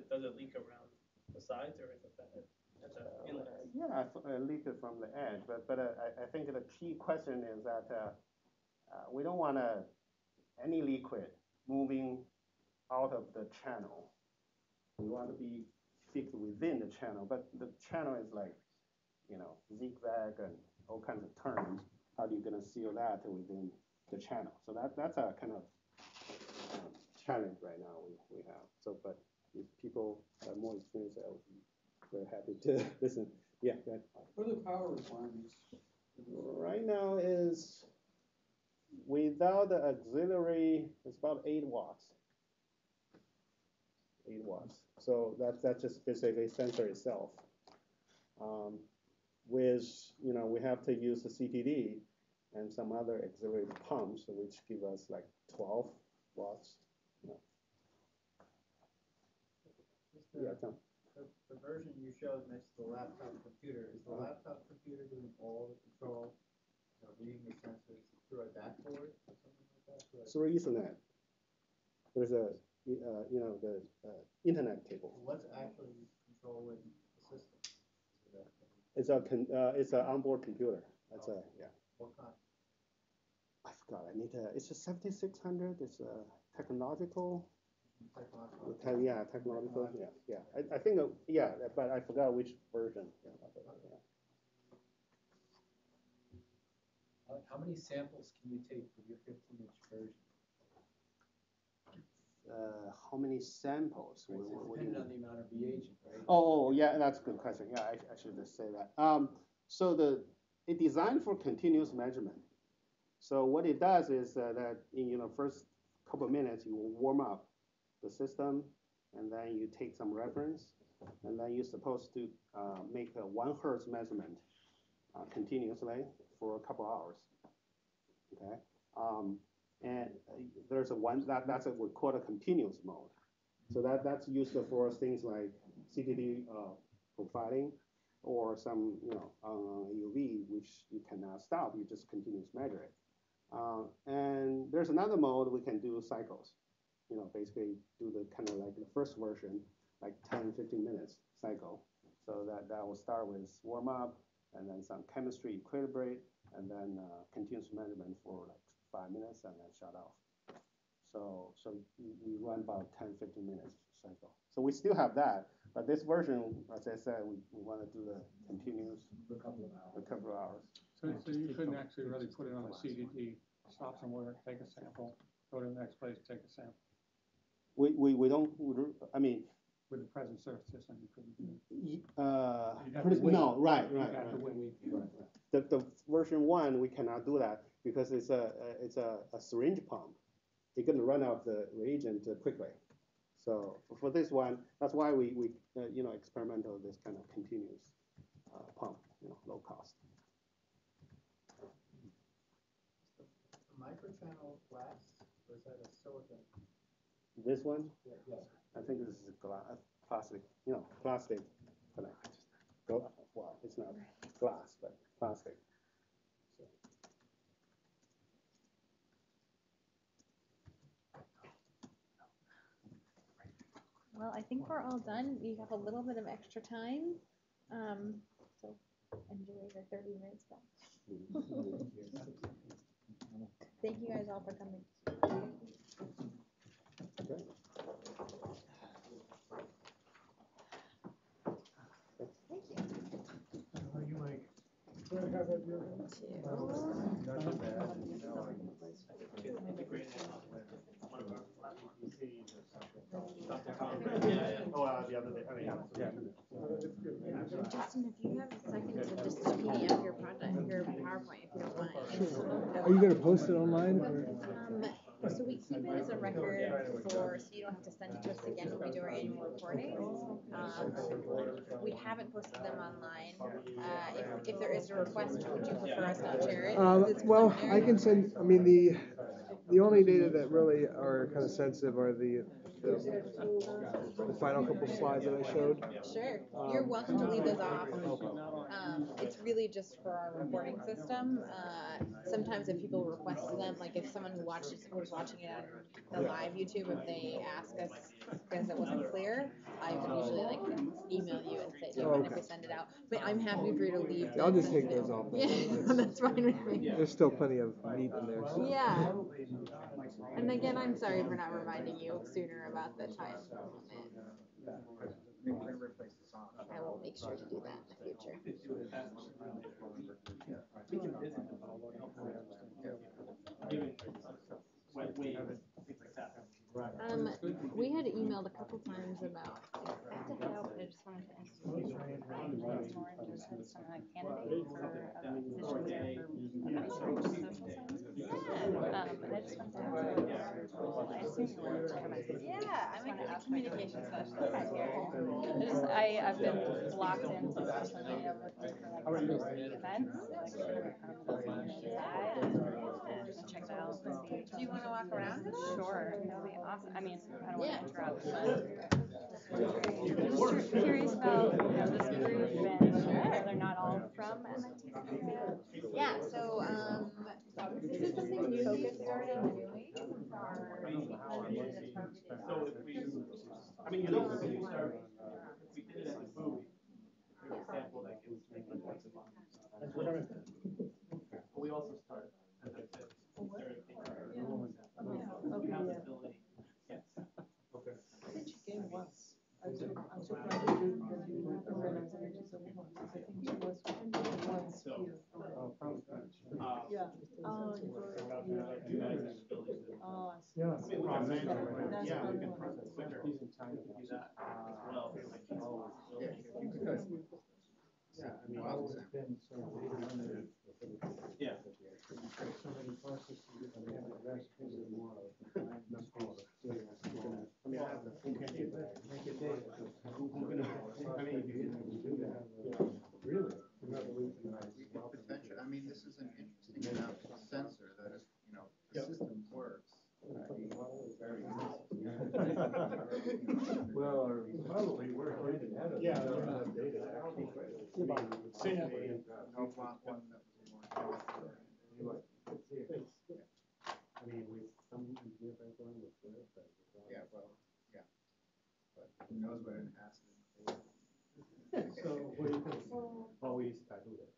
Does it leak around the sides or is it at the inlet? Yeah, it leaked from the edge. But I think the key question is that we don't want any liquid moving out of the channel. We want to be fixed within the channel, but the channel is like, zigzag and all kinds of turns. How are you going to seal that within the channel? So that's a kind of challenge right now we have. So, but if people have more experience, I would be very happy to listen. Yeah, go ahead. What are the power requirements? Right now is without the auxiliary, it's about 8 watts. 8 watts. So that's just basically sensor itself. With, we have to use the CTD and some other auxiliary pumps, which give us like 12 watts. The version you showed next to the laptop computer, is the laptop computer doing all the control, reading the sensors through a dashboard or something like that? Through Ethernet. There's a, the internet cable. What's actually controlling the system? It's an onboard computer. That's yeah. What kind? I forgot. It's a 7600. It's a technological. Yeah, technological. Yeah. I think but I forgot which version. How many samples can you take from your 15-inch version? How many samples? Right, so depending on the amount of reagent, right? Oh, yeah, that's a good question. Yeah, I should just say that. So it's designed for continuous measurement. So what it does is that in first couple of minutes you will warm up the system, and then you take some reference, and then you're supposed to make a 1 Hertz measurement continuously for a couple hours. Okay, and there's that's what we call a continuous mode. So that's used for things like CTD profiling, or some UV, which you cannot stop. You just continuously measure it. And there's another mode we can do cycles. Basically do the kind of like the first version, like 10-15 minutes cycle. So that will start with warm up, and then some chemistry equilibrate, and then continuous measurement for like 5 minutes, and then shut off. So we run about 10-15 minutes cycle. So we still have that, but this version, as I said, we want to do the continuous for a couple of hours. So you couldn't actually really put it on a CDD, stop somewhere, take a sample, go to the next place, take a sample. We don't. I mean, with the present surface system, you couldn't do it. No, right. The version 1 we cannot do that because it's a syringe pump. You're going to run out the reagent quickly. So for this one, that's why we experimental this kind of continuous pump, low cost. A microchannel glass, or is that a silicon? This one? Yes. I think this is plastic. Plastic. Well, it's not glass, but plastic. Well, I think we're all done. We have a little bit of extra time. So enjoy your 30 minutes back. Thank you guys all for coming. Okay. You might. Justin, if you have a second to just PDF your project, your PowerPoint, if you don't mind. Are you going to post it online? So we keep it as a record so you don't have to send it to us again when we do our annual reporting. We haven't posted them online. If there is a request, would you prefer us not share it? Well, I can send. I mean, the only data that really are kind of sensitive are the final couple slides that I showed. Sure. You're welcome to leave those off. It's really just for our reporting system. Sometimes if people request them, like if someone who was watching it on the live YouTube, if they ask us because it wasn't clear, I would usually email you and say, do you mind if we send it out? But I'm happy for you to leave. I'll just take those off. Yeah, that's fine with me. There's still plenty of meat in there. So. Yeah. And again, I'm sorry for not reminding you sooner about the time limit. I will make sure to do that in the future. We had emailed a couple times about, I have to head out, but I just wanted to ask you. more interested in some candidate for a position there for research social science. And I just wanted to ask about I assume you work for MIT. Yeah, I'm a communication specialist. I've been locked into social media looking for like events, like check that out. Do you want to walk around? Sure, that would be awesome. I mean, I don't want to interrupt, but I'm just curious about this group and they're not all from MIT. Yeah, so this is something new you started doing, or So if we, I mean, you don't have to start, we did it at the movie. There's a sample that gets taken once a month. We also start, as I said, we have the ability, yes. Okay. I think she came once. I'm surprised you didn't recognize her. She said once. I think she was once here. Yeah. Oh, you were. Oh, I see. Yeah. That's probably one. He's in China. We can do that as well. Yeah, I mean, it's been so limited. Yeah. So many processes, and then the rest is more of the time. I mean, I have the full make it data. I mean, you do that. Really? Potential, I mean, this is an interesting enough sensor that if, the system works, it'd be very Well, probably we're going to have it. Yeah, I don't have data actually. No want one that was more. I mean, with some engineer background with that. Yeah, well, yeah. But who knows what an acid. So, what do you think? How we start doing it?